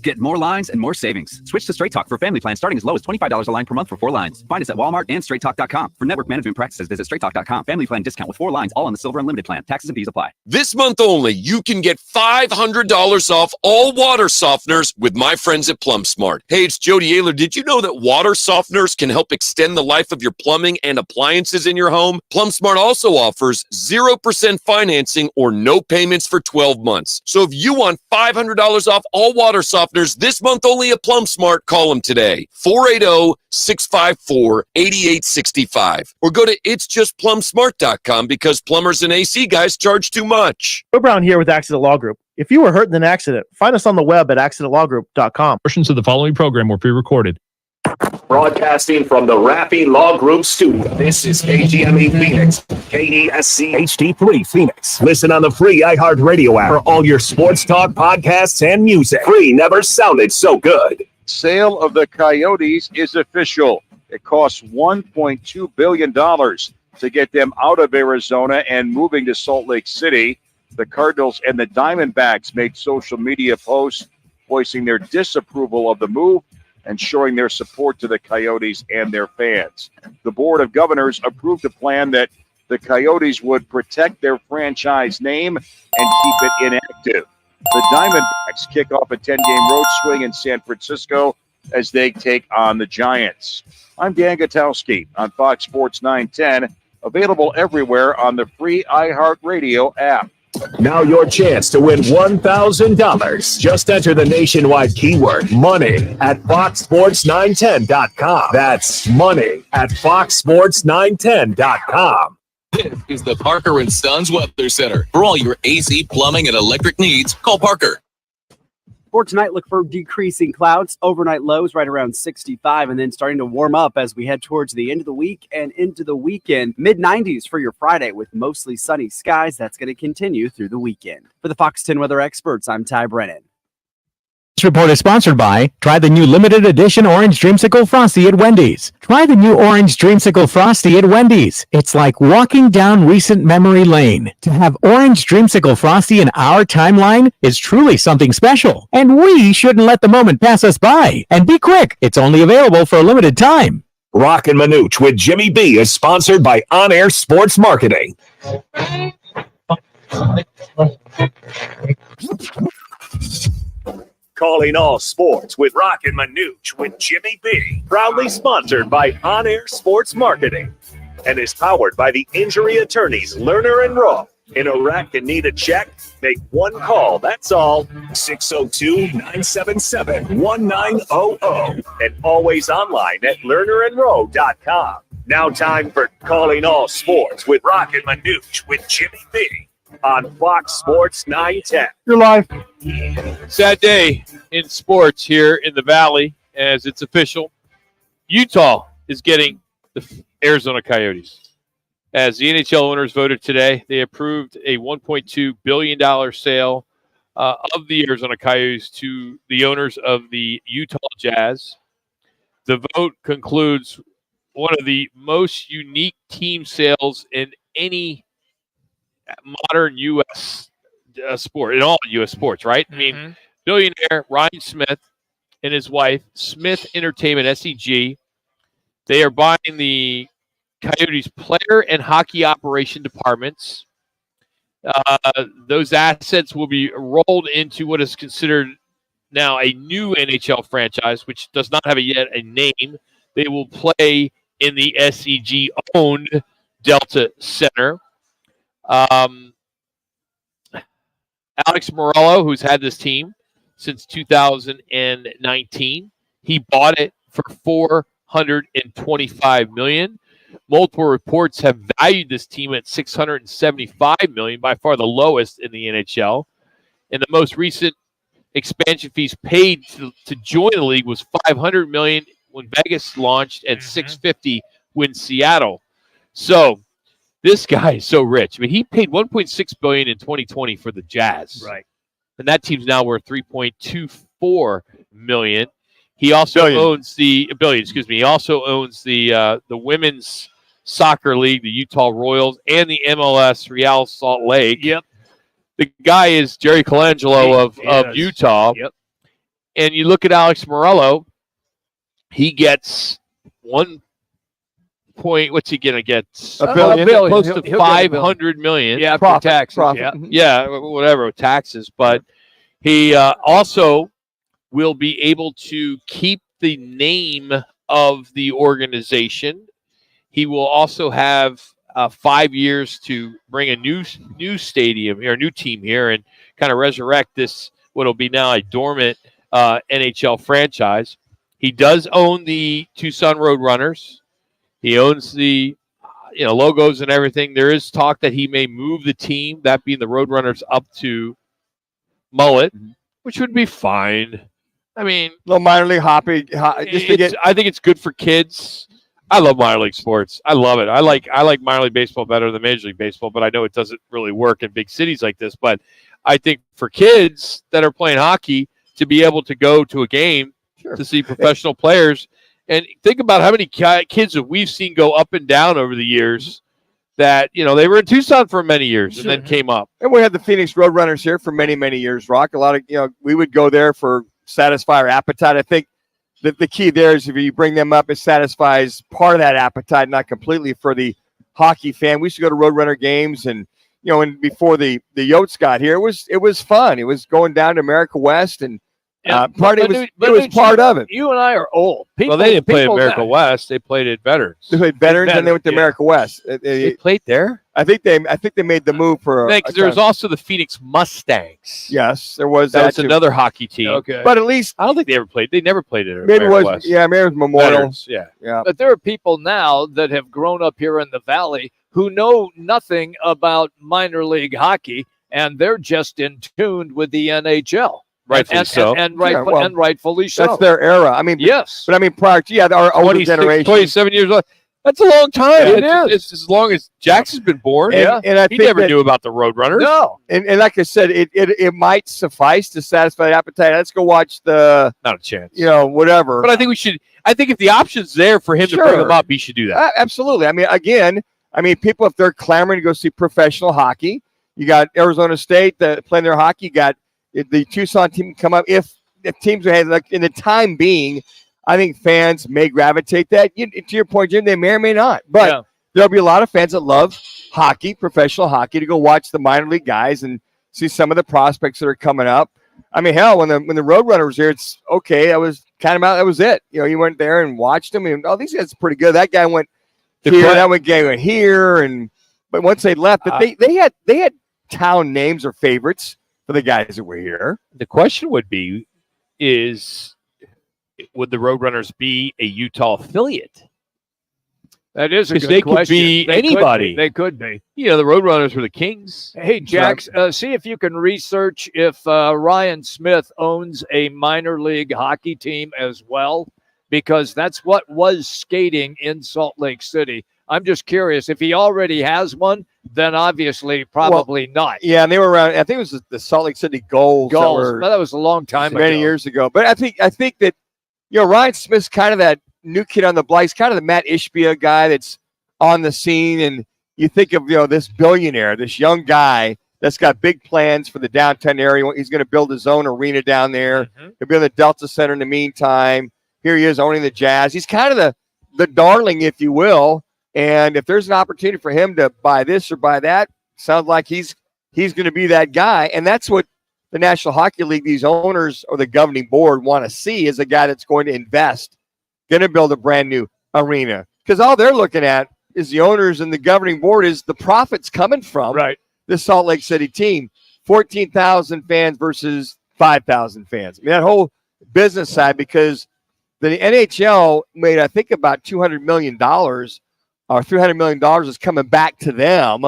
Get more lines and more savings. Switch to Straight Talk for family plans starting as low as $25 a line per month for 4 lines. Find us at Walmart and straighttalk.com. For network management practices, visit straighttalk.com. Family plan discount with 4 lines, all on the Silver Unlimited plan. Taxes and fees apply. This month only, you can get $500 off all water softeners with my friends at Plum Smart. Hey, it's Jody Ayler. Did you know that water softeners can help extend the life of your plumbing and appliances in your home? Plum Smart also offers 0% financing or no payments for 12 months. So if you want $500 off all water softeners this month only at Plum Smart, call them today. 480-654-8865. Or go to itsjustplumsmart.com because plumbers and AC guys charge too much. Joe Brown here with Accident Law Group. If you were hurt in an accident, find us on the web at accidentlawgroup.com. Portions of the following program were pre-recorded. Broadcasting from the Rappy Law Group studio, this is KGME Phoenix, KESC HD3 Phoenix. Listen on the free iHeartRadio app for all your sports talk, podcasts, and music. Free never sounded so good. Sale of the Coyotes is official. It costs $1.2 billion to get them out of Arizona and moving to Salt Lake City. The Cardinals and the Diamondbacks made social media posts voicing their disapproval of the move and showing their support to the Coyotes and their fans. The Board of Governors approved a plan that the Coyotes would protect their franchise name and keep it inactive. The Diamondbacks kick off a 10-game road swing in San Francisco as they take on the Giants. I'm Dan Gutowski on Fox Sports 910, available everywhere on the free iHeartRadio app. Now your chance to win $1,000. Just enter the nationwide keyword money at foxsports910.com. That's money at foxsports910.com. This is the Parker & Sons Weather Center. For all your AC, plumbing, and electric needs, call Parker. For tonight, look for decreasing clouds, overnight lows right around 65, and then starting to warm up as we head towards the end of the week and into the weekend. Mid-90s for your Friday with mostly sunny skies. That's going to continue through the weekend. For the Fox 10 Weather Experts, I'm Ty Brennan. This report is sponsored by try the new limited edition Orange Dreamsicle Frosty at Wendy's. Try the new Orange Dreamsicle Frosty at Wendy's. It's like walking down recent memory lane. To have Orange Dreamsicle Frosty in our timeline is truly something special. And we shouldn't let the moment pass us by. And be quick, it's only available for a limited time. Roc and Manuch with Jimmy B is sponsored by On Air Sports Marketing. Calling all sports with Roc and Manuch with Jimmy B. Proudly sponsored by On Air Sports Marketing and is powered by the injury attorneys Lerner and Rowe. In a wreck and need a check? Make one call, that's all. 602-977-1900 and always online at lernerandrowe.com. Now time for Calling All Sports with Roc and Manuch with Jimmy B. On Fox Sports 910. You're live. Sad day in sports here in the Valley as it's official. Utah is getting the Arizona Coyotes. As the NHL owners voted today, they approved a $1.2 billion sale of the Arizona Coyotes to the owners of the Utah Jazz. The vote concludes one of the most unique team sales in any modern U.S. Sport, in all U.S. sports, right? I mean, billionaire Ryan Smith and his wife, Smith Entertainment, SEG, they are buying the Coyotes player and hockey operation departments. Those assets will be rolled into what is considered now a new NHL franchise, which does not have yet a name. They will play in the SEG-owned Delta Center. Alex Morello, who's had this team since 2019, he bought it for $425 million. Multiple reports have valued this team at $675 million, by far the lowest in the NHL. And the most recent expansion fees paid to join the league was $500 million when Vegas launched and $650 when Seattle. So this guy is so rich. I mean, he paid $1.6 billion in 2020 for the Jazz, right? And that team's now worth $3.24 million. He also owns the billion. Excuse me. He also owns the women's soccer league, the Utah Royals, and the MLS Real Salt Lake. Yep. The guy is Jerry Colangelo of Utah. Yep. And you look at Alex Morello, he gets what's he gonna get? $1 billion. Close to He'll $500 million. Yeah, Profit, for taxes. profit. Yeah. Yeah, whatever, taxes. But he also will be able to keep the name of the organization. He will also have 5 years to bring a new stadium or new team here and kind of resurrect this, what will be now a dormant NHL franchise. He does own the Tucson Roadrunners. He owns the logos and everything. There is talk that he may move the team, that being the Roadrunners, up to Mullet, which would be fine. I mean, little minor league hoppy, I think it's good for kids. I love minor league sports. I love it. I like minor league baseball better than Major League Baseball, but I know it doesn't really work in big cities like this. But I think for kids that are playing hockey to be able to go to a game to see professional players, and think about how many kids that we've seen go up and down over the years that, they were in Tucson for many years and then came up. And we had the Phoenix Roadrunners here for many, many years, Rock. A lot of, we would go there for satisfy our appetite. I think the key there is if you bring them up, it satisfies part of that appetite, not completely for the hockey fan. We used to go to Roadrunner games, and and before the Yotes got here, it was fun. It was going down to America West, and it was part of it. You and I are old. They didn't play America West; they played at Veterans. They played Veterans, and they went to America West. They played there. I think they made the move for. Because there was also the Phoenix Mustangs. Yes, there was. That was another hockey team. Okay, but at least I don't think they ever played. They never played it. Maybe it was. West. Yeah, maybe it was Memorial. Veterans, yeah. But there are people now that have grown up here in the Valley who know nothing about minor league hockey, and they're just in tune with the NHL. Rightfully so. And That's rightfully so. their era. I mean, yes. But I mean, prior to our older 26, generation, 27 years old. That's a long time. Yeah, It's as long as Jackson's been born. And I he think never that- knew about the Roadrunners. No. And like I said, it might suffice to satisfy the appetite. Let's go watch the Not a chance. whatever. But I think we should. I think if the option's there for him to bring them up, he should do that. Absolutely. I mean, people, if they're clamoring to go see professional hockey, you got Arizona State playing their hockey. You got the Tucson team come up. If teams are like in the time being, I think fans may gravitate that. To your point, Jim, they may or may not. But there'll be a lot of fans that love hockey, professional hockey, to go watch the minor league guys and see some of the prospects that are coming up. I mean, hell, when the Roadrunner was here, it's okay. That was kind of that was it. You went there and watched them, and these guys are pretty good. That guy went here, that guy went here, but once they left, but they had town names or favorites for the guys that were here. The question would be, would the Roadrunners be a Utah affiliate? That is a good they question. Could be anybody. They could be. The Roadrunners were the Kings. Hey, Jax, see if you can research if Ryan Smith owns a minor league hockey team as well, because that's what was skating in Salt Lake City. I'm just curious. If he already has one, then obviously probably not. Yeah, and they were around. I think it was the Salt Lake City Goals. That was a long time ago. Many years ago. But I think that Ryan Smith's kind of that new kid on the block. He's kind of the Matt Ishbia guy that's on the scene, and you think of this billionaire, this young guy that's got big plans for the downtown area. He's going to build his own arena down there. He'll be in the Delta Center in the meantime. Here he is owning the Jazz. He's kind of the darling, if you will. And if there's an opportunity for him to buy this or buy that, sounds like he's going to be that guy. And that's what the National Hockey League, these owners or the governing board want to see, is a guy that's going to invest, going to build a brand new arena. Because all they're looking at is the owners and the governing board is the profits coming from the Salt Lake City team. 14,000 fans versus 5,000 fans. I mean, that whole business side, because the NHL made, I think, about $200 million or $300 million is coming back to them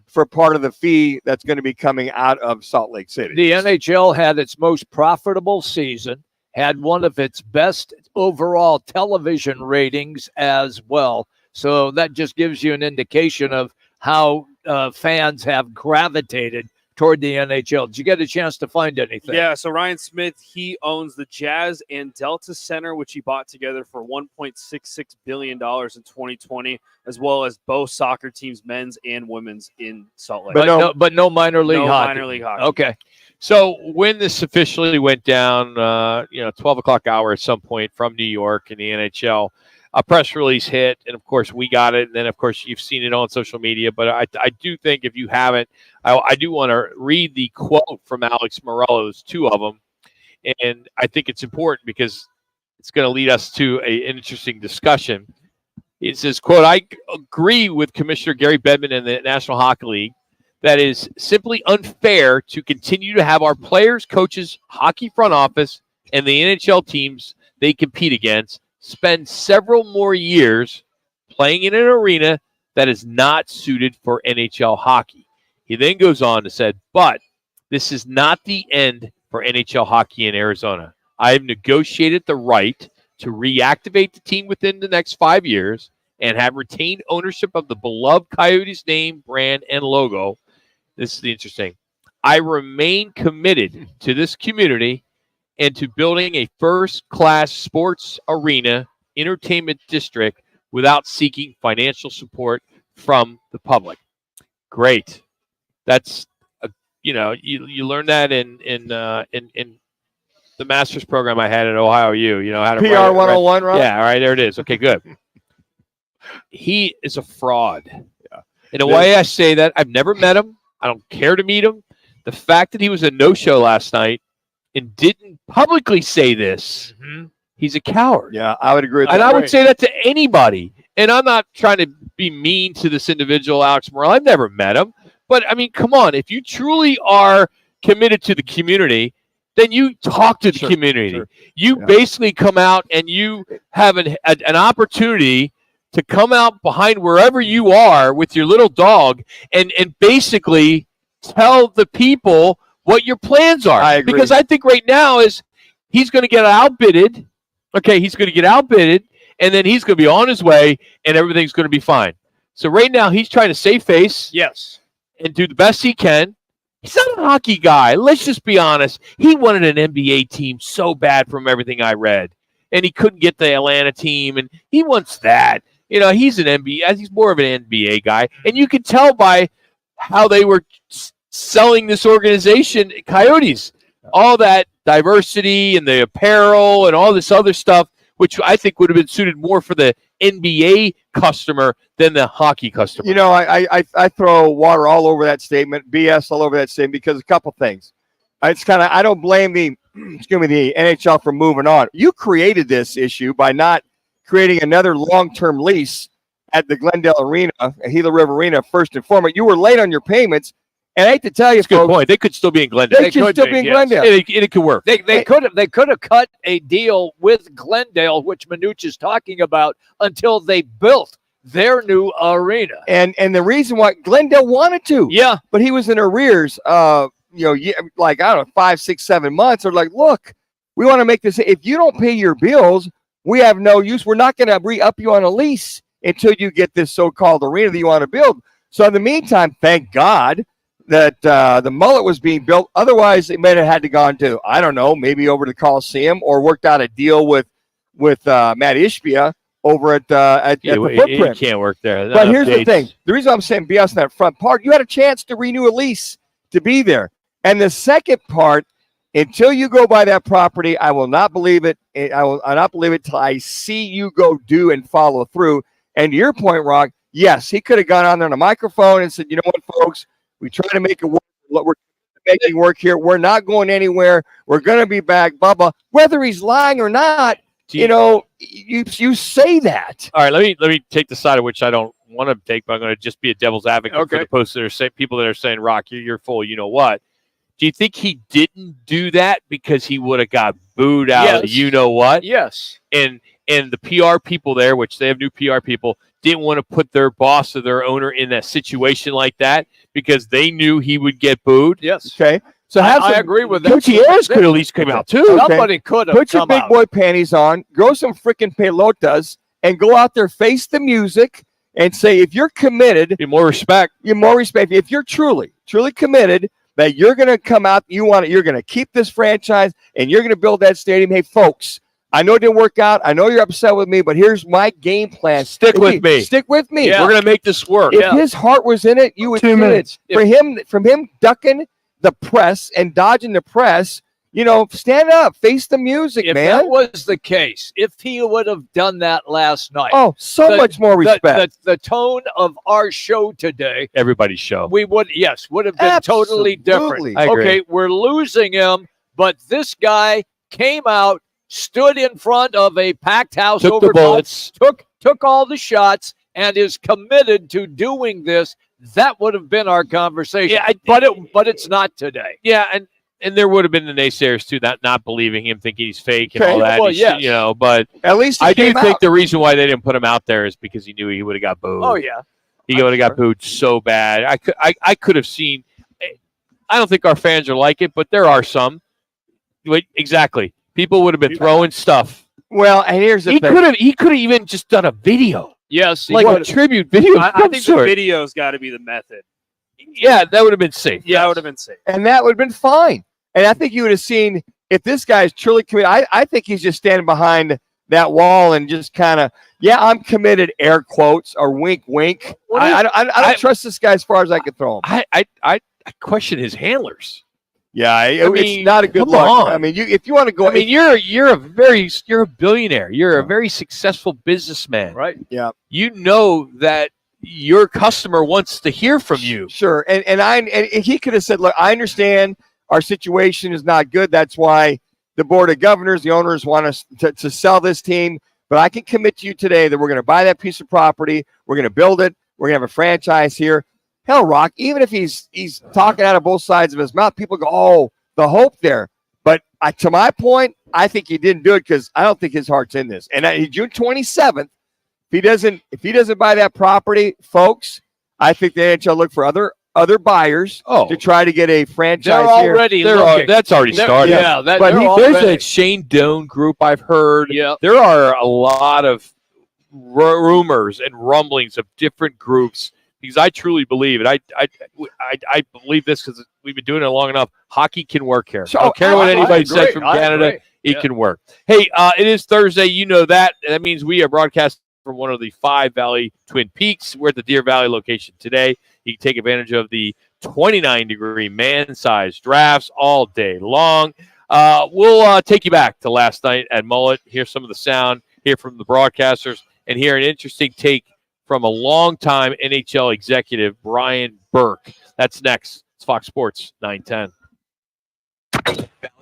for part of the fee that's going to be coming out of Salt Lake City. The NHL had its most profitable season, had one of its best overall television ratings as well. So that just gives you an indication of how fans have gravitated toward the NHL. Did you get a chance to find anything? Yeah, so Ryan Smith, he owns the Jazz and Delta Center, which he bought together for $1.66 billion in 2020, as well as both soccer teams, men's and women's, in Salt Lake. But no minor league hockey. Minor league hockey. Okay. So when this officially went down, 12 o'clock hour at some point from New York in the NHL, a press release hit, and of course we got it. And then of course you've seen it on social media, but I do think if you haven't, I do want to read the quote from Alex Morello's, two of them. And I think it's important because it's going to lead us to an interesting discussion. It says, quote, "I agree with Commissioner Gary Bettman and the National Hockey League that is simply unfair to continue to have our players, coaches, hockey front office, and the NHL teams they compete against spend several more years playing in an arena that is not suited for NHL hockey." He then goes on to say, "But this is not the end for NHL hockey in Arizona. I have negotiated the right to reactivate the team within the next 5 years and have retained ownership of the beloved Coyotes name, brand, and logo." This is the interesting. "I remain committed to this community and to building a first-class sports arena entertainment district without seeking financial support from the public." Great. That's you learn that in the master's program I had at Ohio U. How to PR 101, right? Yeah, all right, there it is. Okay, good. He is a fraud. Yeah. In the way I say that, I've never met him. I don't care to meet him. The fact that he was a no-show last night and didn't publicly say this, he's a coward. Yeah, I would agree with that. And I would say that to anybody. And I'm not trying to be mean to this individual, Alex Morel. I've never met him. But, I mean, come on. If you truly are committed to the community, then you talk to the community. Sure. You basically come out and you have an opportunity to come out behind wherever you are with your little dog and basically tell the people what your plans are. I agree. Because I think right now is he's going to get outbidded. Okay, he's going to get outbidded, and then he's going to be on his way, and everything's going to be fine. So right now he's trying to save face. Yes. And do the best he can. He's not a hockey guy. Let's just be honest. He wanted an NBA team so bad from everything I read. And he couldn't get the Atlanta team, and he wants that. He's an NBA. He's more of an NBA guy. And you can tell by how they were selling this organization, Coyotes. All that diversity and the apparel and all this other stuff, which I think would have been suited more for the NBA customer than the hockey customer. I throw water all over that statement, BS all over that statement, because a couple things. It's kind of, I don't blame the NHL for moving on. You created this issue by not creating another long-term lease at the Glendale Arena, Gila River Arena, first and foremost. You were late on your payments. And I hate to tell you, that's a good point. They could still be in Glendale. They could still be in Glendale. It could work. They could have cut a deal with Glendale, which Manuch is talking about, until they built their new arena. And the reason why Glendale wanted to, but he was in arrears. Like I don't know, 5, 6, 7 months. Or like, look, we want to make this. If you don't pay your bills, we have no use. We're not going to re-up you on a lease until you get this so-called arena that you want to build. So in the meantime, thank God that the mullet was being built. Otherwise, it may have had to gone to, I don't know, maybe over to Coliseum or worked out a deal with Matt Ishbia over at the Footprint. It can't work there. But here's the thing. The reason I'm saying BS in that front part, you had a chance to renew a lease to be there. And the second part, until you go by that property, I will not believe it. I will not believe it till I see you go do and follow through. And to your point, Rock, yes, he could have gone on there on a microphone and said, you know what, folks, we try to make it work. We're making work here. We're not going anywhere. We're going to be back, blah, blah. Whether he's lying or not, you say that. All right, let me take the side of which I don't want to take, but I'm going to just be a devil's advocate for the posts that are saying, people that are saying, Rock, you're full. You know what? Do you think he didn't do that because he would have got booed out? Yes. You know what? Yes. And the PR people there, which they have new PR people, didn't want to put their boss or their owner in a situation like that because they knew he would get booed. Yes. Okay. So I agree with that. Gutierrez could at least come out too. Somebody could have. Put your big boy panties on, grow some freaking pelotas, and go out there, face the music, and say, if you're committed, be more respect. If you're truly committed, that you're going to come out, you're going to keep this franchise, and you're going to build that stadium. Hey, folks, I know it didn't work out. I know you're upset with me, but here's my game plan. Stick with me. Stick with me. Yeah. We're going to make this work. If his heart was in it, you would 2 minutes. From him ducking the press and dodging the press, stand up, face the music, if man. If that was the case, if he would have done that last night. Oh, much more respect. The tone of our show today. Everybody's show. Would have been totally different. I agree. Okay, we're losing him, but this guy came out, stood in front of a packed house, took the bullets, took all the shots, and is committed to doing this. That would have been our conversation. Yeah, but it's not today. Yeah, and there would have been the naysayers too, not believing him, thinking he's fake and all that. Well, yes. But at least I do think the reason why they didn't put him out there is because he knew he would have got booed. Oh yeah, he would have got booed so bad. I could have seen. I don't think our fans are like it, but there are some. Exactly, people would have been throwing stuff. Well, and here's the thing. He could have even just done a video. Yes, like a tribute video. I think the video's got to be the method. Yeah, that would have been safe. Yeah, that would have been safe. And that would have been fine. And I think you would have seen, if this guy is truly committed, I think he's just standing behind that wall and just kind of, I'm committed, air quotes, or wink, wink. I don't trust this guy as far as I can throw him. I question his handlers. Yeah, it's not a good look. On. I mean, if you want to go, I mean, you're a billionaire. You're a very successful businessman, right? Yeah. You know that your customer wants to hear from you. Sure, and he could have said, "Look, I understand our situation is not good. That's why the board of governors, the owners, want us to sell this team. But I can commit to you today that we're going to buy that piece of property. We're going to build it. We're going to have a franchise here." Hell, Rock, even if he's talking out of both sides of his mouth, people go, "Oh, the hope there." But to my point, I think he didn't do it because I don't think his heart's in this. And June 27th, if he doesn't buy that property, folks, I think the NHL look for other other buyers to try to get a franchise They're already here. looking. That's already started. Yeah, but they're there's already. a Shane Doan group I've heard. Yeah. There are a lot of rumors and rumblings of different groups because I truly believe it. I believe this because we've been doing it long enough. Hockey can work here. I don't care what anybody says from Canada. It can work. Hey, it is Thursday. You know that. That means we are broadcasting from one of the 5 Valley Twin Peaks. We're at the Deer Valley location today. You can take advantage of the 29-degree man-sized drafts all day long. We'll take you back to last night at Mullet, hear some of the sound, hear from the broadcasters, and hear an interesting take from a longtime NHL executive, Brian Burke. That's next. It's Fox Sports 910.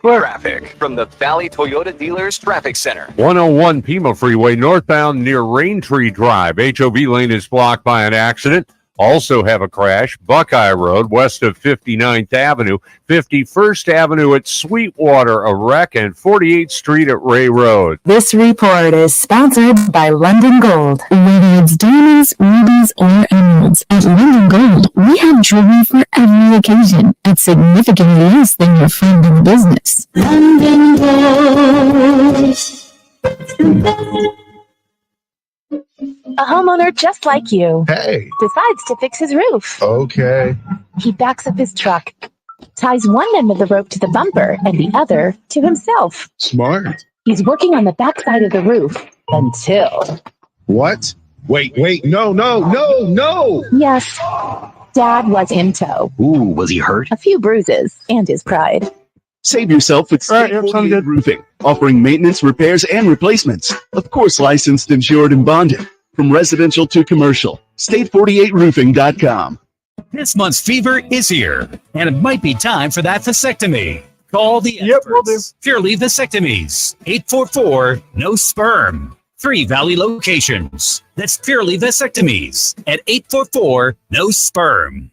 Traffic from the Valley Toyota Dealers Traffic Center. 101 Pima Freeway northbound near Raintree Drive. HOV lane is blocked by an accident. Also have a crash. Buckeye Road west of 59th Avenue. 51st Avenue at Sweetwater, a wreck, and 48th Street at Ray Road. This report is sponsored by London Gold. Whether it's diamonds, rubies, or emeralds, at London Gold, we have jewelry for every occasion at significantly less than your friend in the business. London Gold. A homeowner just like you decides to fix his roof. Okay. He backs up his truck, ties one end of the rope to the bumper and the other to himself. Smart. He's working on the backside of the roof until... What? Wait, no. Yes, Dad was in tow. Ooh, was he hurt? A few bruises and his pride. Save yourself with State 48 Roofing, offering maintenance, repairs, and replacements. Of course, licensed, insured, and bonded. From residential to commercial. State48roofing.com. This month's fever is here, and it might be time for that vasectomy. Call the experts. Purely Vasectomies. 844-NO-SPERM. 3 Valley locations. That's Purely Vasectomies at 844-NO-SPERM.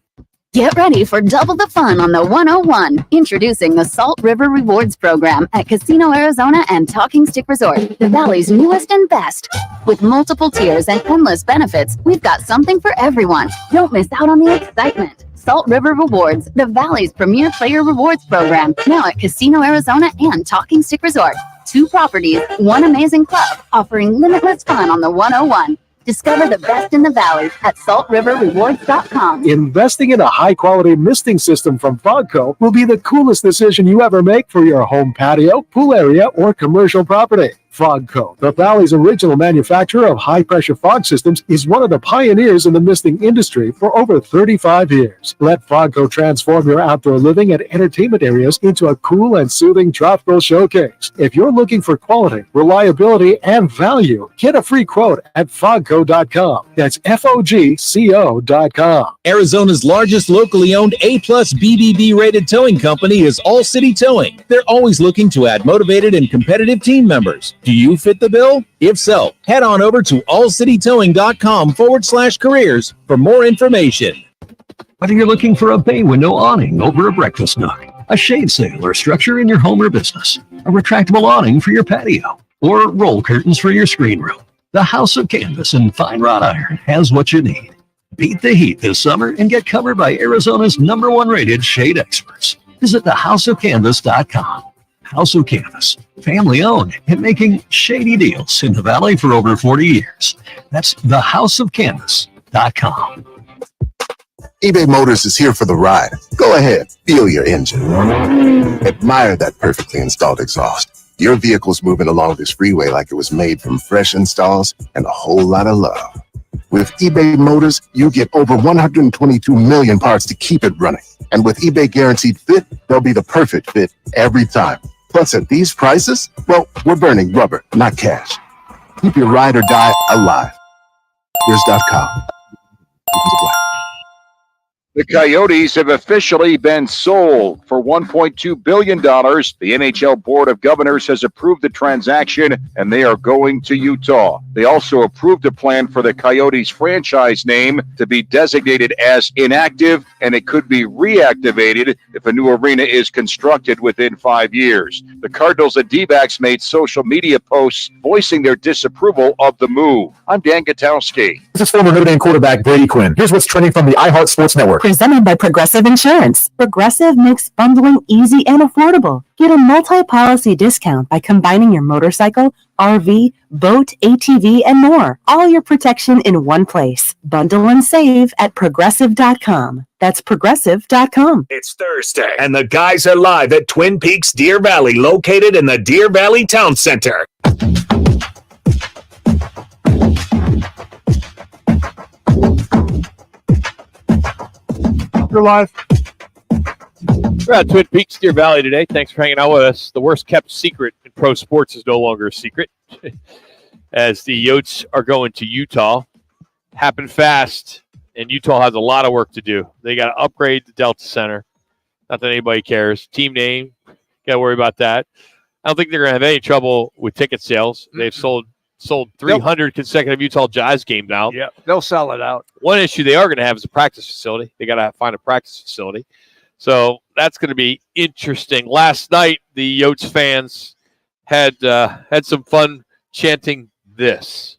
Get ready for double the fun on the 101. Introducing the Salt River Rewards Program at Casino Arizona and Talking Stick Resort, the Valley's newest and best. With multiple tiers and endless benefits, we've got something for everyone. Don't miss out on the excitement. Salt River Rewards, the Valley's premier player rewards program, now at Casino Arizona and Talking Stick Resort. 2 properties, 1 amazing club, offering limitless fun on the 101. Discover the best in the Valley at saltriverrewards.com. Investing in a high-quality misting system from Fogco will be the coolest decision you ever make for your home patio, pool area, or commercial property. Fogco, the Valley's original manufacturer of high-pressure fog systems, is one of the pioneers in the misting industry for over 35 years. Let Fogco transform your outdoor living and entertainment areas into a cool and soothing tropical showcase. If you're looking for quality, reliability, and value, get a free quote at fogco.com. That's FOGCO.com. Arizona's largest locally owned A-plus BBB rated towing company is All City Towing. They're always looking to add motivated and competitive team members. Do you fit the bill? If so, head on over to allcitytowing.com/careers for more information. Whether you're looking for a bay window awning over a breakfast nook, a shade sail or structure in your home or business, a retractable awning for your patio, or roll curtains for your screen room, the House of Canvas and Fine Wrought Iron has what you need. Beat the heat this summer and get covered by Arizona's #1 rated shade experts. Visit thehouseofcanvas.com. House of Canvas, family owned and making shady deals in the Valley for over 40 years. That's thehouseofcanvas.com. eBay Motors is here for the ride. Go ahead, feel your engine. Admire that perfectly installed exhaust. Your vehicle's moving along this freeway like it was made from fresh installs and a whole lot of love. With eBay Motors, you get over 122 million parts to keep it running. And with eBay Guaranteed Fit, they'll be the perfect fit every time. Plus, at these prices, well, we're burning rubber, not cash. Keep your ride or die alive. Here's.com. The Coyotes have officially been sold for $1.2 billion. The NHL Board of Governors has approved the transaction, and they are going to Utah. They also approved a plan for the Coyotes franchise name to be designated as inactive, and it could be reactivated if a new arena is constructed within 5 years. The Cardinals and D-backs made social media posts voicing their disapproval of the move. I'm Dan Gutowski. This is former Notre Dame quarterback Brady Quinn. Here's what's trending from the iHeart Sports Network. Presented by Progressive Insurance. Progressive makes bundling easy and affordable. Get a multi-policy discount by combining your motorcycle, RV, boat, ATV, and more. All your protection in one place. Bundle and save at Progressive.com. That's Progressive.com. It's Thursday, and the guys are live at Twin Peaks Deer Valley, located in the Deer Valley Town Center. You're live. We're at Twin Peaks, Deer Valley today. Thanks for hanging out with us. The worst kept secret in pro sports is no longer a secret, as the Yotes are going to Utah. Happened fast, and Utah has a lot of work to do. They got to upgrade the Delta Center. Not that anybody cares. Team name, got to worry about that. I don't think they're going to have any trouble with ticket sales. They've sold 300 consecutive Utah Jazz games now. Yeah, they'll sell it out. One issue they are going to have is a practice facility. They got to find a practice facility. So that's going to be interesting. Last night, the Yotes fans had some fun chanting this.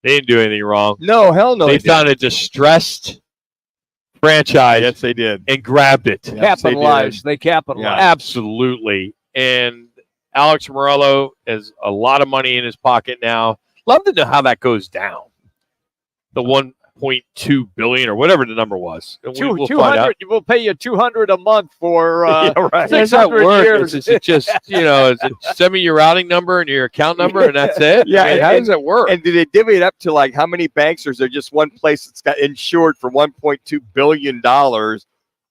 They didn't do anything wrong. No, hell no. They found a distressed franchise. Yes, they did. And grabbed it. Yes, they Capitalized. They capitalized. Absolutely. And Alex Morello has a lot of money in his pocket now. Love to know how that goes down. The 1.2 billion or whatever the number was. And we'll find out. We'll pay you $200 a month for Yeah, right. 600 years. Is it just, is it send me your routing number and your account number and that's it? Yeah, I mean, how does that work? And do they divvy it up to like how many banks, or is there just one place that's got insured for $1.2 billion?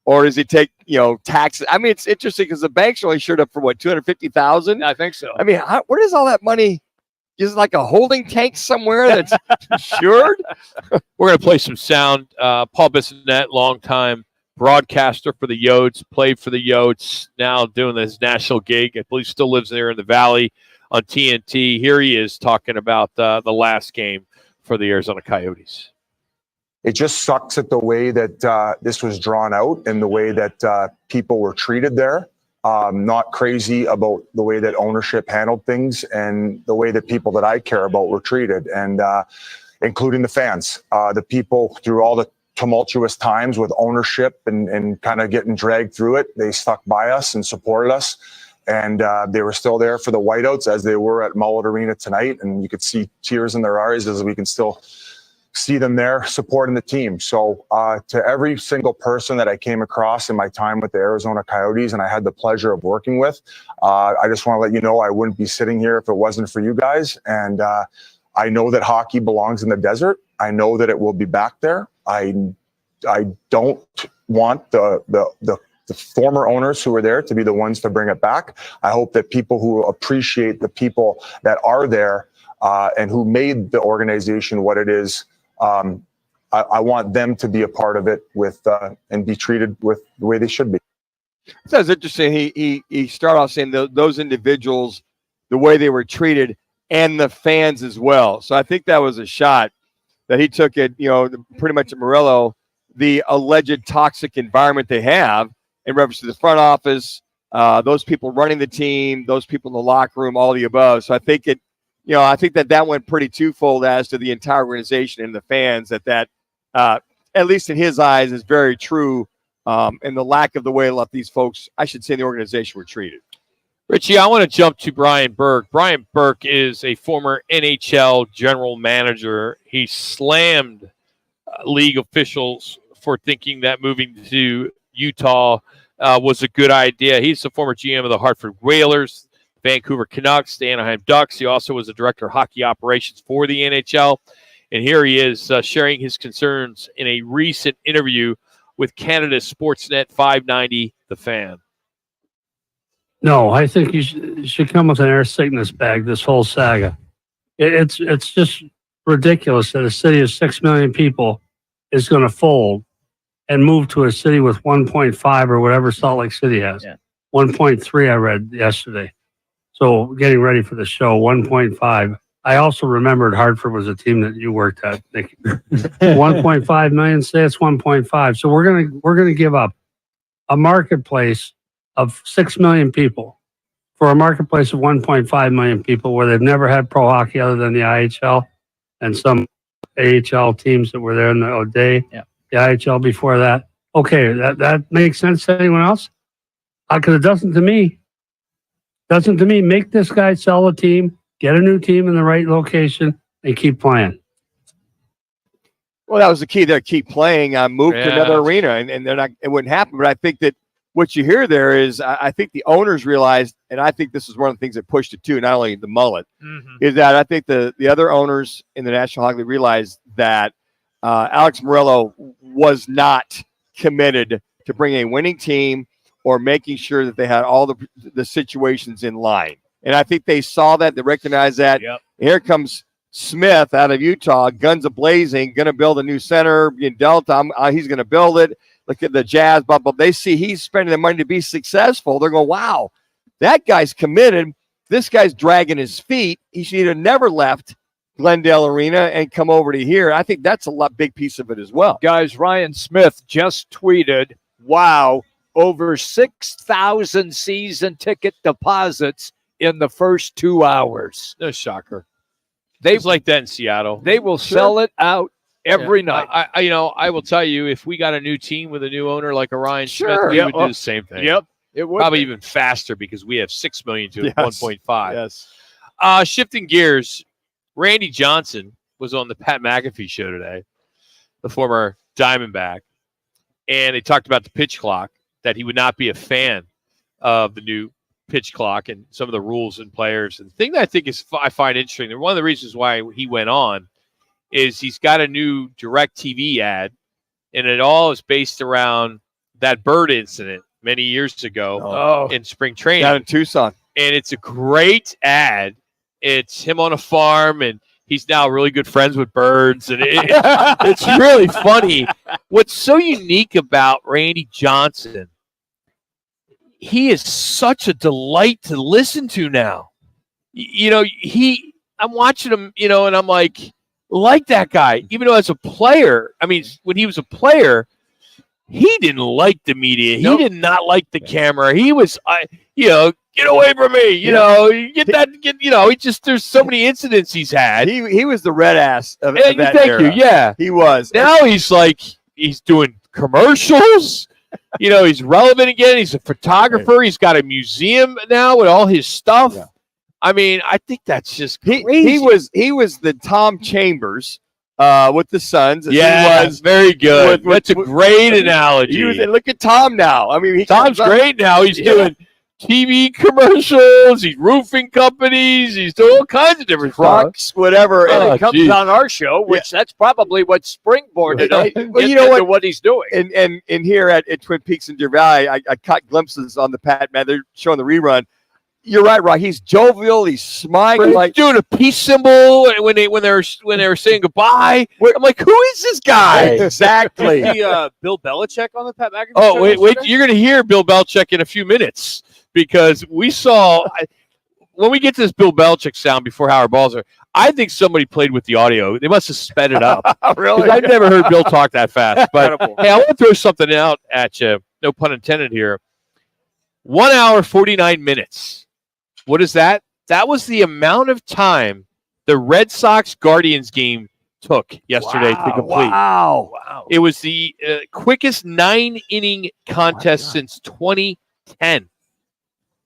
Or does it take, taxes? I mean, it's interesting because the banks are only insured up for what, 250,000? I think so. I mean, where does all that money? Is it like a holding tank somewhere that's insured? We're going to play some sound. Paul Bissonnette, longtime broadcaster for the Yotes, played for the Yotes, now doing this national gig. I believe still lives there in the Valley on TNT. Here he is talking about the last game for the Arizona Coyotes. It just sucks at the way that this was drawn out and the way that people were treated there. Not crazy about the way that ownership handled things and the way that people that I care about were treated, and including the fans, the people through all the tumultuous times with ownership and kind of getting dragged through it. They stuck by us and supported us, and they were still there for the whiteouts as they were at Mullet Arena tonight. And you could see tears in their eyes as we can still see them there supporting the team. So to every single person that I came across in my time with the Arizona Coyotes and I had the pleasure of working with, I just want to let you know I wouldn't be sitting here if it wasn't for you guys. And I know that hockey belongs in the desert. I know that it will be back there. I don't want the former owners who were there to be the ones to bring it back. I hope that people who appreciate the people that are there and who made the organization what it is, I want them to be a part of it with and be treated with the way they should be. So it's interesting. He started off saying those individuals, the way they were treated, and the fans as well. So I think that was a shot that he took it, pretty much at Morello, the alleged toxic environment they have in reference to the front office, those people running the team, those people in the locker room, all the above. So I think I think that went pretty twofold as to the entire organization and the fans, that at least in his eyes, is very true, and the lack of the way a lot of these folks, I should say, in the organization were treated. Richie, I want to jump to Brian Burke. Brian Burke is a former NHL general manager. He slammed league officials for thinking that moving to Utah was a good idea. He's the former GM of the Hartford Whalers, Vancouver Canucks, the Anaheim Ducks. He also was the director of hockey operations for the NHL. And here he is sharing his concerns in a recent interview with Canada's Sportsnet 590, The Fan. No, I think you should come with an air sickness bag, this whole saga. It's just ridiculous that a city of 6 million people is going to fold and move to a city with 1.5 or whatever Salt Lake City has. Yeah. 1.3 I read yesterday. So getting ready for the show, 1.5. I also remembered Hartford was a team that you worked at. 1.5 million. Say it's 1.5. So we're gonna give up a marketplace of 6 million people for a marketplace of 1.5 million people, where they've never had pro hockey other than the IHL and some AHL teams that were there in the day. Yeah. The IHL before that. Okay, that makes sense to anyone else? Because it doesn't to me. Doesn't to me. Make this guy sell a team, get a new team in the right location, and keep playing. Well, that was the key there. Keep playing. Move to another arena, and they're not. It wouldn't happen. But I think that what you hear there is, I think the owners realized, and I think this is one of the things that pushed it too. Not only the mullet, is that I think the other owners in the National Hockey League realized that Alex Murillo was not committed to bringing a winning team or making sure that they had all the situations in line. And I think they saw that, they recognized that. Yep. Here comes Smith out of Utah, guns a-blazing, going to build a new center in Delta. He's going to build it. Look at the Jazz, blah, blah. They see he's spending the money to be successful. They're going, wow, that guy's committed. This guy's dragging his feet. He should have never left Glendale Arena and come over to here. I think that's a big piece of it as well. Guys, Ryan Smith just tweeted, wow, over 6,000 season ticket deposits in the first 2 hours. No shocker. It's like that in Seattle. They will sell it out every night. I will tell you, if we got a new team with a new owner like a Ryan Smith, we would do the same thing. Yep. It would probably even faster because we have 6 million to 1.5. Yes. Shifting gears, Randy Johnson was on the Pat McAfee show today, the former Diamondback, and they talked about the pitch clock, that he would not be a fan of the new pitch clock and some of the rules and players. And the thing that I think I find interesting, and one of the reasons why he went on, is he's got a new DirecTV ad, and it all is based around that bird incident many years ago in spring training down in Tucson. And it's a great ad. It's him on a farm, and he's now really good friends with birds, and it's really funny. What's so unique about Randy Johnson, he is such a delight to listen to now. I'm watching him, and I'm like that guy, even though as a player, when he was a player, he didn't like the media. He did not like the camera. He was, get away from me. There's so many incidents he's had. He was the red ass of that Thank era. you. Yeah. He was. Now he's doing commercials. He's relevant again. He's a photographer. He's got a museum now with all his stuff. Yeah. I think that's just crazy. He was the Tom Chambers with the Suns. Yeah, he was very good. That's a great analogy. Look at Tom now. Tom's great now. He's doing TV commercials. He's roofing companies. He's doing all kinds of different trucks, whatever. And it comes on our show, which that's probably what springboarded him into what he's doing. And here at Twin Peaks in Deer Valley, I caught glimpses on the Pat Man. They're showing the rerun. You're right, Rock. He's jovial. He's smiling. He's doing a peace symbol when they were saying goodbye. I'm like, who is this guy? Exactly. Bill Belichick on the Pat McAfee Oh, show wait! yesterday? You're going to hear Bill Belichick in a few minutes because we saw when we get to this Bill Belichick sound before Howard Balzer. I think somebody played with the audio. They must have sped it up. Really? I've never heard Bill talk that fast. But hey, I want to throw something out at you. No pun intended here. 1 hour, 49 minutes. What is that? That was the amount of time the Red Sox Guardians game took yesterday to complete. Wow. It was the quickest 9-inning contest since 2010.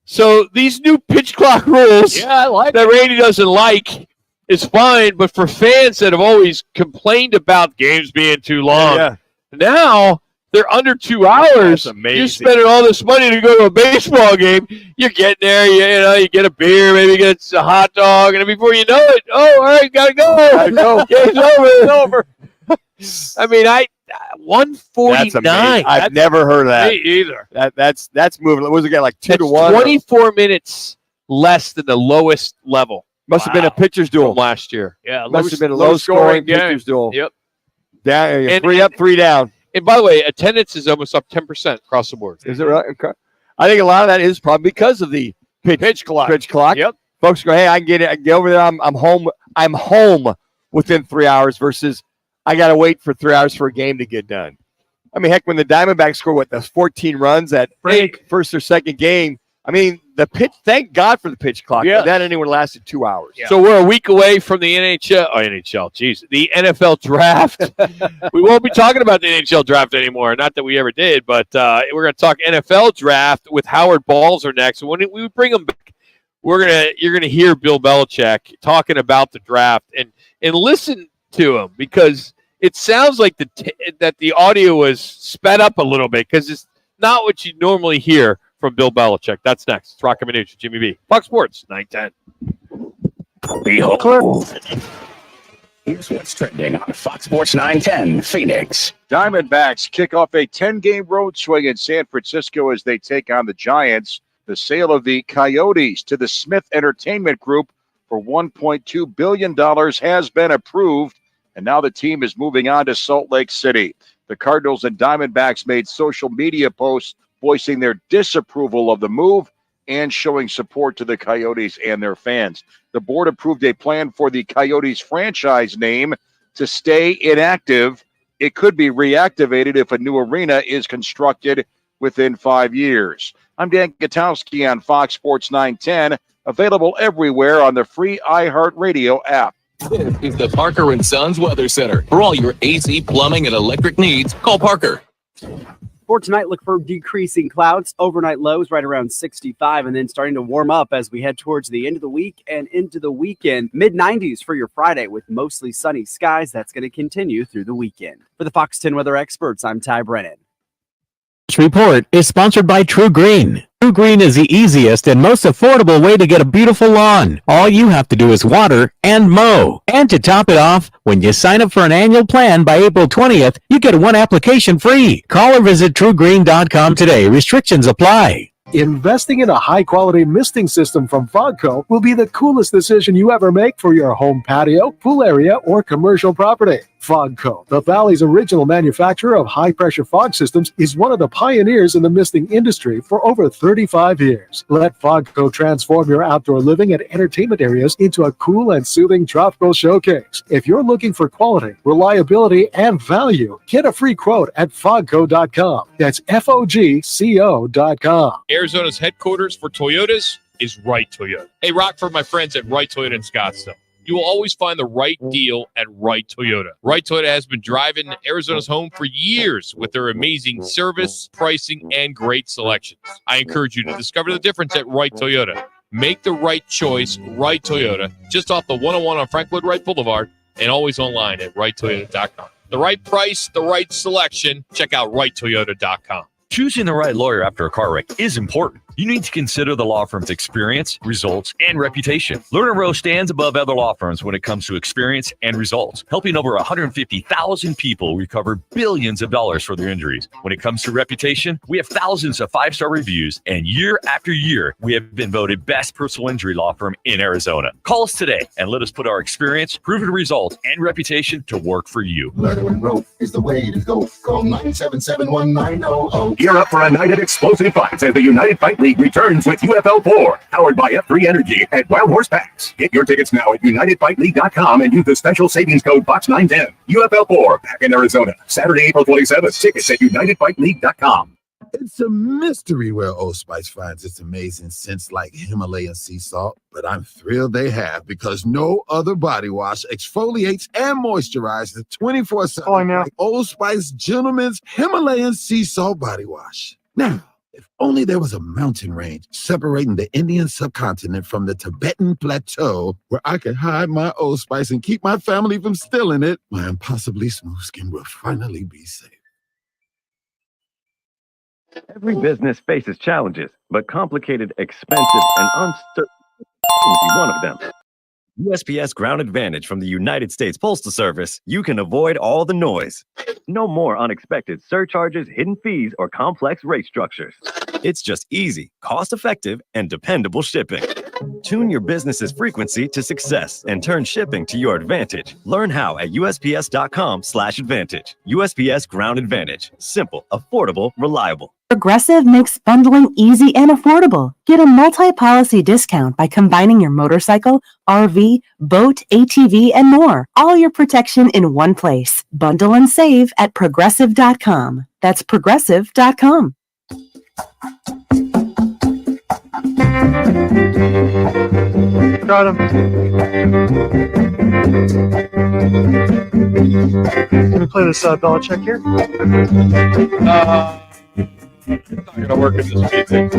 So these new pitch clock rules that Randy doesn't like is fine, but for fans that have always complained about games being too long, now they're under 2 hours. You're spending all this money to go to a baseball game. You're getting there, you get a beer, maybe get a hot dog, and before you know it, all right, gotta go. Game's over. It's over. 149. I've never heard of that. Me either. That's moving. What was it got like 2-1? 24 minutes less than the lowest level. Must have been a pitcher's duel from last year. Yeah, must have been a low-scoring pitcher's duel. Yep. Down, 3 up, 3 down. And by the way, attendance is almost up 10% across the board. Is it right? Okay. I think a lot of that is probably because of the pitch clock. Yep. folks go, hey, I can get over there. I'm home. I'm home within 3 hours versus I got to wait for 3 hours for a game to get done. I mean, heck, when the Diamondbacks score, the 14 runs at first or second game, I mean, the pitch, thank God for the pitch clock. Yeah. That anywhere lasted 2 hours. So we're a week away from the the NFL draft. We won't be talking about the NHL draft anymore. Not that we ever did, but we're going to talk NFL draft with Howard Balzer next. And when we bring him back, you're gonna hear Bill Belichick talking about the draft and listen to him because it sounds like that the audio was sped up a little bit because it's not what you normally hear from Bill Belichick. That's next. It's Roc and Manuch, Jimmy B. Fox Sports 910. Behold. Here's what's trending on Fox Sports 910 Phoenix. Diamondbacks kick off a 10-game road swing in San Francisco as they take on the Giants. The sale of the Coyotes to the Smith Entertainment Group for $1.2 billion has been approved, and now the team is moving on to Salt Lake City. The Cardinals and Diamondbacks made social media posts voicing their disapproval of the move and showing support to the Coyotes and their fans. The board approved a plan for the Coyotes franchise name to stay inactive. It could be reactivated if a new arena is constructed within 5 years. I'm Dan Gutowski on Fox Sports 910, available everywhere on the free iHeartRadio app. This is the Parker & Sons Weather Center. For all your AC, plumbing, and electric needs, call Parker. For tonight, look for decreasing clouds, overnight lows right around 65, and then starting to warm up as we head towards the end of the week and into the weekend. Mid-90s for your Friday with mostly sunny skies. That's going to continue through the weekend. For the Fox 10 Weather Experts, I'm Ty Brennan. This report is sponsored by True Green. True Green is the easiest and most affordable way to get a beautiful lawn. All you have to do is water and mow. And to top it off, when you sign up for an annual plan by April 20th, you get one application free. Call or visit TrueGreen.com today. Restrictions apply. Investing in a high-quality misting system from Fogco will be the coolest decision you ever make for your home patio, pool area, or commercial property. Fogco, the Valley's original manufacturer of high-pressure fog systems, is one of the pioneers in the misting industry for over 35 years. Let Fogco transform your outdoor living and entertainment areas into a cool and soothing tropical showcase. If you're looking for quality, reliability, and value, get a free quote at fogco.com. That's FOGCO.com. Arizona's headquarters for Toyotas is Wright Toyota. Hey, Rock, for my friends at Wright Toyota in Scottsdale. You will always find the right deal at Wright Toyota. Wright Toyota has been driving Arizona's home for years with their amazing service, pricing, and great selections. I encourage you to discover the difference at Wright Toyota. Make the right choice, Wright Toyota, just off the 101 on Frank Lloyd Wright Boulevard, and always online at WrightToyota.com. The right price, the right selection. Check out WrightToyota.com. Choosing the right lawyer after a car wreck is important. You need to consider the law firm's experience, results, and reputation. Lerner Rowe stands above other law firms when it comes to experience and results, helping over 150,000 people recover billions of dollars for their injuries. When it comes to reputation, we have thousands of five-star reviews, and year after year, we have been voted best personal injury law firm in Arizona. Call us today and let us put our experience, proven results, and reputation to work for you. Lerner Rowe is the way to go. Call 977-1900. Gear up for a night of explosive fights as the United Fight League returns with UFL4, powered by F3 Energy at Wild Horse Packs. Get your tickets now at UnitedFightLeague.com and use the special savings code FOX910. UFL4 back in Arizona, Saturday, April 27th. Tickets at UnitedFightLeague.com. It's a mystery where Old Spice finds its amazing scents like Himalayan sea salt, but I'm thrilled they have because no other body wash exfoliates and moisturizes 24/7 like Old Spice Gentleman's Himalayan sea salt body wash. Now, if only there was a mountain range separating the Indian subcontinent from the Tibetan plateau where I could hide my Old Spice and keep my family from stealing it, my impossibly smooth skin will finally be safe. Every business faces challenges, but complicated, expensive, and uncertain will be one of them. USPS Ground Advantage from the United States Postal Service. You can avoid all the noise. No more unexpected surcharges, hidden fees, or complex rate structures. It's just easy, cost-effective, and dependable shipping. Tune your business's frequency to success and turn shipping to your advantage. Learn how at USPS.com/advantage. USPS Ground Advantage. Simple, affordable, reliable. Progressive makes bundling easy and affordable. Get a multi-policy discount by combining your motorcycle, RV, boat, ATV, and more. All your protection in one place. Bundle and save at Progressive.com. That's Progressive.com. Got him. Let me play this Belichick here. It's not going to work in this meeting.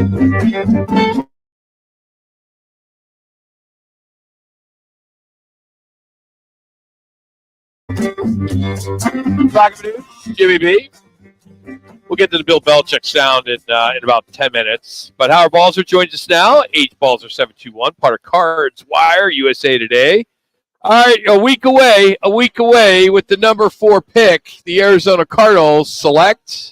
Jimmy B. We'll get to the Bill Belichick sound in about 10 minutes. But Howard Balzer joins us now. Balzer 721, part of Cards Wire, USA Today. All right, a week away with the number 4 pick, the Arizona Cardinals select.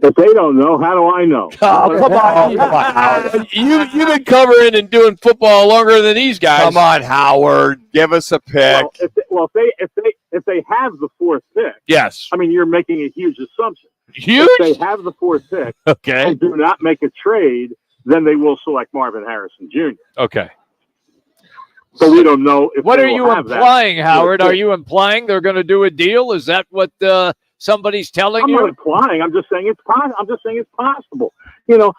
If they don't know, how do I know? Oh, come on. You've been covering and doing football longer than these guys. Come on, Howard. Give us a pick. If they have the 4th pick, yes. I mean, you're making a huge assumption. Huge? If they have the 4th pick okay. and do not make a trade, then they will select Marvin Harrison Jr. Okay. So we don't know if what they are you will have implying, that. Howard? Are you implying they're going to do a deal? Is that what somebody's telling I'm you? not implying. I'm just saying it's possible. I'm just saying it's possible. You know,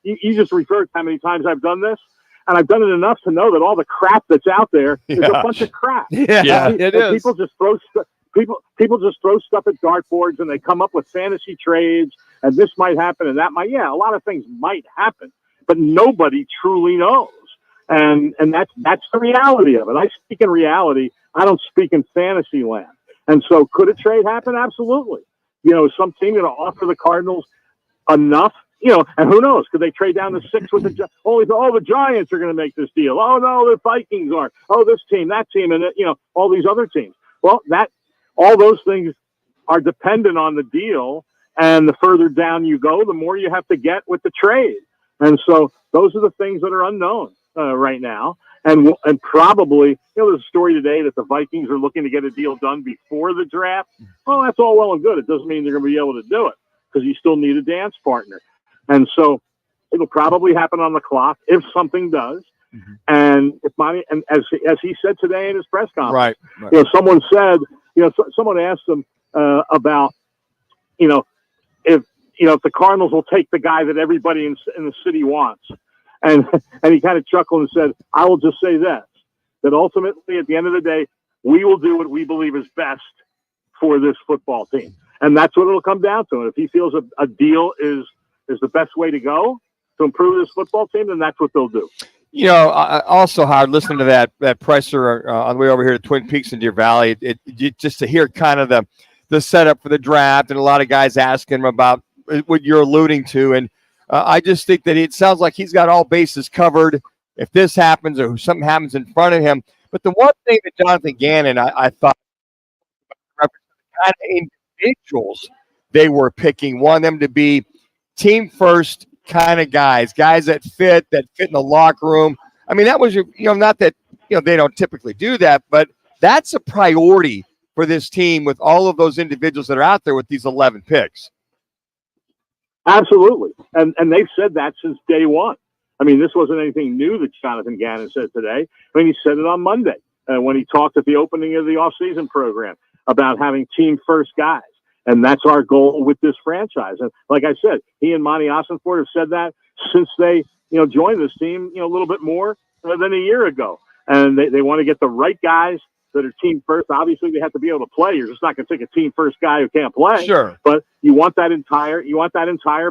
you just referred to how many times I've done this, and I've done it enough to know that all the crap that's out there is a bunch of crap. Yeah, it is. People just throw stuff at dartboards, and they come up with fantasy trades, and this might happen, and that might. Yeah, a lot of things might happen, but nobody truly knows, and that's the reality of it. I speak in reality. I don't speak in fantasy land. And so could a trade happen? Absolutely. You know, is some team going to offer the Cardinals enough? You know, and who knows? Could they trade down to 6 with the the Giants are going to make this deal. Oh, no, the Vikings are. Oh, this team, that team, and, you know, all these other teams. Well, all those things are dependent on the deal, and the further down you go, the more you have to get with the trade. And so those are the things that are unknown right now. And probably, you know, there's a story today that the Vikings are looking to get a deal done before the draft. Well, that's all well and good. It doesn't mean they're going to be able to do it because you still need a dance partner. And so it'll probably happen on the clock if something does. Mm-hmm. And if Monty, and as he said today in his press conference, right. You know, someone said, you know, someone asked him about, you know, if the Cardinals will take the guy that everybody in the city wants. And he kind of chuckled and said, I will just say this, that ultimately at the end of the day, we will do what we believe is best for this football team. And that's what it'll come down to. And if he feels a deal is the best way to go to improve this football team, then that's what they'll do. You know, also, Howard, listening to that presser on the way over here to Twin Peaks in Deer Valley, just to hear kind of the setup for the draft and a lot of guys asking him about what you're alluding to. And I just think that it sounds like he's got all bases covered if this happens or something happens in front of him. But the one thing that Jonathan Gannon, I thought, kind of individuals they were picking, want them to be team first kind of guys that fit in the locker room. I mean, that was, you know, not that, you know, they don't typically do that, but that's a priority for this team with all of those individuals that are out there with these 11 picks. Absolutely. And they've said that since day one. I mean, this wasn't anything new that Jonathan Gannon said today. I mean, he said it on Monday when he talked at the opening of the offseason program about having team first guys. And that's our goal with this franchise. And like I said, he and Monty Ossenfort have said that since they, you know, joined this team, you know, a little bit more than a year ago. And they want to get the right guys that are team first. Obviously, they have to be able to play. You're just not going to take a team first guy who can't play. Sure. But you want that entire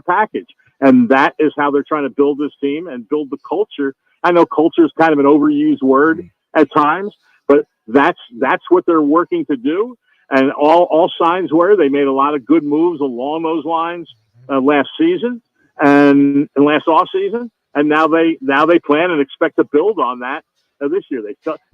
package. And that is how they're trying to build this team and build the culture. I know culture is kind of an overused word at times, but that's what they're working to do. And all signs were they made a lot of good moves along those lines last season and last offseason. And now they plan and expect to build on that this year.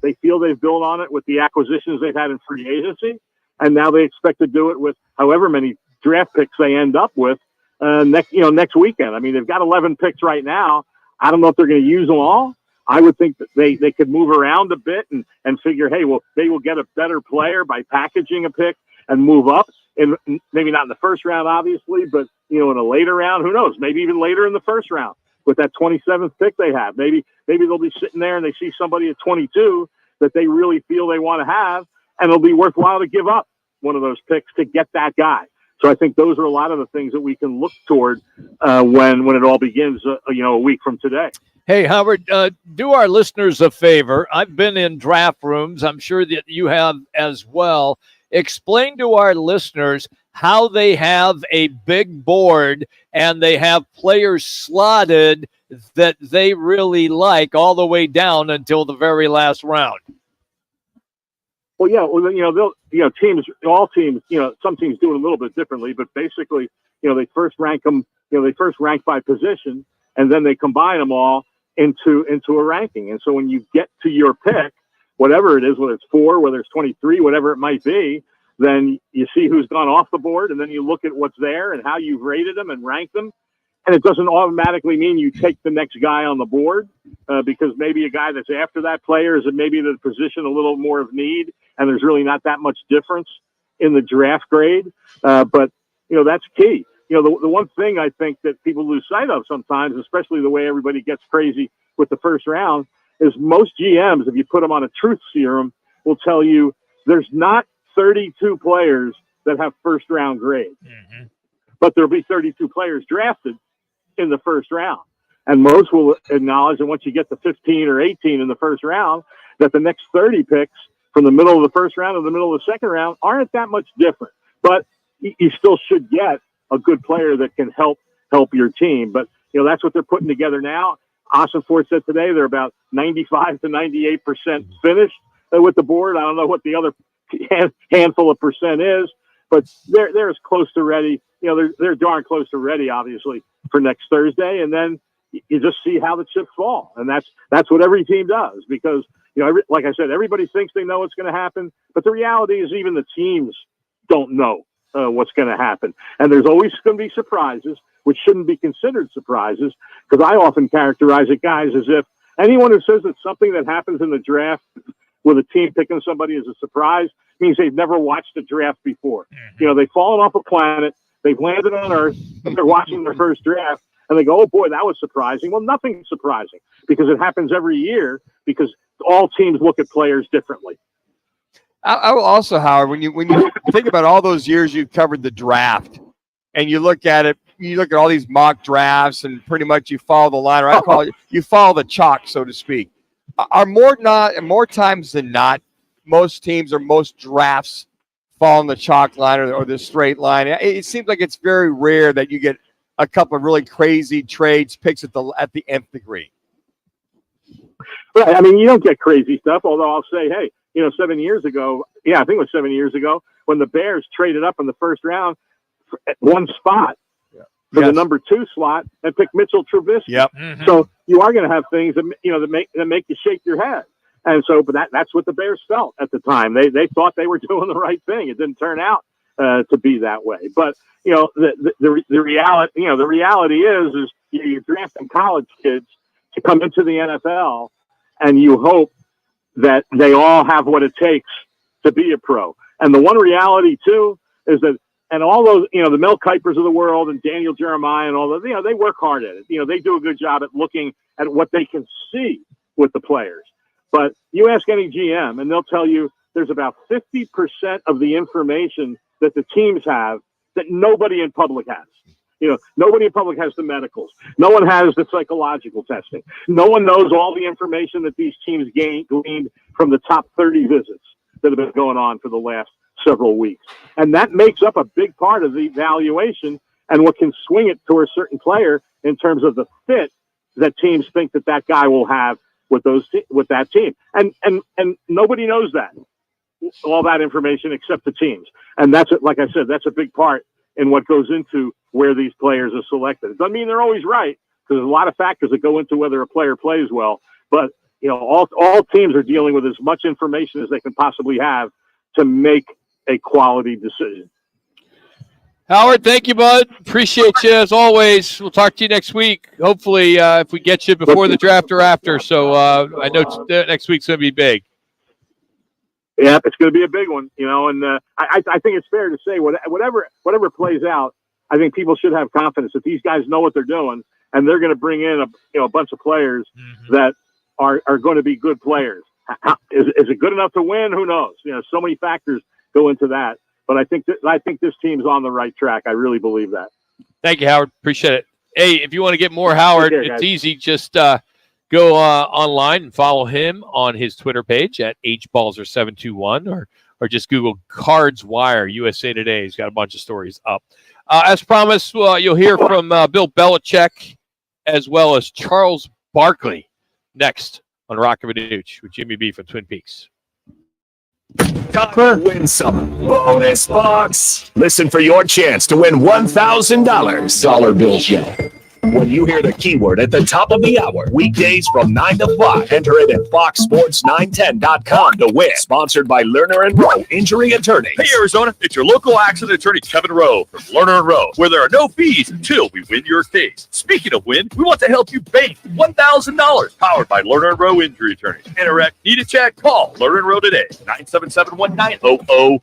They feel they've built on it with the acquisitions they've had in free agency, and now they expect to do it with however many draft picks they end up with next weekend. I mean, they've got 11 picks right now. I don't know if they're going to use them all. I would think that they could move around a bit and figure, hey, well, they will get a better player by packaging a pick and move up. And maybe not in the first round, obviously, but in a later round, who knows? Maybe even later in the first round with that 27th pick they have. Maybe they'll be sitting there and they see somebody at 22 that they really feel they want to have, and it'll be worthwhile to give up one of those picks to get that guy. So I think those are a lot of the things that we can look toward when it all begins, a week from today. Hey, Howard, do our listeners a favor. I've been in draft rooms. I'm sure that you have as well. Explain to our listeners how they have a big board and they have players slotted that they really like all the way down until the very last round. Well, yeah, teams, all teams, some teams do it a little bit differently, but basically, they first rank them, they first rank by position, and then they combine them all into a ranking. And so when you get to your pick, whatever it is, whether it's 4, whether it's 23, whatever it might be, then you see who's gone off the board, and then you look at what's there and how you've rated them and ranked them. And it doesn't automatically mean you take the next guy on the board because maybe a guy that's after that player is maybe the position a little more of need, and there's really not that much difference in the draft grade. But that's key. The one thing I think that people lose sight of sometimes, especially the way everybody gets crazy with the first round, is most GMs, if you put them on a truth serum, will tell you there's not 32 players that have first round grades, but there'll be 32 players drafted in the first round. And most will acknowledge that once you get to 15 or 18 in the first round, that the next 30 picks from the middle of the first round to the middle of the second round aren't that much different. But you still should get a good player that can help your team. But, that's what they're putting together now. Ossenfort said today they're about 95 to 98% finished with the board. I don't know what the other handful of percent is, but they're as close to ready. They're darn close to ready, obviously, for next Thursday. And then you just see how the chips fall. And that's what every team does because, like I said, everybody thinks they know what's going to happen. But the reality is even the teams don't know what's going to happen. And there's always going to be surprises, which shouldn't be considered surprises, because I often characterize it, guys, as if anyone who says that something that happens in the draft with a team picking somebody as a surprise means they've never watched a draft before. They've fallen off a planet, they've landed on Earth, and they're watching their first draft, and they go, oh, boy, that was surprising. Well, nothing's surprising because it happens every year because all teams look at players differently. I will also, Howard, when you think about all those years you've covered the draft and you look at it, you look at all these mock drafts and pretty much you follow the line, or I call it, you follow the chalk, so to speak. Are more times than not, most teams or most drafts fall on the chalk line or the straight line. It seems like it's very rare that you get a couple of really crazy trades, picks at the nth degree. Right. I mean, you don't get crazy stuff, although I'll say, hey, 7 years ago, I think it was 7 years ago, when the Bears traded up in the first round at one spot for the number 2 slot and picked Mitchell Trubisky. Yep. So you are going to have things that make you shake your head. And so, but that's what the Bears felt at the time. They thought they were doing the right thing. It didn't turn out to be that way. But the reality is you're drafting college kids to come into the NFL, and you hope that they all have what it takes to be a pro. And the one reality too is that, and all those, the Mel Kipers of the world and Daniel Jeremiah and all those, they work hard at it. They do a good job at looking at what they can see with the players. But you ask any GM and they'll tell you there's about 50% of the information that the teams have that nobody in public has. Nobody in public has the medicals. No one has the psychological testing. No one knows all the information that these teams gleaned from the top 30 visits that have been going on for the last several weeks. And that makes up a big part of the evaluation and what can swing it to a certain player in terms of the fit that teams think that guy will have with that team. And nobody knows that, all that information except the teams. And that's it. Like I said, that's a big part in what goes into where these players are selected. It doesn't mean they're always right, because there's a lot of factors that go into whether a player plays well. But all teams are dealing with as much information as they can possibly have to make a quality decision. Howard, thank you, bud. Appreciate you as always. We'll talk to you next week. Hopefully, if we get you before the draft or after. So I know next week's going to be big. Yeah, it's going to be a big one, and I think it's fair to say whatever plays out, I think people should have confidence that these guys know what they're doing, and they're going to bring in a bunch of players that are going to be good players. Is it good enough to win? Who knows? So many factors go into that, but I think this team's on the right track. I really believe that. Thank you, Howard. Appreciate it. Hey, if you want to get more Howard, it's easy. Just go online and follow him on his Twitter page at hbalzer721 or just Google Cards Wire USA Today. He's got a bunch of stories up. As promised, you'll hear from Bill Belichick as well as Charles Barkley next on Roc and Manuch with Jimmy B from Twin Peaks. Time to win some bonus bucks. Listen for your chance to win $1,000 dollar bill show. When you hear the keyword at the top of the hour, weekdays from 9 to 5, enter it at foxsports910.com to win. Sponsored by Lerner & Rowe Injury Attorneys. Hey, Arizona, it's your local accident attorney, Kevin Rowe from Lerner & Rowe, where there are no fees until we win your case. Speaking of win, we want to help you bank $1,000, powered by Lerner & Rowe Injury Attorneys. Interact, need a check? Call Lerner & Rowe today, 977-1900.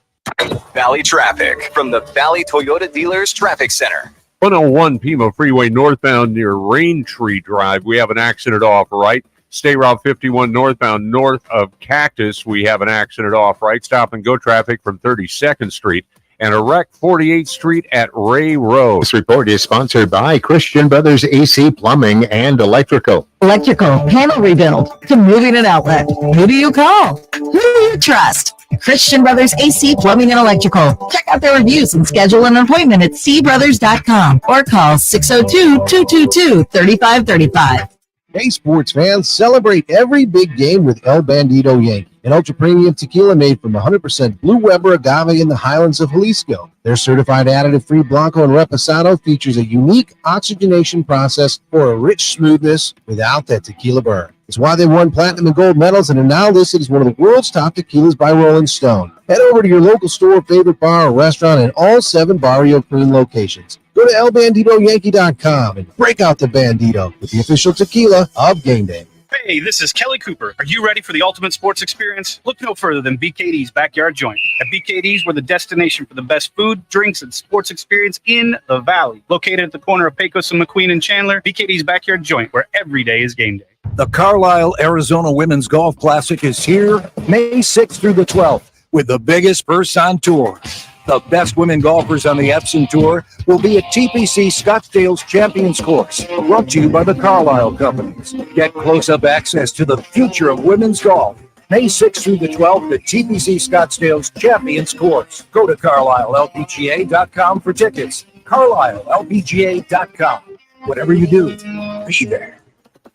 Valley traffic from the Valley Toyota Dealers Traffic Center. 101 Pima Freeway northbound near Raintree Drive. We have an accident off right. State Route 51 northbound north of Cactus. We have an accident off right. Stop and go traffic from 32nd Street and a wreck 48th Street at Ray Road. This report is sponsored by Christian Brothers AC Plumbing and Electrical. Electrical, panel rebuild, to moving and outlet. Who do you call? Who do you trust? Christian Brothers AC Plumbing and Electrical. Check out their reviews and schedule an appointment at cbrothers.com or call 602-222-3535. Hey, sports fans, celebrate every big game with El Bandito Yankee, an ultra-premium tequila made from 100% Blue Weber agave in the highlands of Jalisco. Their certified additive-free Blanco and Reposado features a unique oxygenation process for a rich smoothness without that tequila burn. It's why they won platinum and gold medals and are now listed as one of the world's top tequilas by Rolling Stone. Head over to your local store, favorite bar, or restaurant in all 7 Barrio Queen locations. Go to elbanditoyankee.com and break out the Bandito with the official tequila of Game Day. Hey, this is Kelly Cooper. Are you ready for the ultimate sports experience? Look no further than BKD's Backyard Joint. At BKD's, we're the destination for the best food, drinks, and sports experience in the Valley. Located at the corner of Pecos and McQueen and Chandler, BKD's Backyard Joint, where every day is game day. The Carlisle, Arizona Women's Golf Classic is here May 6th through the 12th with the biggest purse on tour. The best women golfers on the Epson Tour will be at TPC Scottsdale's Champions Course, brought to you by the Carlisle Companies. Get close-up access to the future of women's golf. May 6th through the 12th at TPC Scottsdale's Champions Course. Go to CarlisleLPGA.com for tickets. CarlisleLPGA.com. Whatever you do, be there.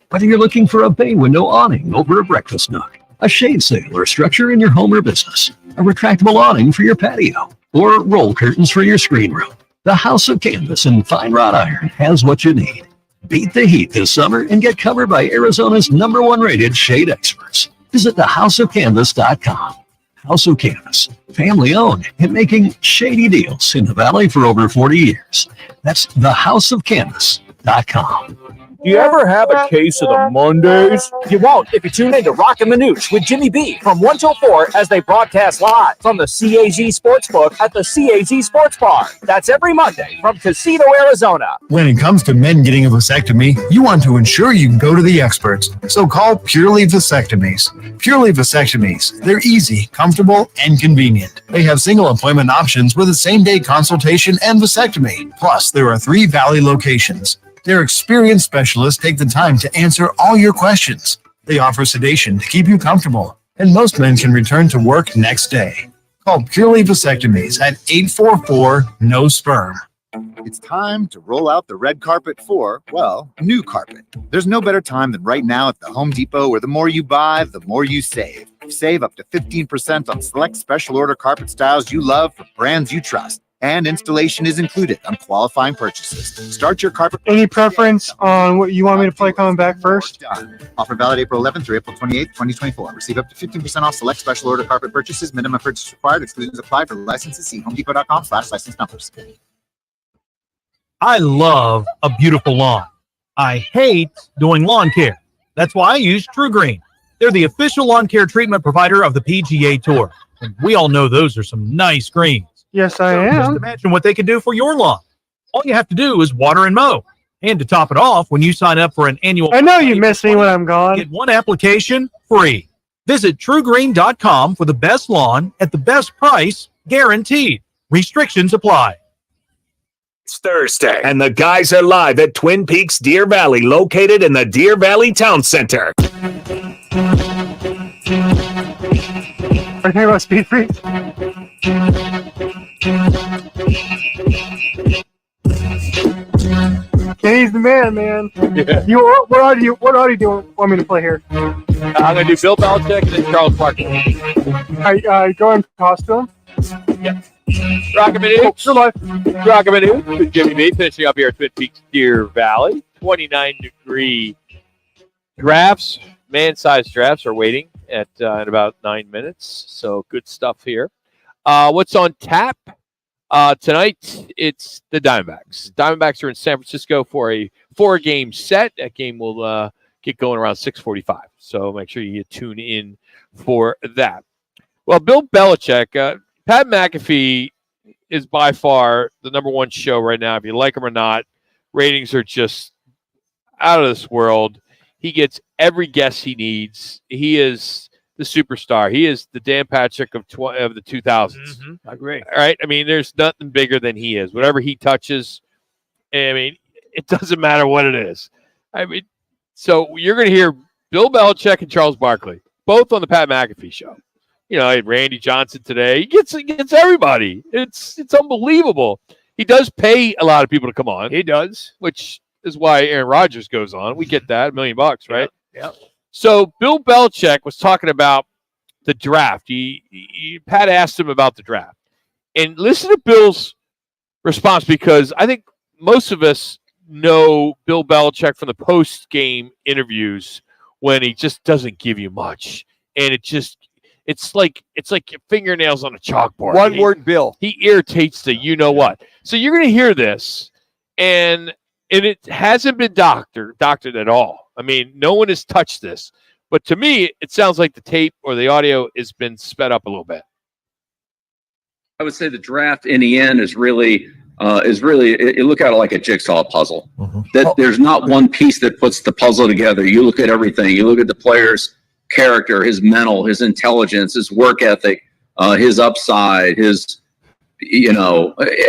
Whether you're looking for a bay window awning over a breakfast nook, a shade sail or structure in your home or business, a retractable awning for your patio, or roll curtains for your screen room, the House of Canvas and Fine Wrought Iron has what you need. Beat the heat this summer and get covered by Arizona's #1 rated shade experts. Visit thehouseofcanvas.com. House of Canvas, family owned and making shady deals in the Valley for over 40 years. That's thehouseofcanvas.com. Do you ever have a case of the Mondays? You won't if you tune in to Roc and Manuch with Jimmy B from 1 till 4 as they broadcast live from the CAZ Sportsbook at the CAZ Sports Bar. That's every Monday from Casino, Arizona. When it comes to men getting a vasectomy, you want to ensure you can go to the experts. So call Purely Vasectomies. Purely Vasectomies. They're easy, comfortable, and convenient. They have single appointment options with a same-day consultation and vasectomy. Plus, there are 3 Valley locations. Their experienced specialists take the time to answer all your questions. They offer sedation to keep you comfortable, and most men can return to work next day. Call Purely Vasectomies at 844-NO-SPERM. It's time to roll out the red carpet for, well, new carpet. There's no better time than right now at the Home Depot, where the more you buy, the more you save. Save up to 15% on select special order carpet styles you love from brands you trust. And installation is included on qualifying purchases. Start your carpet. Any preference on what you want me to play coming back first? Offer valid April 11th through April 28th, 2024. Receive up to 15% off select special order carpet purchases. Minimum purchase required. Exclusions apply. For licenses, see homedepot.com/license numbers. I love a beautiful lawn. I hate doing lawn care. That's why I use True Green. They're the official lawn care treatment provider of the PGA Tour. And we all know those are some nice greens. Yes, I Just am. imagine what they can do for your lawn. All you have to do is water and mow. And to top it off, when you sign up for an annual... I know you miss me when I'm gone. Get one application free. Visit TrueGreen.com for the best lawn at the best price, guaranteed. Restrictions apply. It's Thursday, and the guys are live at Twin Peaks Deer Valley, located in the Deer Valley Town Center. Are you talking about Speed Freaks? Kenny's the man. Yeah. What audio do you want me to play here? I'm going to do Bill Belichick and then Charles Barkley. Go in costume. Yeah. Roc and Manuch. Roc and Manuch with Jimmy B. Finishing up here at Twin Peaks Deer Valley. 29-degree drafts. Man-sized drafts are waiting at in about 9 minutes. So good stuff here. What's on tap? Tonight, it's the Diamondbacks. Diamondbacks are in San Francisco for a 4-game set. That game will get going around 6:45. So make sure you tune in for that. Well, Bill Belichick, Pat McAfee is by far the number one show right now. If you like him or not, ratings are just out of this world. He gets every guest he needs. He is the superstar. He is the Dan Patrick of the 2000s. I agree. All right. I mean, there's nothing bigger than he is. Whatever he touches, I mean, it doesn't matter what it is. I mean, so you're going to hear Bill Belichick and Charles Barkley, both on the Pat McAfee show. You know, Randy Johnson today. He gets everybody. It's unbelievable. He does pay a lot of people to come on. He does. Which is why Aaron Rodgers goes on. We get that, $1 million, right? Yeah. So Bill Belichick was talking about the draft. Pat asked him about the draft. And listen to Bill's response, because I think most of us know Bill Belichick from the post-game interviews when he just doesn't give you much. And it's like your fingernails on a chalkboard. One word, Bill. He irritates the you-know-what. So you're going to hear this, and it hasn't been doctored at all. I mean, no one has touched this. But to me, it sounds like the tape or the audio has been sped up a little bit. I would say the draft in the end is really you look at it like a jigsaw puzzle. That there's not one piece that puts the puzzle together. You look at everything. You look at the player's character, his mental, his intelligence, his work ethic, his upside, his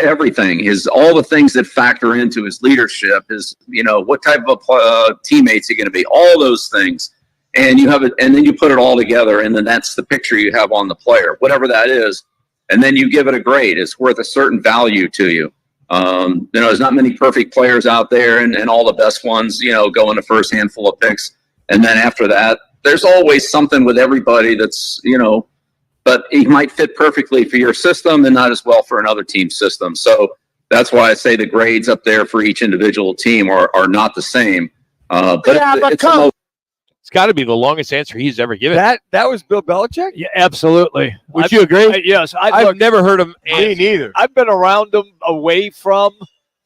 everything, all the things that factor into his leadership, his what type of teammates he going to be, all those things, and you have it, and then you put it all together, and then that's the picture you have on the player, whatever that is, and then you give it a grade. It's worth a certain value to you. There's not many perfect players out there, and all the best ones, go in the first handful of picks, and then after that, there's always something with everybody that's but he might fit perfectly for your system and not as well for another team's system. So that's why I say the grades up there for each individual team are not the same. It's got to be the longest answer he's ever given. That was Bill Belichick? Yeah, absolutely. Would you agree? Yes. I've never heard him. Me neither. I've been around him away from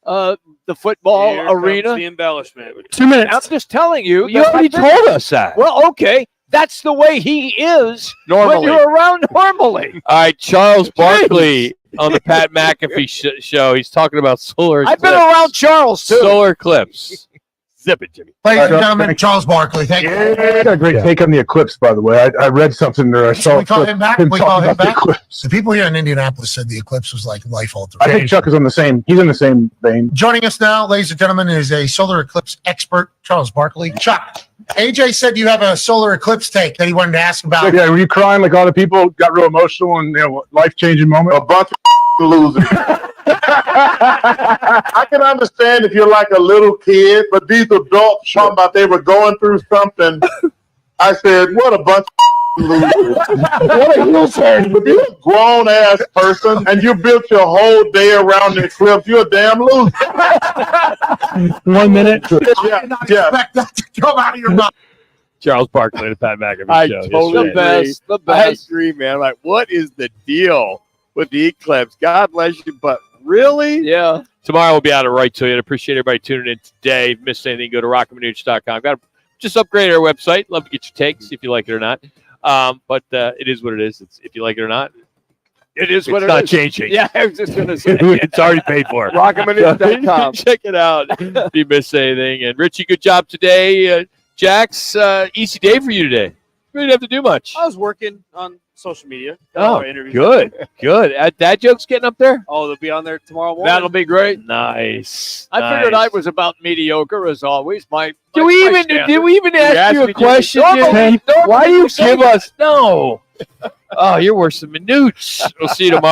the football arena. The embellishment. 2 minutes. I'm just telling you. You already told us that. Well, okay. That's the way he is Normally. when you're around normally. All right, Charles Barkley on the Pat McAfee show. He's talking about solar I've eclipse. been around Charles, too. Solar eclipse. Zip it, Jimmy. Ladies and gentlemen, Charles Barkley. Thank you. Got a great take on the eclipse, by the way. I read something there. I saw Can we call him back? him We call talking him about the back? eclipse. The people here in Indianapolis said the eclipse was like life altering. I think Chuck is on the same. He's in the same vein. Joining us now, ladies and gentlemen, is a solar eclipse expert, Charles Barkley. Chuck, AJ said you have a solar eclipse take that he wanted to ask about. Yeah, were you crying like all the people? Got real emotional and life changing moment. A bunch of losers. I can understand if you're like a little kid, but these adults talking about they were going through something. I said, what a bunch of losers. What a heel turn. But you're a grown ass person and you built your whole day around the eclipse. You're a damn loser. 1 minute. I did not expect that to come out of your mouth. Charles Barkley, the Pat McAfee I show. totally Yes, agree. I agree, man. Like, what is the deal with the eclipse? God bless you, but really? Yeah. Tomorrow we'll be out of right to you. I appreciate everybody tuning in today. If you missed anything, go to rockandmanuch.com. Got to just upgrade our website. Love to get your takes, if you like it or not. But it is what it is. It's, if you like it or not, It is what it's it not is. changing. Yeah, I was just going to say. It's already paid for. RocandManuch.com. Check it out if you miss anything. And Richie, good job today. Jax, easy day for you today. You didn't have to do much. I was working on social media. Oh, interviews. good. That joke's getting up there? Oh, they'll be on there tomorrow morning. That'll be great. Nice. I figured I was about mediocre as always. Did we even ask you a question? Normally, Why do you say give us no? Oh, you're worse than Manuch. We'll see you tomorrow.